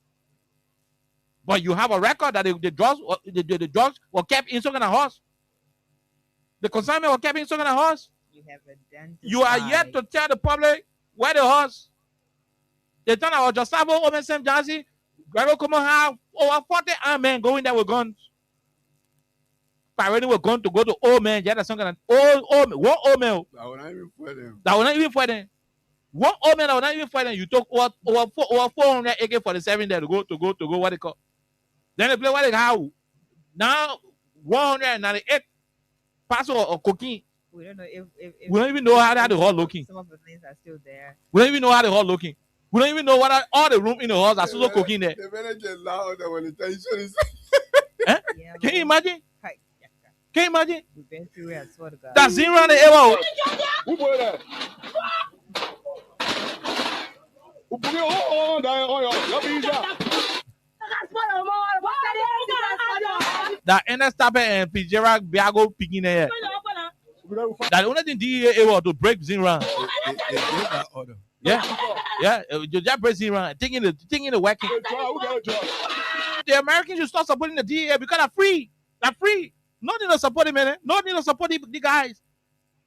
[SPEAKER 12] But you have a record that the drugs were kept in some kind of house. The consignment were kept in some kind of house.
[SPEAKER 5] You have identified.
[SPEAKER 12] You are yet to tell the public where the horse. They turn out Gustavo over Sam Johnson. Guerrero come on have over 40 armed men going there with guns. Parading with guns to go to old men. Yeah, that's some kind of old man. One old man.
[SPEAKER 1] That will not even for them.
[SPEAKER 12] That will not even for them. One old man that will not even for them. You took over 400 AK-47 there to go what they call. Then they play what they have. Now 198 parcels of cocaine.
[SPEAKER 5] We don't know if
[SPEAKER 12] we don't even know how the hall looking.
[SPEAKER 5] Some of the things are still there.
[SPEAKER 12] We don't even know how the hall looking. We don't even know what all the room in the halls are still cooking there.
[SPEAKER 1] The manager loud when the tension is.
[SPEAKER 12] Eh?
[SPEAKER 5] Yeah,
[SPEAKER 12] Can you imagine? Can you imagine?
[SPEAKER 5] We've been through it, I swear to God.
[SPEAKER 12] That's zero on the air.
[SPEAKER 13] Who boy that? Who put your on your visa?
[SPEAKER 12] That Ernest Tappe and Fitzgerald Biago picking there. That only thing DEA able to break Zinran.
[SPEAKER 1] They gave that order.
[SPEAKER 12] Yeah. You just break Zinran. Taking the working. The Americans should start supporting the DEA because they're free. They're free. Not need to support them, man. Not need to support the guys.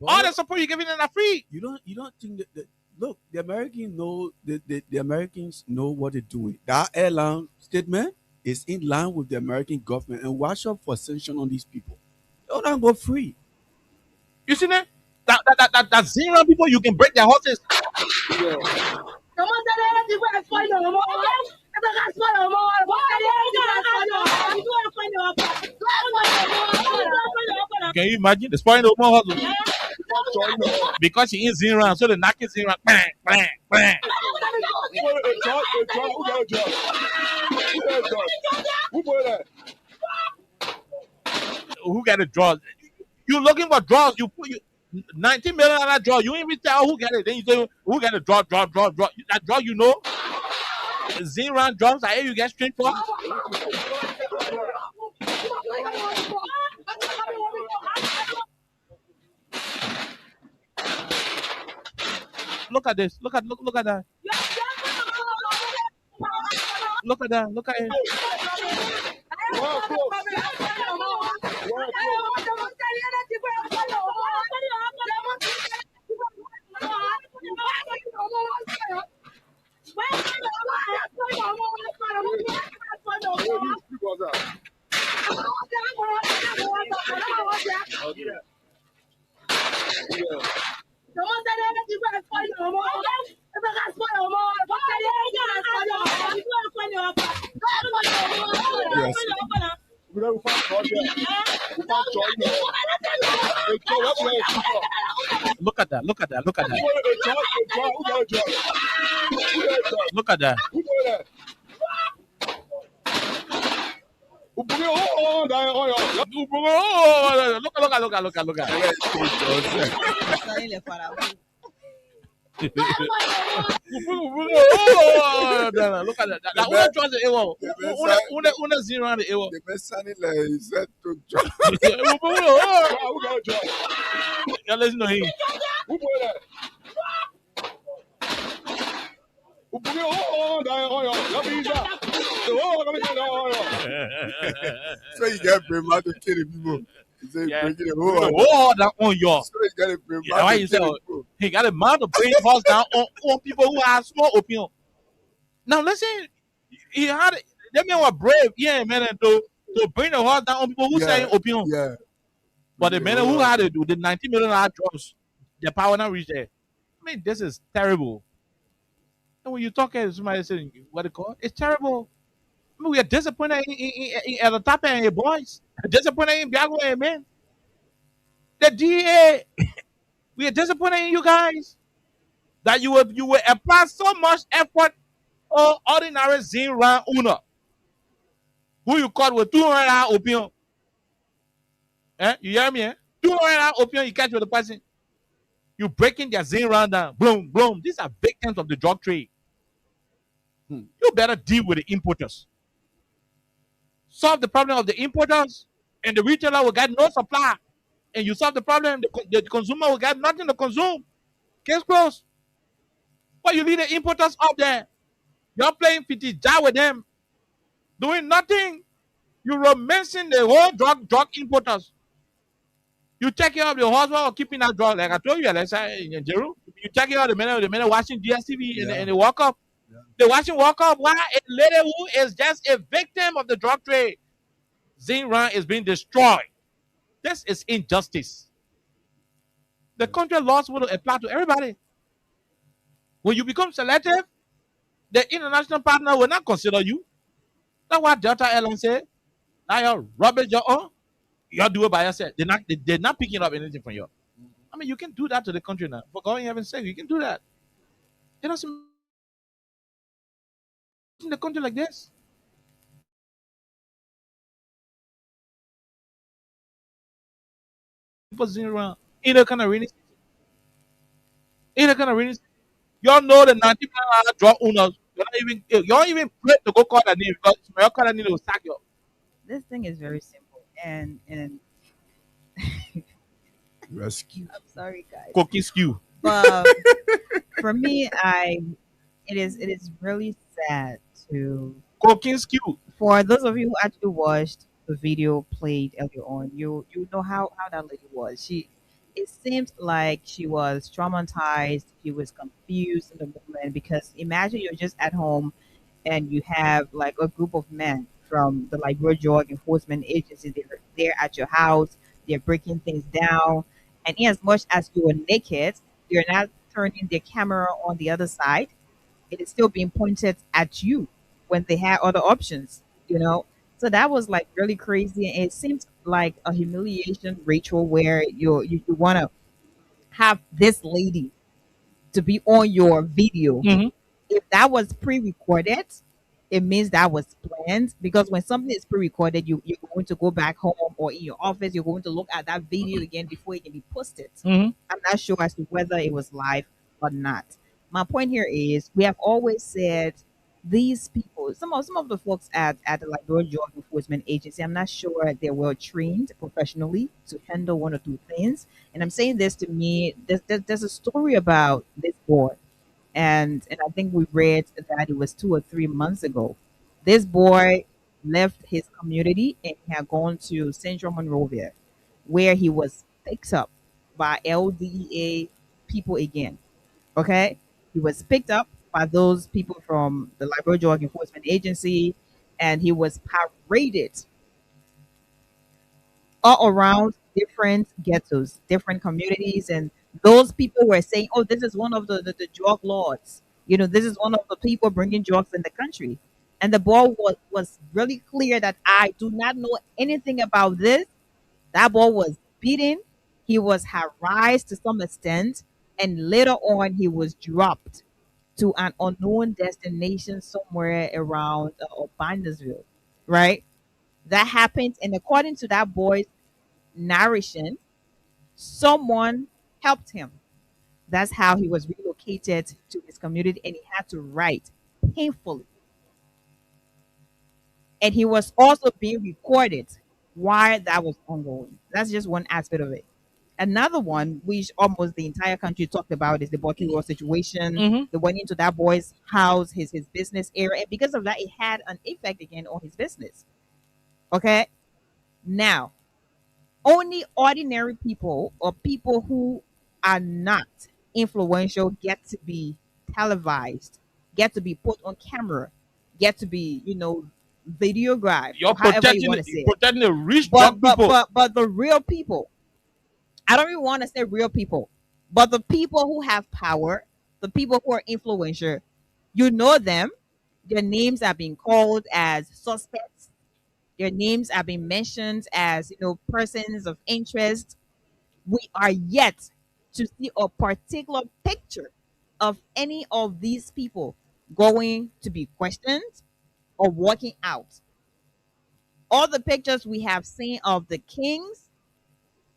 [SPEAKER 12] All the support you're giving them are free.
[SPEAKER 1] You don't think that look, the Americans know the Americans know what they're doing. That airline statement is in line with the American government and watch out for sanction on these people. Don't not go free.
[SPEAKER 12] You see that? That zero people you can break their horses. Can you imagine the spoiling the woman hustle? Because she is zero, so the knock is zero. Bang, bang, bang. Who got the draws? You looking for draws? You put 19 million on that draw. You ain't even tell who got it. Then you say who got the draw. That draw, you know. Zero drums. I hear you get straight for. Look at this. Look at that. Look at that. Look at it. Look at that. Look at that. Look at that. Look at that. Look at. Look at that. That one trust the ewo. Una zero on the ewo.
[SPEAKER 1] The best sounding like he said to John.
[SPEAKER 12] You listen to him.
[SPEAKER 1] So you get bring out to kill the people. He said breaking the
[SPEAKER 12] whole down on y'all.
[SPEAKER 1] So you got to bring
[SPEAKER 12] Yeah, why you say he got a man to bring horse down on people who have small opinion. Now listen, he had them men were brave, yeah, man, and though to bring the horse down on people who selling opium.
[SPEAKER 1] Yeah.
[SPEAKER 12] But the men who had it, the $90 million drugs, the power not reach there. I mean, this is terrible. And when you talk to somebody saying what it called, it's terrible. I mean, we are disappointed in El Tape and your boys. Disappointed in Biago and men. The DA, we are disappointed in you guys that you will apply so much effort on ordinary Zinran Una, who you caught with 200 opium. You hear me? 200 opium you catch with the person. You breaking their Zinran down. Boom, boom. These are victims of the drug trade. You better deal with the importers. Solve the problem of the importers, and the retailer will get no supply. And you solve the problem, the consumer will get nothing to consume. Case closed. But you leave the importers up there. You're playing 50 jar with them, doing nothing. You're romancing the whole drug importers. You take care of your husband or keeping that drug. Like I told you, Alexa, in Jeru, you take care of the men watching DSTV and they walk up. They watching walk up. Why? A lady who is just a victim of the drug trade. Zinran is being destroyed. This is injustice. The country laws will apply to everybody. When you become selective, the international partner will not consider you. That's what Delta Airlines said. Now you're rubbish your own. You do it by yourself. They're not picking up anything from you. I mean, you can do that to the country now. For God in heaven's sake, you can do that. It doesn't in the country like this. People sitting around in a kind of rainy season. In a kind of rainy season. Y'all know the 90 million drug owners. You don't even pray to go call that name because your call that name will sack you.
[SPEAKER 5] This thing is very simple, and
[SPEAKER 1] rescue.
[SPEAKER 5] I'm sorry, guys.
[SPEAKER 12] Cookie skew.
[SPEAKER 5] But for me, it is really sad to
[SPEAKER 12] cooking skew.
[SPEAKER 5] For those of you who actually watched the video played earlier on, you know how that lady was. It seems like she was traumatized. She was confused in the moment because imagine you're just at home and you have like a group of men from the Liberia Drug Enforcement Agency. They're there at your house. They're breaking things down. And in as much as you are naked, they're not turning their camera on the other side. It is still being pointed at you when they had other options, you know? So that was like really crazy. And it seems like a humiliation ritual where you want to have this lady to be on your video.
[SPEAKER 12] Mm-hmm.
[SPEAKER 5] If that was pre-recorded, it means that was planned, because when something is pre-recorded, you're going to go back home or in your office, you're going to look at that video again before it can be posted.
[SPEAKER 12] Mm-hmm.
[SPEAKER 5] I'm not sure as to whether it was live or not. My point here is we have always said these people, some of the folks at the Liberia Drug Enforcement Agency, I'm not sure they're well trained professionally to handle one or two things. And I'm saying this to me, there's a story about this boy. And I think we read that it was 2 or 3 months ago. This boy left his community and had gone to Central Monrovia, where he was picked up by LDEA people again. Okay? He was picked up by those people from the Liberia Drug Enforcement Agency, and he was paraded all around different ghettos, different communities, and those people were saying, "Oh, this is one of the drug lords. You know, this is one of the people bringing drugs in the country." And the boy was really clear that I do not know anything about this. That boy was beaten. He was harassed to some extent, and later on, he was dropped to an unknown destination somewhere around Bandersville, right? That happened, and according to that boy's narration, someone helped him. That's how he was relocated to his community, and he had to write painfully. And he was also being recorded while that was ongoing. That's just one aspect of it. Another one, which almost the entire country talked about, is the Bucky Road situation.
[SPEAKER 12] Mm-hmm.
[SPEAKER 5] They went into that boy's house, his business area, and because of that, it had an effect again on his business. Okay? Now, only ordinary people or people who are not influential get to be televised, get to be put on camera, get to be, videographed,
[SPEAKER 12] You're
[SPEAKER 5] however you want to say it.
[SPEAKER 12] protecting the rich
[SPEAKER 5] But
[SPEAKER 12] drug
[SPEAKER 5] but
[SPEAKER 12] people.
[SPEAKER 5] but but the real people, I don't even want to say real people, but the people who have power, the people who are influential, you know them. Their names are being called as suspects. Their names are being mentioned as persons of interest. We are yet to see a particular picture of any of these people going to be questioned or walking out. All the pictures we have seen of the kings,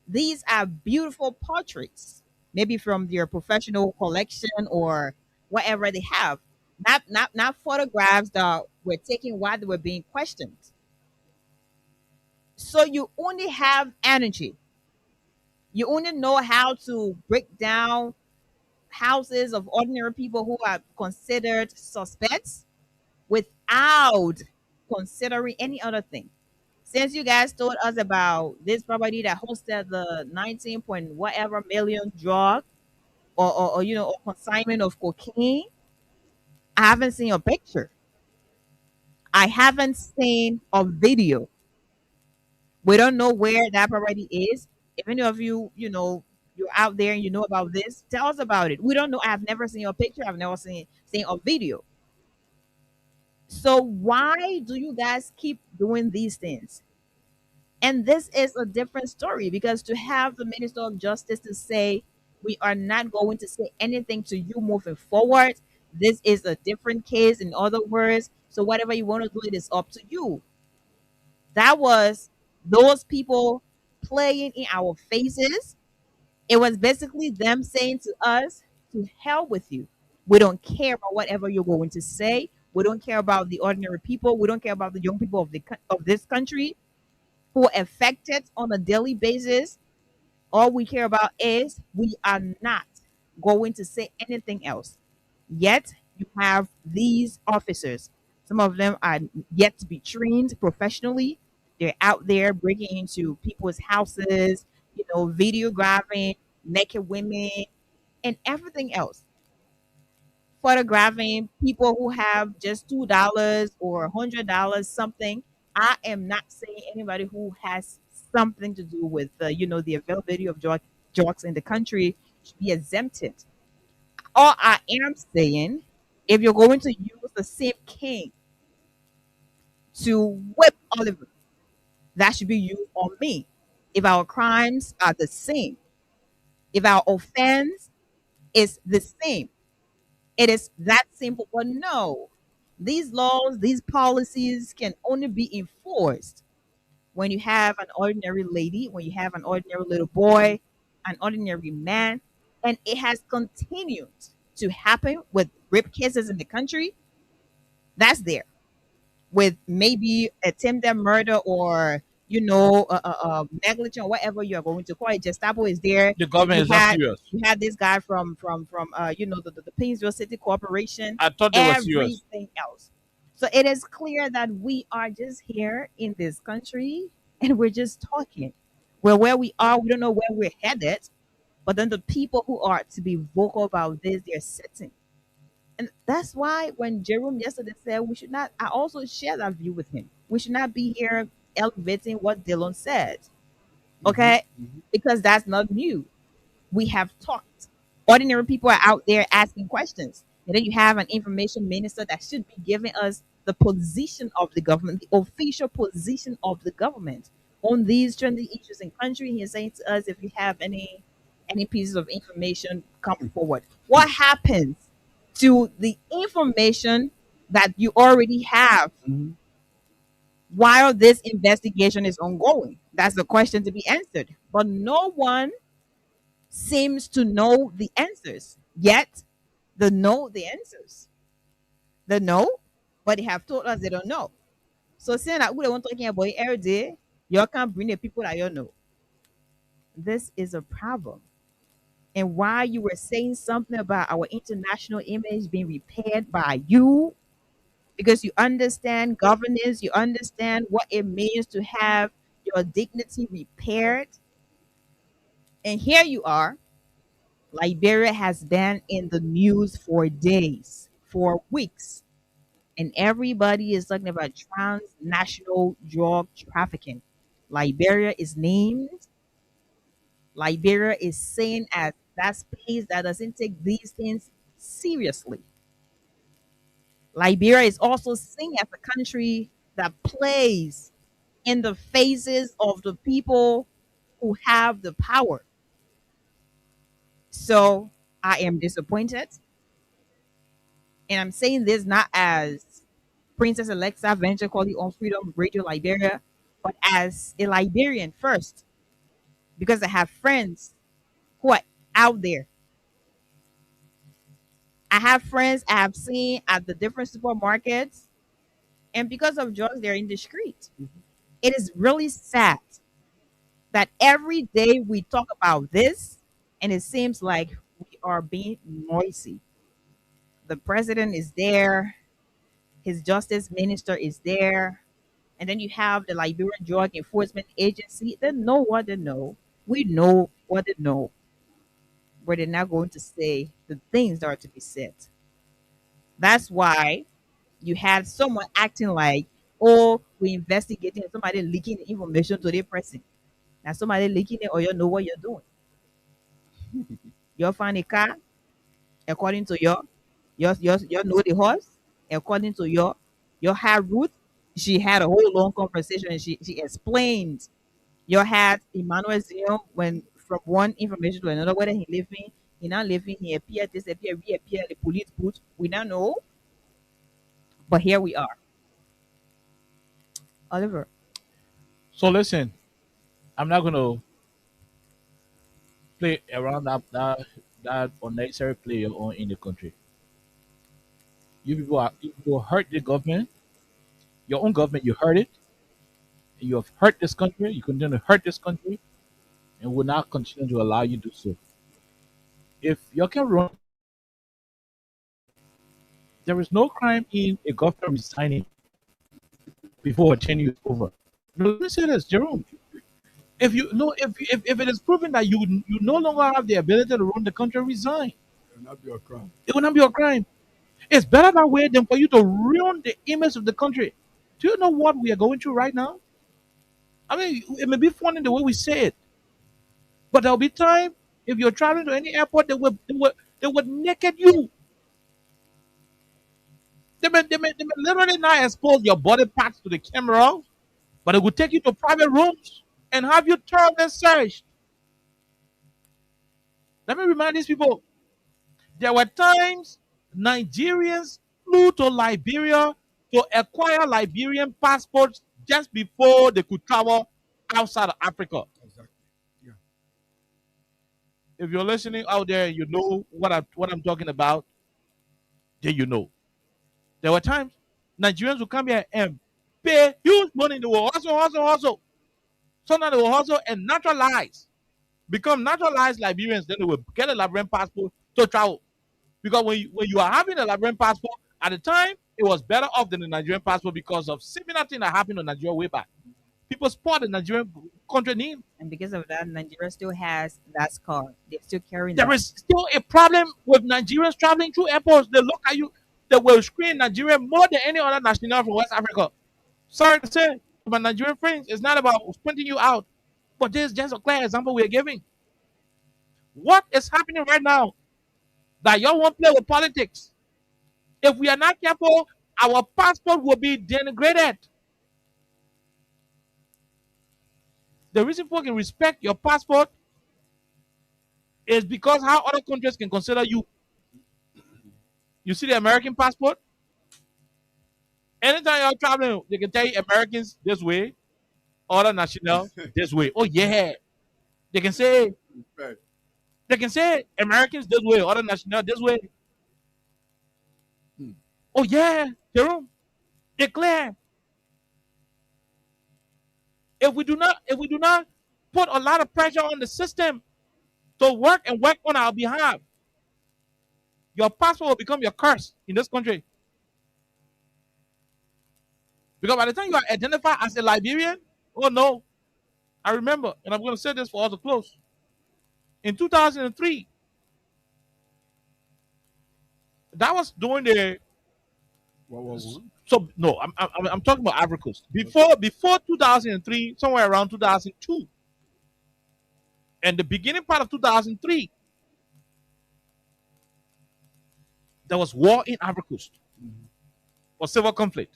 [SPEAKER 5] these are beautiful portraits, maybe from their professional collection or whatever they have. Not photographs that were taken while they were being questioned. So you only have energy. You only know how to break down houses of ordinary people who are considered suspects without considering any other thing. Since you guys told us about this property that hosted the 19 point whatever million drug or consignment of cocaine, I haven't seen a picture. I haven't seen a video. We don't know where that property is. If any of you, you're out there and you know about this, tell us about it. We don't know. I've never seen a picture. I've never seen a video. So why do you guys keep doing these things? And this is a different story because to have the Minister of Justice to say, we are not going to say anything to you moving forward, this is a different case, in other words. So whatever you want to do, it is up to you. That was those people playing in our faces. It was basically them saying to us, to hell with you. We don't care about whatever you're going to say. We don't care about the ordinary people. We don't care about the young people of this country who are affected on a daily basis. All we care about is we are not going to say anything else. Yet you have these officers. Some of them are yet to be trained professionally. They're out there breaking into people's houses, videographing naked women and everything else. Photographing people who have just $2 or $100, something. I am not saying anybody who has something to do with the availability of drugs in the country should be exempted. All I am saying, if you're going to use the same king to whip Oliver, that should be used on me. If our crimes are the same, if our offense is the same, it is that simple. But no, these laws, these policies can only be enforced when you have an ordinary lady, when you have an ordinary little boy, an ordinary man, and it has continued to happen with rape cases in the country. That's there with maybe attempted murder or negligent or whatever you are going to call it. Gestapo is there.
[SPEAKER 12] The government is not serious.
[SPEAKER 5] You had this guy from the Painesville City Corporation.
[SPEAKER 12] I thought they were serious.
[SPEAKER 5] Everything else. So it is clear that we are just here in this country and we're just talking. Well, where we are, we don't know where we're headed. But then the people who are to be vocal about this, they're sitting. And that's why when Jerome yesterday said we should not, I also share that view with him. We should not be here elevating what Dillon said. Okay? Because that's not new. We have talked. Ordinary people are out there asking questions. And then you have an information minister that should be giving us the position of the government, the official position of the government on these trending issues in country. He's saying to us, if you have any pieces of information, come forward. What happens to the information that you already have while this investigation is ongoing? That's the question to be answered. But no one seems to know the answers. Yet, they know the answers. They know, but they have told us they don't know. So saying that we don't talking about it every day, you can't bring the people that you know. This is a problem. And while you were saying something about our international image being repaired by you, because you understand governance, you understand what it means to have your dignity repaired. And here you are. Liberia has been in the news for days, for weeks. and everybody is talking about transnational drug trafficking. Liberia is named. Liberia is seen as that space that doesn't take these things seriously. Liberia is also seen as a country that plays in the faces of the people who have the power. So I am disappointed. And I'm saying this not as Princess Alexa Venture calling on Freedom Radio Liberia, but as a Liberian first, because I have friends who are out there. I have friends I have seen at the different supermarkets, and because of drugs, they're in the street. It is really sad that every day we talk about this, and it seems like we are being noisy. The president is there, his justice minister is there, and then you have the Liberian Drug Enforcement Agency. They know what they know. We know what they know, but they're not going to say the things that are to be said. That's why you had someone acting like, oh, we investigating and somebody leaking information to their person. Now somebody leaking it or you know what you're doing. You find a car according to your know the horse, according to your high route. She had a whole long conversation and she explained your had Emmanuel Zion when from one information to another, whether he living, he not living, he appeared, disappeared, reappeared, the police put. We don't know. But here we are. Oliver.
[SPEAKER 12] So listen, I'm not gonna play around that unnecessary play your own in the country. You people hurt the government, your own government. You hurt it. You have hurt this country. You continue to hurt this country, and will not continue to allow you to do so. If you can run, there is no crime in a government resigning before a tenure is over. No, let me say this, Jerome. If you know, if it is proven that you no longer have the ability to run the country, resign.
[SPEAKER 1] It will not be a crime.
[SPEAKER 12] It will not be a crime. It's better that way than for you to ruin the image of the country. Do you know what we are going through right now? I mean, it may be funny the way we say it, but there'll be time if you're traveling to any airport, they would naked you. They may literally not expose your body parts to the camera, but they would take you to private rooms and have you thoroughly searched. Let me remind these people, there were times Nigerians flew to Liberia to acquire Liberian passports just before they could travel outside of Africa.
[SPEAKER 1] Exactly. Yeah.
[SPEAKER 12] If you're listening out there, you know what I'm talking about. Then you know. There were times Nigerians would come here and pay huge money. They will hustle. So now they will hustle and become naturalized Liberians. Then they will get a Liberian passport to travel. Because when you are having a Liberian passport, at the time, it was better off than the Nigerian passport because of similar thing that happened in Nigeria way back. People spot the Nigerian country name.
[SPEAKER 5] And because of that, Nigeria still has that scar. They're still carrying
[SPEAKER 12] There
[SPEAKER 5] that.
[SPEAKER 12] is still a problem with Nigerians traveling through airports. They look at you, they will screen Nigeria more than any other national from West Africa. Sorry to say, my Nigerian friends, it's not about pointing you out, but this is just a clear example we are giving. What is happening right now that y'all won't play with politics? If we are not careful, our passport will be denigrated. The reason people can respect your passport is because how other countries can consider you. You see the American passport? Anytime you're traveling, they can tell you Americans this way, other national this way. Oh yeah. They can say
[SPEAKER 1] Right.
[SPEAKER 12] Americans this way, other national this way.
[SPEAKER 1] Hmm.
[SPEAKER 12] Oh yeah, Jerome. Declare. If we do not put a lot of pressure on the system to work on our behalf, your passport will become your curse in this country. Because by the time you are identified as a Liberian, oh no, I remember, and I'm going to say this for all to close. In 2003, that was during the So no, I'm talking about Ivory Coast. Before 2003, somewhere around 2002, and the beginning part of 2003, there was war in Ivory Coast, or civil conflict.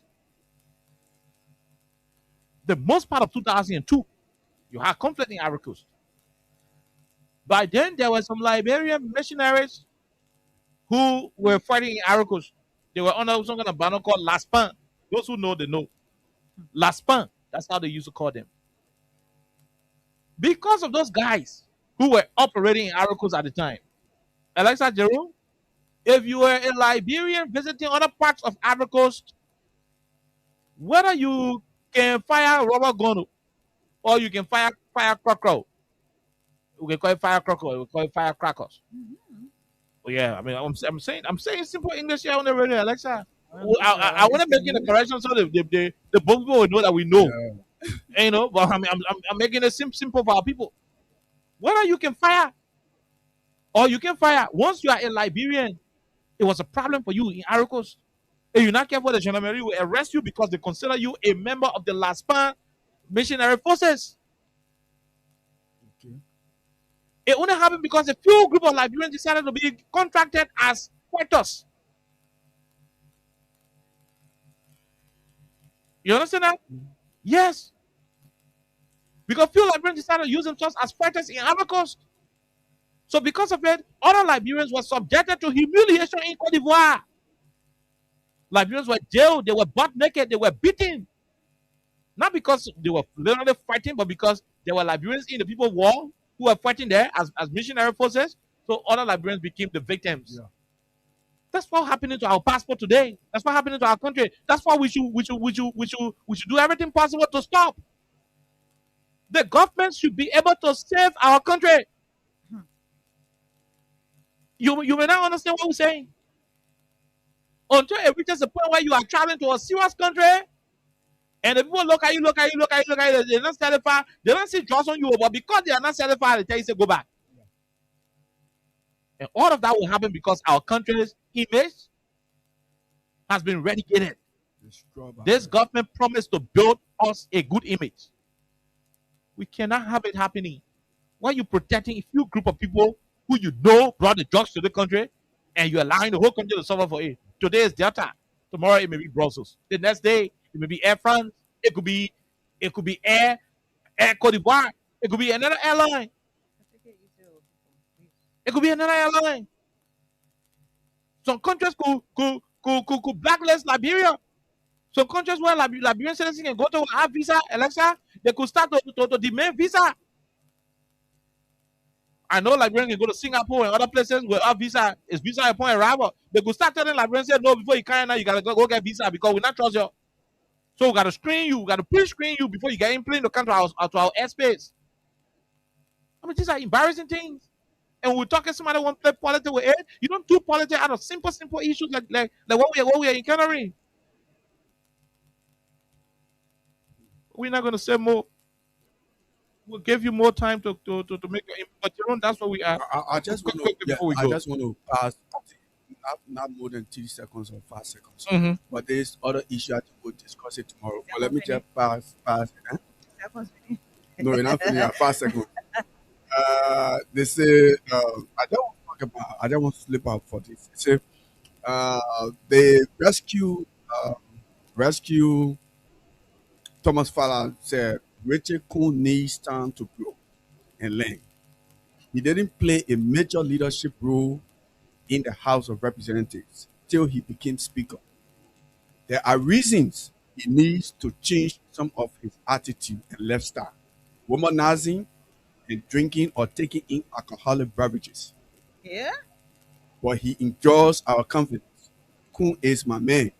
[SPEAKER 12] The most part of 2002, you had conflict in Ivory Coast. By then, there were some Liberian missionaries who were fighting in Ivory Coast. They were under some kind of banner called Laspan. Those who know, they know. Laspan, that's how they used to call them. Because of those guys who were operating in Ivory Coast at the time, Alexa Jerome, if you were a Liberian visiting other parts of Ivory Coast, whether you can fire rubber gun or you can fire firecracker, we can call it firecracker, we call it firecrackers. Oh, yeah, I mean, I'm saying simple English here on the radio, Alexa. I want to make it a correction so the both people will know that we know. You know, but I'm making it simple for our people. Whether you can fire or you can fire, once you are a Liberian, it was a problem for you in Ivory Coast. If you're not careful, the gendarmerie will arrest you because they consider you a member of the Laspan missionary forces. It only happened because a few group of Liberians decided to be contracted as fighters. You understand that? Yes. Because few Liberians decided to use themselves as fighters in Ivory Coast. So because of it, other Liberians were subjected to humiliation in Cote d'Ivoire. Liberians were jailed, they were butt naked, they were beaten. Not because they were literally fighting, but because there were Liberians in the People War who were fighting there as missionary forces. So other Liberians became the victims. Yeah. That's what's happening to our passport today. That's what's happening to our country. That's why we should do everything possible to stop. The government should be able to save our country. You may not understand what we're saying. Until it reaches a point where you are traveling to a serious country, and the people look at you, they're not satisfied. They don't see drugs on you, but because they are not satisfied, they tell you to go back. Yeah. And all of that will happen because our country's image has been relegated. This government promised to build us a good image. We cannot have it happening. Why are you protecting a few group of people who you know brought the drugs to the country, and you're allowing the whole country to suffer for it? Today is Delta. Tomorrow it may be Brussels. The next day it may be Air France. It could be Air Cote d'Ivoire. It could be another airline. It could be another airline. Some countries could blacklist Liberia. Some countries where Liberian citizens can go to have visa, Alexa, they could start to demand visa. I know Liberians can go to Singapore and other places where our visa is visa upon arrival. They could start telling Liberians, say, no, before you carry now, you gotta go get visa because we not trust you. So we gotta screen you, we gotta pre-screen you before you get in plane to come to our airspace. I mean, these are embarrassing things. And we're talking somebody want to play politics with it. You don't do politics out of simple issues like what we are encountering. We're not gonna say more. We'll give you more time to make your input. But Jerome, that's what we are.
[SPEAKER 1] I just want to pass not more than 30 seconds or 5 seconds.
[SPEAKER 12] Mm-hmm.
[SPEAKER 1] But there's other issue I think we'll discuss it tomorrow. But let me just pass. No, you're not finished. 5 seconds. They say I don't want to slip out for this. They say they rescue Thomas Fallon said Richard Kuhn needs time to grow and learn. He didn't play a major leadership role in the House of Representatives till he became Speaker. There are reasons he needs to change some of his attitude and lifestyle, womanizing and drinking or taking in alcoholic beverages.
[SPEAKER 5] Yeah.
[SPEAKER 1] But he enjoys our confidence. Kuhn is my man,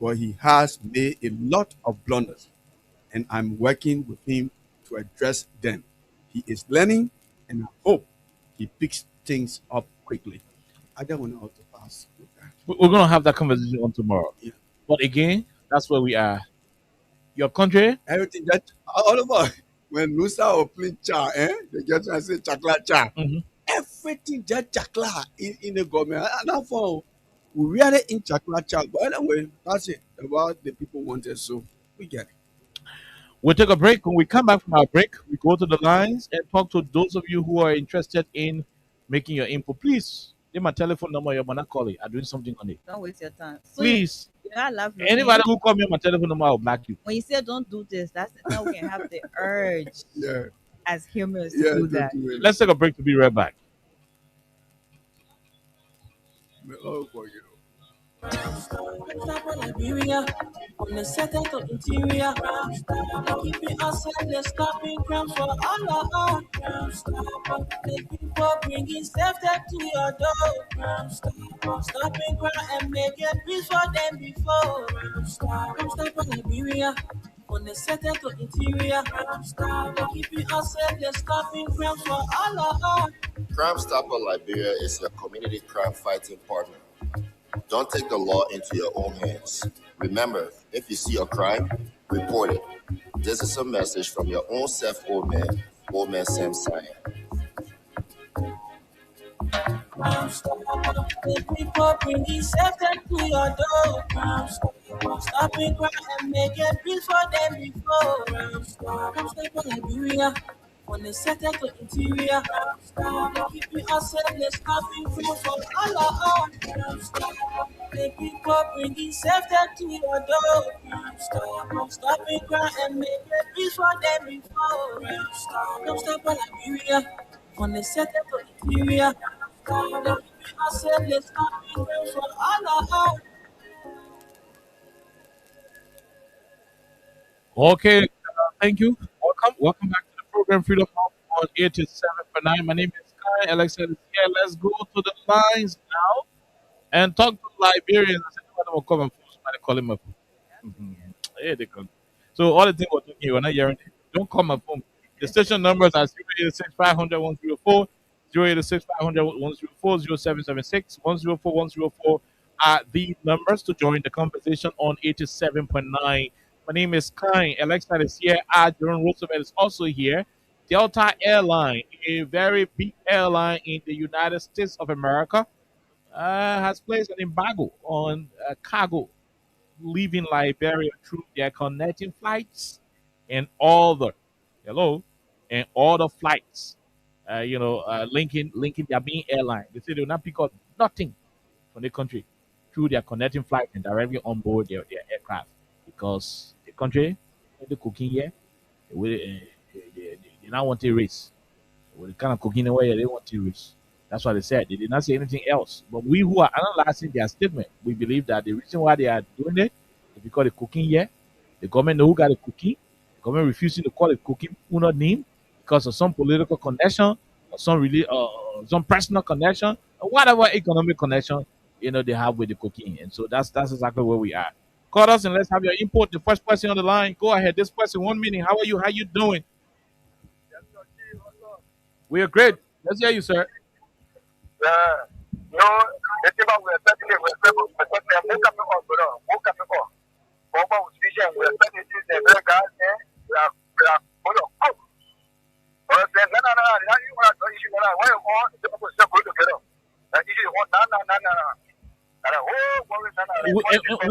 [SPEAKER 1] but he has made a lot of blunders, and I'm working with him to address them. He is learning, and I hope he picks things up quickly. I don't want to pass with that.
[SPEAKER 12] We're going to have that conversation on tomorrow.
[SPEAKER 1] Yeah.
[SPEAKER 12] But again, that's where we are. Your country?
[SPEAKER 1] Everything that, all over, when Nusa or play cha, they get to say chakla cha.
[SPEAKER 12] Mm-hmm.
[SPEAKER 1] Everything that chakla in the government. Not for We really in Chaklacha. But anyway, that's it. About the people wanted, so we get it.
[SPEAKER 12] We'll take a break. When we come back from our break, we go to the lines and talk to those of you who are interested in making your input. Please, give my telephone number. You're not calling. I'm doing something on it.
[SPEAKER 5] Don't waste your time. So
[SPEAKER 12] Please,
[SPEAKER 5] you know, I love
[SPEAKER 12] anybody who call me on my telephone number, I'll block you.
[SPEAKER 5] when you say don't do this, that's now we can have the urge
[SPEAKER 1] Yeah.
[SPEAKER 5] as humans
[SPEAKER 1] Yeah,
[SPEAKER 5] to do
[SPEAKER 1] don't
[SPEAKER 5] that.
[SPEAKER 1] do it.
[SPEAKER 12] Let's take a break to be right back.
[SPEAKER 1] Oh, for you.
[SPEAKER 10] Liberia, from the center to interior, keeping us and stopping crimes for all of us. The people bringing safety to your door. Stopping crime and making peace for them before. Stop Liberia, from the center to interior, keeping us and stopping crimes for all of us.
[SPEAKER 11] Crime Stopper Liberia is your community crime fighting partner. Don't take the law into your own hands. Remember, if you see a crime, report it. This is a message from your own self, Old Man Sam Sayan.
[SPEAKER 10] The people bringing safety to your door. Stopping crime and making peace for them before. Stop Liberia, from the center to interior. Keeping us safe, stopping crime for all of us. The people bringing safety to your door. Stopping crime and making peace for them before. Stop Liberia, from the center to interior. The people are safe, stopping crime for all of us.
[SPEAKER 12] Okay, thank you. Welcome back to the program Freedom Hub on 87.9. My name is Kai. Alexa is here. Let's go to the lines now and talk to Liberians. I said, "Nobody will come and phone. Somebody call him my phone." Here they come. So all the things we're doing here, we're not hearing it. Don't call my phone. The station numbers are 086 500 104, 086 500 104, 0776 104 104 are the numbers to join the conversation on 87.9. My name is Kai. Alexa is here. Jerome Roosevelt is also here. Delta Airline, a very big airline in the United States of America, has placed an embargo on cargo leaving Liberia through their connecting flights and all the flights, linking their main airline. They say they will not pick up nothing from the country through their connecting flight and directly on board their aircraft because the country, the cooking here, they not want a race. With the kind of cooking away they want to race. That's what they said. They did not say anything else. But we who are analyzing their statement, we believe that the reason why they are doing it is because the cooking here, the government know who got the cooking. The government refusing to call it cooking who not name because of some political connection or some personal connection or whatever economic connection they have with the cooking. And so that's exactly where we are. Call us and let's have your input. The first person on the line, go ahead. This person, 1 minute. How are you? How you doing? We are great. Let's hear you, sir.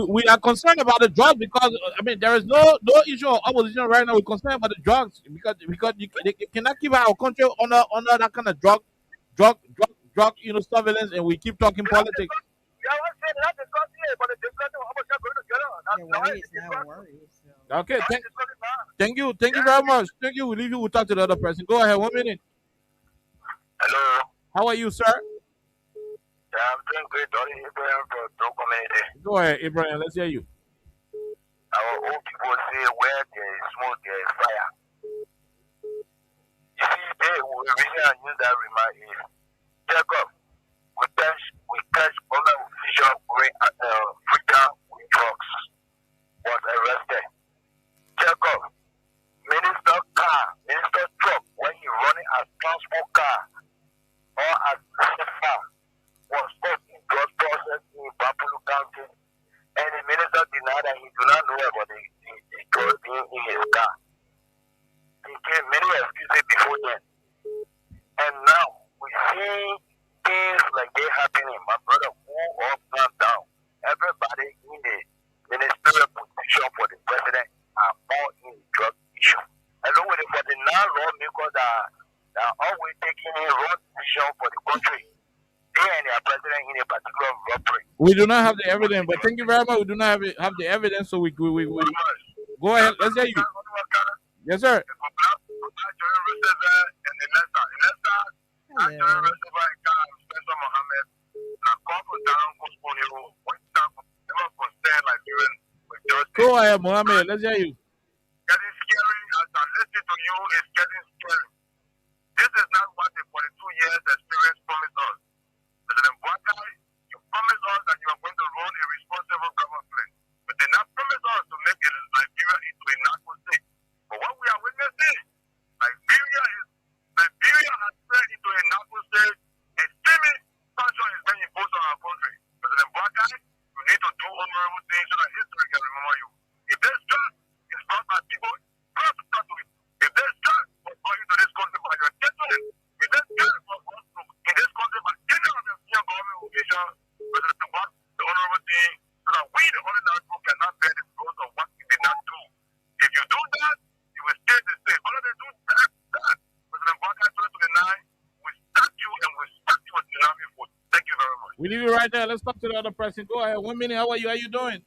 [SPEAKER 12] We are concerned about the drugs because there is no issue of opposition right now. We're concerned about the drugs because they cannot keep our country under that kind of drug surveillance, and we keep talking politics. Okay, thank you very much. Thank you. We'll leave you. We'll talk to the other person. Go ahead. 1 minute.
[SPEAKER 14] Hello.
[SPEAKER 12] How are you, sir?
[SPEAKER 14] Yeah, I'm doing great. Abraham from Pro Community.
[SPEAKER 12] Go ahead, Abraham. Let's hear you.
[SPEAKER 14] Our old people say where there is smoke, there is fire. You see, the reason I use that remark is Jacob, we catch other official going at Africa with drugs, was arrested. Jacob, minister truck, when he running as transport car or as car, was caught in drug process in Bapulu County, and the minister denied that he do not know about the drug being in his car. He gave many excuses before then. And now we see things like they happening. My brother, who all calm down. everybody in the ministerial position for the president are all in the drug issue. Along with it, for the non-lawmakers that are always taking a wrong decision for the country, they and their president in a particular robbery.
[SPEAKER 12] We do not have the evidence, but thank you very much. We do not have the evidence, so we go ahead. Let's hear you. Yes, sir. Go ahead, Mohammed. Let's hear you.
[SPEAKER 14] Getting scary as I listen to you is getting scary. This is not what the 42 years experience promised us. President Buhari, you promised us that you are going to run a responsible government. But did not promise us to make Nigeria into a narco state. But what we are witnessing, Nigeria has turned into a narco state. A extreme sanction is being imposed on our country. President Buhari, you need to do honorable things so that history can remember you. If there's trust, it's brought by people, have to start with. If there's trust for going to this country by your children, if there's trust for us to in this country by any of the senior government officials, President Buhari, the honorable thing, so that we, the ordinary people, cannot bear the fruit of what we did not do. If you do that, you will stay the same. All of them do that. President Buhari, 2029, we start you and we start you with tsunami food. Thank you very much.
[SPEAKER 12] We leave you right there. Let's talk to the other person. Go ahead. 1 minute. How are you? How you doing?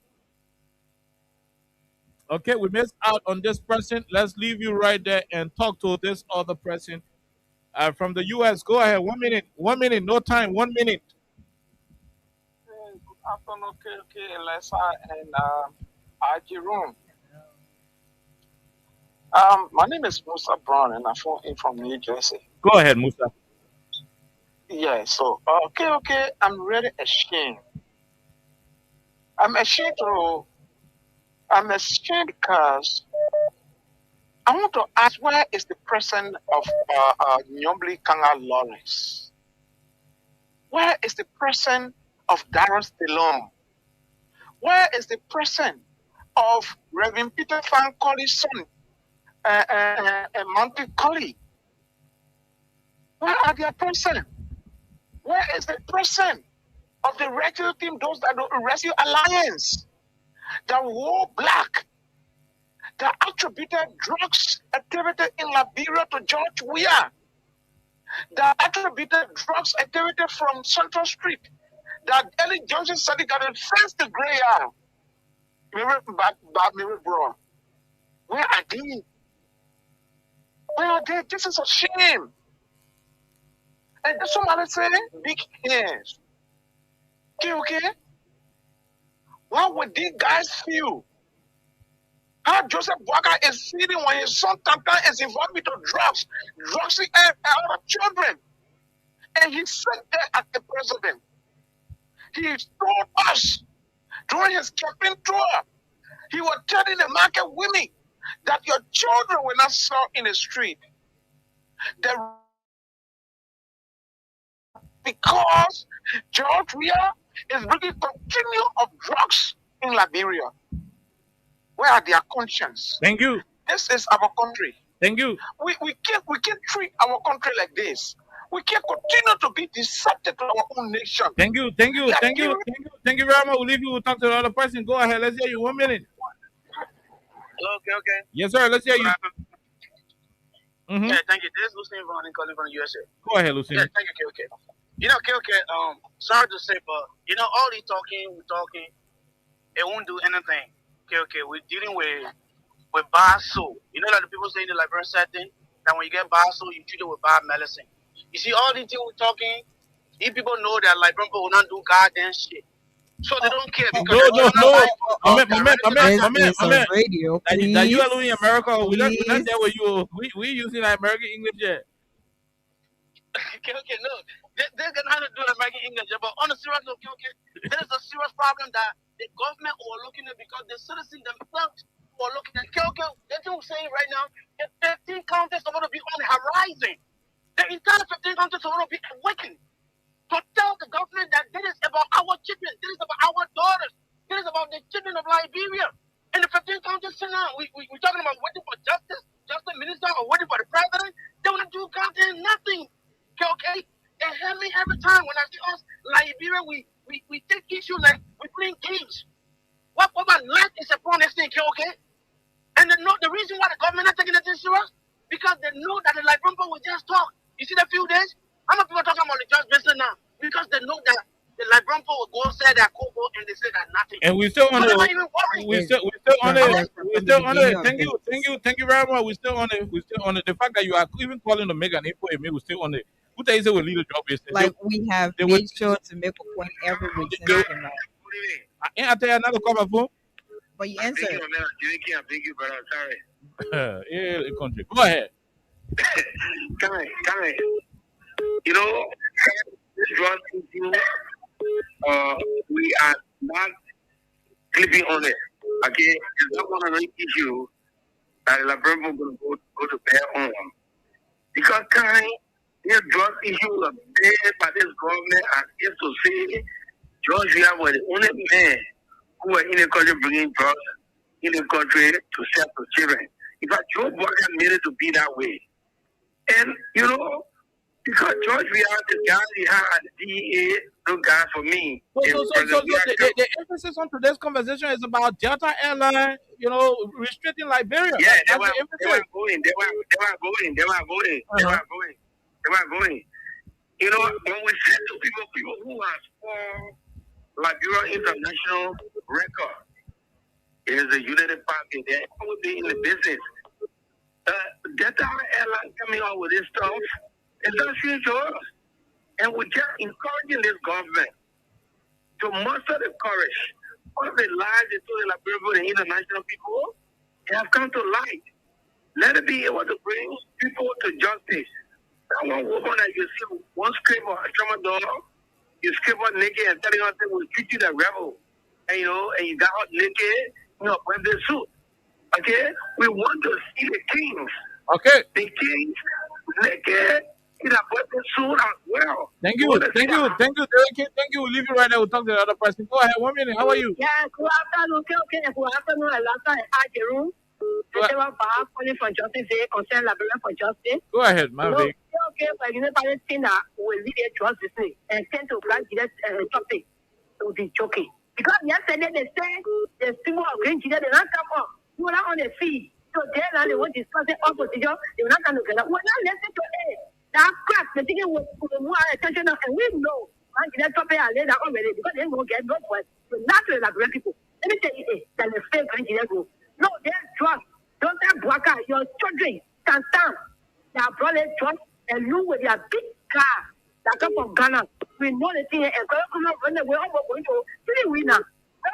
[SPEAKER 12] Okay, we missed out on this person. Let's leave you right there and talk to this other person from the U.S. Go ahead. 1 minute. 1 minute. No time. 1 minute.
[SPEAKER 15] Good afternoon, KK, Elisa, and Jerome. My name is Musa Brown, and I'm from New Jersey.
[SPEAKER 12] Go ahead, Musa.
[SPEAKER 15] Yeah, so, okay, I'm really ashamed. I'm ashamed because I want to ask, where is the president of Nyombli Kanga Lawrence? Where is the president of Darius Delon? Where is the president of Reverend Peter Van Colley's son, Monty Colley? Where are their president? Where is the president of the rescue team, those that do Rescue Alliance, that wore black, that attributed drugs activity in Liberia to George Weah, that attributed drugs activity from Central Street, that Ellie Johnson said he got a first degree. Bro, where are they? Where are they? This is a shame. And that's somebody say, big hands. Okay? What would these guys feel? How Joseph Walker is feeling when his son Tantan is involved with drugs, and other children. And he sat there as the president. He told us during his campaign tour, he was telling the market women that your children will not sell in the street. Because George Weah is bringing continuum of drugs in Liberia. Where are their conscience?
[SPEAKER 12] Thank you.
[SPEAKER 15] This is our country.
[SPEAKER 12] Thank you.
[SPEAKER 15] We can't treat our country like this. We can't continue to be deceptive to our own nation.
[SPEAKER 12] Thank you very much. We'll leave you. We'll talk to the other person. Go ahead. Let's hear you. 1 minute.
[SPEAKER 16] Hello, okay.
[SPEAKER 12] Yes, sir. Let's hear you.
[SPEAKER 16] Yeah, thank you. This is Lucien Vaughn calling from the USA.
[SPEAKER 12] Go ahead, Lucien.
[SPEAKER 16] Yeah, thank you, KOK. You know, KOK, sorry to say, but you know, all these we're talking, it won't do anything. KOK, we're dealing with bad soul. You know that the people say in the Liberian setting that when you get bad soul, you treat it with bad medicine. You see, all these things we're talking, these people know that Liberian people will not do goddamn shit. So they don't care because
[SPEAKER 12] no. Amen.
[SPEAKER 17] Radio,
[SPEAKER 12] that you alone in America. We're not there with you. We using like American English yet.
[SPEAKER 16] Okay, no. They're gonna do American English, but on a serious note, there's a serious problem that the government are looking at because the citizens themselves are looking at. That's what I'm saying right now. The 15 counties are going to be on the horizon. The entire 15 counties are going to be awakened. To tell the government that this is about our children, this is about our daughters, this is about the children of Liberia. And the 15 counties now, we're talking about waiting for justice minister, or waiting for the president. They want to do goddamn nothing. Okay? They hear me every time when I see us, Liberia, we take issue like we playing games okay? And they know the reason why the government not taking it serious because they know that the Liberian people will just talk. You see the few days? How many people talking about the just business now? Because they know that the Liberian people will go say their Kobo and they say that nothing.
[SPEAKER 12] And we still on
[SPEAKER 16] So they're not
[SPEAKER 12] it.
[SPEAKER 16] even worried.
[SPEAKER 12] We still on it. We still on it. Thank you very much. We still on it. We still on it. The fact that you are even calling to make an info and me, we still on it. Who tell you say we lead a job yesterday?
[SPEAKER 17] Like we have made sure to make a point every week since we came out.
[SPEAKER 12] I tell you another call my phone.
[SPEAKER 17] But you answer.
[SPEAKER 14] Thank you, brother. Sorry.
[SPEAKER 12] Yeah, country. Go ahead.
[SPEAKER 14] Come on. You know, this drug issue, we are not clipping on it. Okay, it's not one of the issues that the Liberian people going to go to bear on. Because this drug issue was made by this government as if to say George Weah was the only man who were in the country bringing drugs in the country to sell to children. In fact, Joe Biden made it to be that way. And, you know, because George Weah, the guy he had at the DEA, no guy for me.
[SPEAKER 12] So the emphasis on today's conversation is about Delta Airlines, you know, restricting Liberia.
[SPEAKER 14] Yeah, they
[SPEAKER 12] That's
[SPEAKER 14] were
[SPEAKER 12] the emphasis.
[SPEAKER 14] going. You know, when we said to people who are for Liberia International record, it is a United Party. They will be in the business. Delta Airlines coming out with this stuff, it's not serious to us. And we're just encouraging this government to muster the courage. All of the lies they told the Liberian and international people, they have come to light. Let it be able to bring people to justice. That one woman that you see one scrape of a tramadol, you scrape her naked and telling her that we'll treat you the rebel. And you know, and you got her naked, you know, wear the suit. Okay? We want to see the kings.
[SPEAKER 12] Okay.
[SPEAKER 14] The kings naked in a weapon suit as well.
[SPEAKER 12] Thank you, Derek. Thank you. We'll leave you right there. We'll talk to the other person. Go ahead. 1 minute. How are you?
[SPEAKER 18] Yeah, good afternoon. Good afternoon. Last time I had the room. Calling for justice, concern Liberia for justice.
[SPEAKER 12] Go ahead, my baby.
[SPEAKER 18] Okay, but you know, Palestina will lead a justice and tend to grant this topic to be joking. Because yesterday they said the symbol of green children, they don't come up. You are not on the field. So there now they want to discuss the opposition, they will not come together. We're not listening to it. That crap, the thing will more attention and we know. That topic are laid out already because they won't get no point. So not to Liberian people. Let me tell you this, that the fake green children go. No, they're drugs. Don't have Bwaka. Your children can stand. They are brought in drugs and look with their big car that come from Ghana. We know the thing and come run away. We're going to really win now. We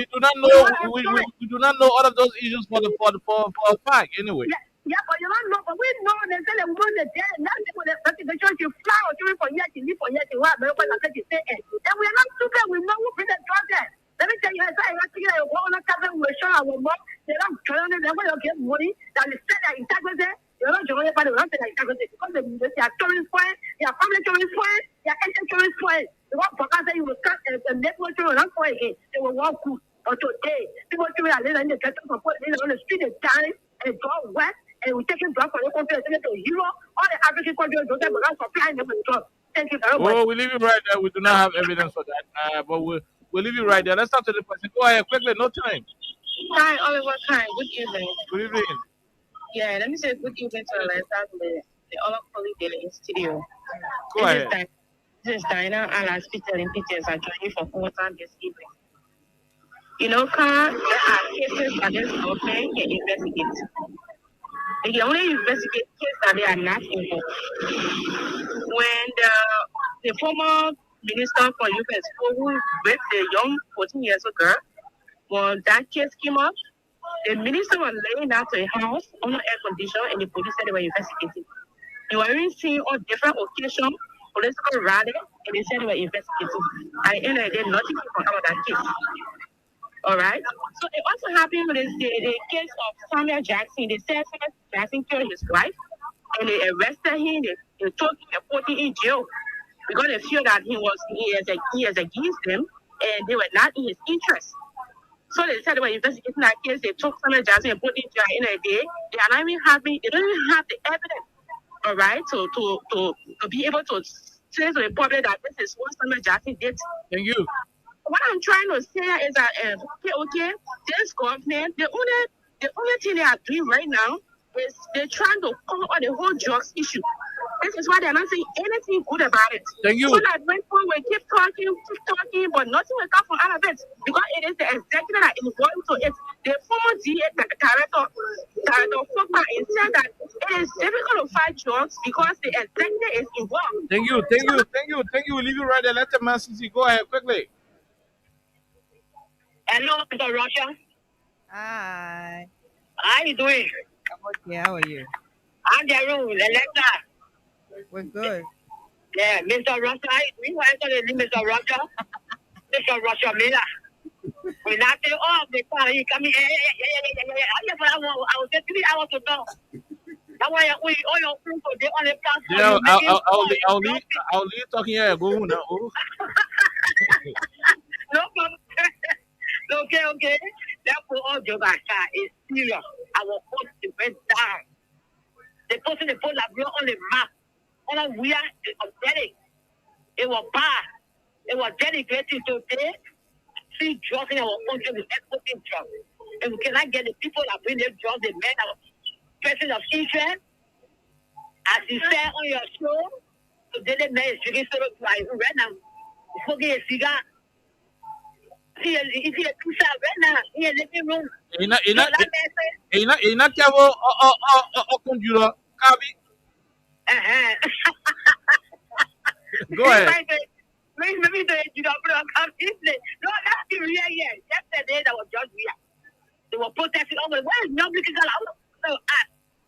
[SPEAKER 18] do
[SPEAKER 12] not know all of those issues for a fact anyway.
[SPEAKER 18] Yeah, but you don't know, but we know they say they want the dead. Now they want the church to fly or to for years, to live for years, to what America is saying. And we are not stupid, we know who bring the project. Let me tell you, I think that one of the will show our mom, they don't try to get money, that is said that integrity, they don't join the party, they don't say that integrity, because they are tourist point, they are family tourist point, they are ethnic tourist point. They want to say you will cut a network to run for again, they will walk good. But today, people are living in the ghetto, on the street, they dying, and go west. And we're taking drugs from the country and sending it to Europe. All the African countries don't have drugs, supplying them with drugs. Thank you very much.
[SPEAKER 12] Oh, we leave it right there. We do not have evidence for that. But we'll leave it right there. Let's talk to the person. Go ahead, quickly. No time.
[SPEAKER 19] Hi, Oliver. Hi. Good evening.
[SPEAKER 12] Good evening.
[SPEAKER 19] Yeah, let me say good evening to the other colleague there in studio.
[SPEAKER 12] Go ahead.
[SPEAKER 19] This is Diana Alas Peter and Peters. I join you for full time this evening. You know, there are cases that this government can investigate. They can only investigate cases that they are not involved. When the former minister for U.S. who raped the young 14 years old girl, when that case came up, the minister was laying out to a house under air condition and the police said they were investigating. You were even seeing on different occasions, political rallies, and they said they were investigating. At the end of the day, nothing came out of that case. All right. So it also happened with the case of Samuel Jackson. They said Samuel Jackson killed his wife, and they arrested him. They took him and put him in jail because they feel that he is against them, and they were not in his interest. So they said they were investigating that case. They took Samuel Jackson and put him in jail. In a day, they are not even having. They don't even have the evidence. All right. To be able to say to the public that this is what Samuel Jackson did.
[SPEAKER 12] Thank you.
[SPEAKER 19] what I'm trying to say is that okay, this government, the only thing they are doing right now is they're trying to cover all the whole drugs issue. This is why they're not saying anything good about it.
[SPEAKER 12] Thank you.
[SPEAKER 19] So that when we keep talking, but nothing will come from out of it because it is the executive that is involved to it. The former DA director Fogba said that it is difficult to fight drugs because the executive is involved.
[SPEAKER 12] Thank you. We'll leave you right there. Let the man see. Go ahead quickly.
[SPEAKER 18] Hello, Mr. Russia.
[SPEAKER 17] Hi.
[SPEAKER 18] How you doing?
[SPEAKER 17] I'm okay. How are you?
[SPEAKER 18] I'm Jerome, Alexa.
[SPEAKER 17] We're good.
[SPEAKER 18] Yeah, Mr. Russia. How you doing? What's the name, Mr. Russia? Mr. Russia Miller. When I say, oh, the car, he come in. Yeah. I was just 3 hours to talk. That's why all your food today on the platform.
[SPEAKER 12] Yeah, I'll leave talking here. Go now.
[SPEAKER 18] No problem. Okay. Therefore, all joke aside is serious. Our post went down. The person they put that on the map. All we are upsetting. It was bad. It was dedicated today. See drugs in our country with exporting drugs. And we cannot get the people that bring their drugs, the men that are persons of interest. As you said on your show, today the man is drinking so much right now. Smoking a cigar. See a pizza right now in a living room.
[SPEAKER 12] Ina kiavo o conjuro kabi. Go ahead.
[SPEAKER 18] Maybe the come easily. No, that's the real year. Yesterday that was just real. They were protesting over where is Nobly?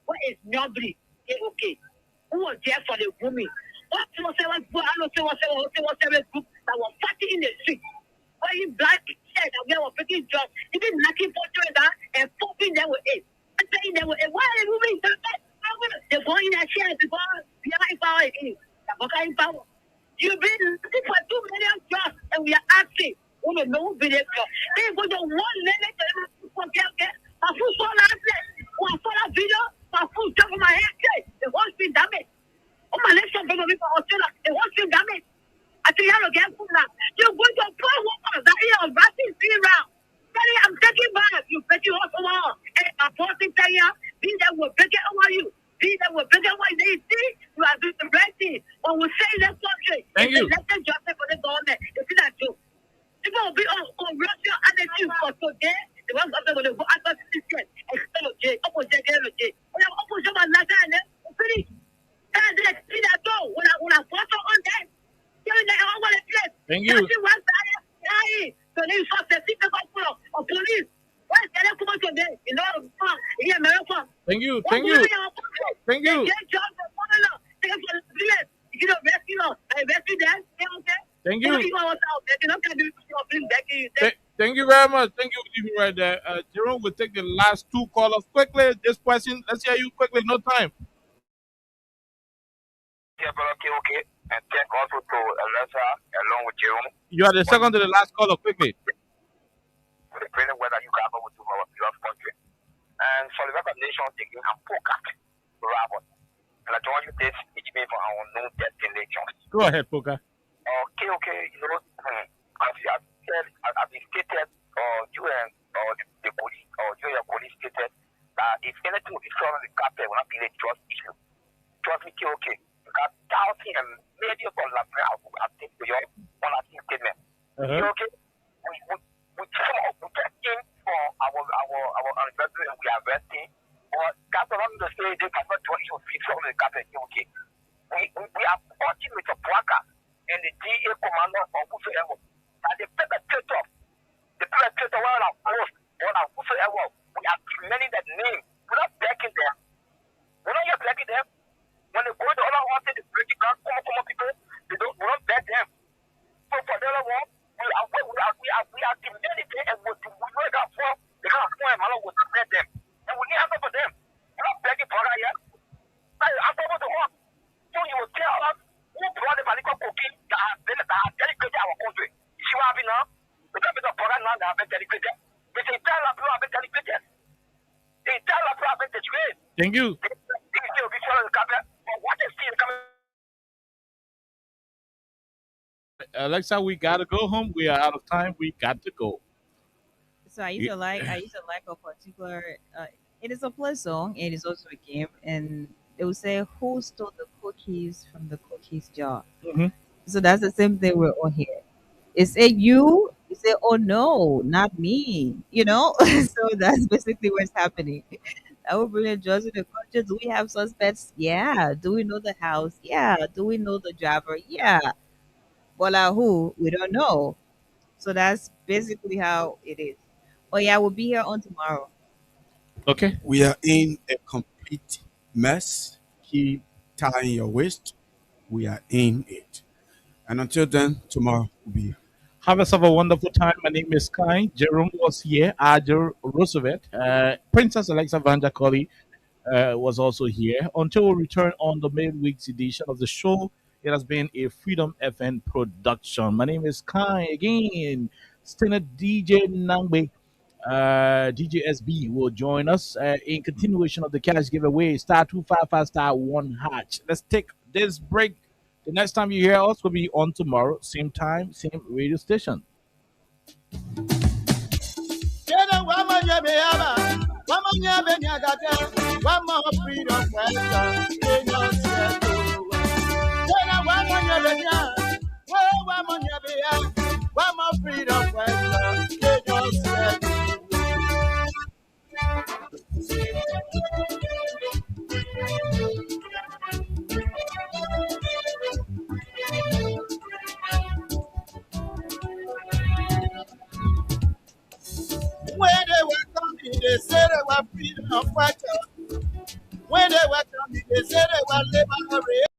[SPEAKER 18] What is Nobly? Okay. Who was there for the women? What was group that was fighting in the street? Why you black said that we were picking jobs, even knocking for and popping them with it. And saying them with it. Why are they moving? They're going in their chairs because we are in power again. They're in power. You've been looking for 2 million jobs and we are asking. We don't know who video job. They go to 1 minute to forget. My food so last day. I saw that video. My food jump on my head. The whole thing damaged. Oh, my legs are going to be for Australia. The whole thing damaged. I think you have to get food now. You're going to put one that here on Ratty 3 round. I'm taking back. You bet you off a wall. And I'm forcing you. These that will break it over you. These that will break it over you. See, you are doing the right thing. When we say that country,
[SPEAKER 12] thank you.
[SPEAKER 18] Let them just for the government. You see that too. People will be on Russia attitude for today. The ones that will go after the system. Expel J. Opposite J. When I'm opposite my last and then finish. And then see that too. When I photo on that.
[SPEAKER 12] Thank you.
[SPEAKER 18] So they saw the people of police. Why is that come today? You know, in America.
[SPEAKER 12] Thank you.
[SPEAKER 18] Thank you.
[SPEAKER 12] Thank you very much. Thank you for leaving right there. Jerome will take the last 2 callers quickly. This question, let's hear you quickly. No time.
[SPEAKER 14] Yeah, but okay. And thank also to Alessa along with Jerome.
[SPEAKER 12] You are the second to the last caller, quickly.
[SPEAKER 14] For the great weather you got over to our beloved country. And for the record nations again, I'm focused to Robert. And I told you this, it's made for our known destinations.
[SPEAKER 12] Go ahead, Poka.
[SPEAKER 14] Okay. You know, as you have said, as been stated, you and the police, or you and your police stated, that if anything will be thrown on the carpet, will not be a trust issue. Trust me, okay. Because doubting and maybe upon that now, I think we are on a statement. Okay? We check in for our anniversary and we are resting. But that's what I'm going to say, they cannot do you fix on the carpet, okay? We are working with a tracker and the DA commander or whosoever. And the perpetrator, while our post, or whosoever, we are demanding that name. We're not backing them. We're not yet backing them. When they go to other houses, they break it down, common people, we don't back them. So for the other one, we are demanding them and we know that for the kind of point Malo would bet them. And we need answer for them. We're not begging for that yet. I'm talking to what? So you will tell us who brought the Maliko cookie that has dedicated our country. You see what happened now? The people of Poland now that have been dedicated. It's the entire people have been dedicated. The entire people have been dedicated.
[SPEAKER 12] Thank you. Alexa, we gotta go home. We are out of time. We got to go.
[SPEAKER 17] So I used to like a particular. It is a play song. It is also a game, and they will say, "Who stole the cookies from the cookies jar?"
[SPEAKER 12] Mhm.
[SPEAKER 17] So that's the same thing we're on here. It say you. You say, "Oh no, not me." You know. So that's basically what's happening. I will bring a judge to the culture. Do we have suspects? Yeah. Do we know the house? Yeah. Do we know the driver? Yeah. But who? We don't know. So that's basically how it is. Oh yeah, we'll be here on tomorrow.
[SPEAKER 12] Okay.
[SPEAKER 1] We are in a complete mess. Keep tying your waist. We are in it. And until then, tomorrow will be here.
[SPEAKER 12] Have yourself a wonderful time. My name is Kai. Jerome was here. Adjo Roosevelt. Princess Alexa Vanja Colley was also here. Until we return on the midweek's edition of the show, it has been a Freedom FN production. My name is Kai again. Still DJ Nangbe. DJ SB will join us in continuation of the cash giveaway. Star 255 star 1 hatch. Let's take this break. The next time you hear us will be on tomorrow, same time, same radio station.
[SPEAKER 20] When they were coming, they said they were freedom fighters. When they were coming, they said they were liberation.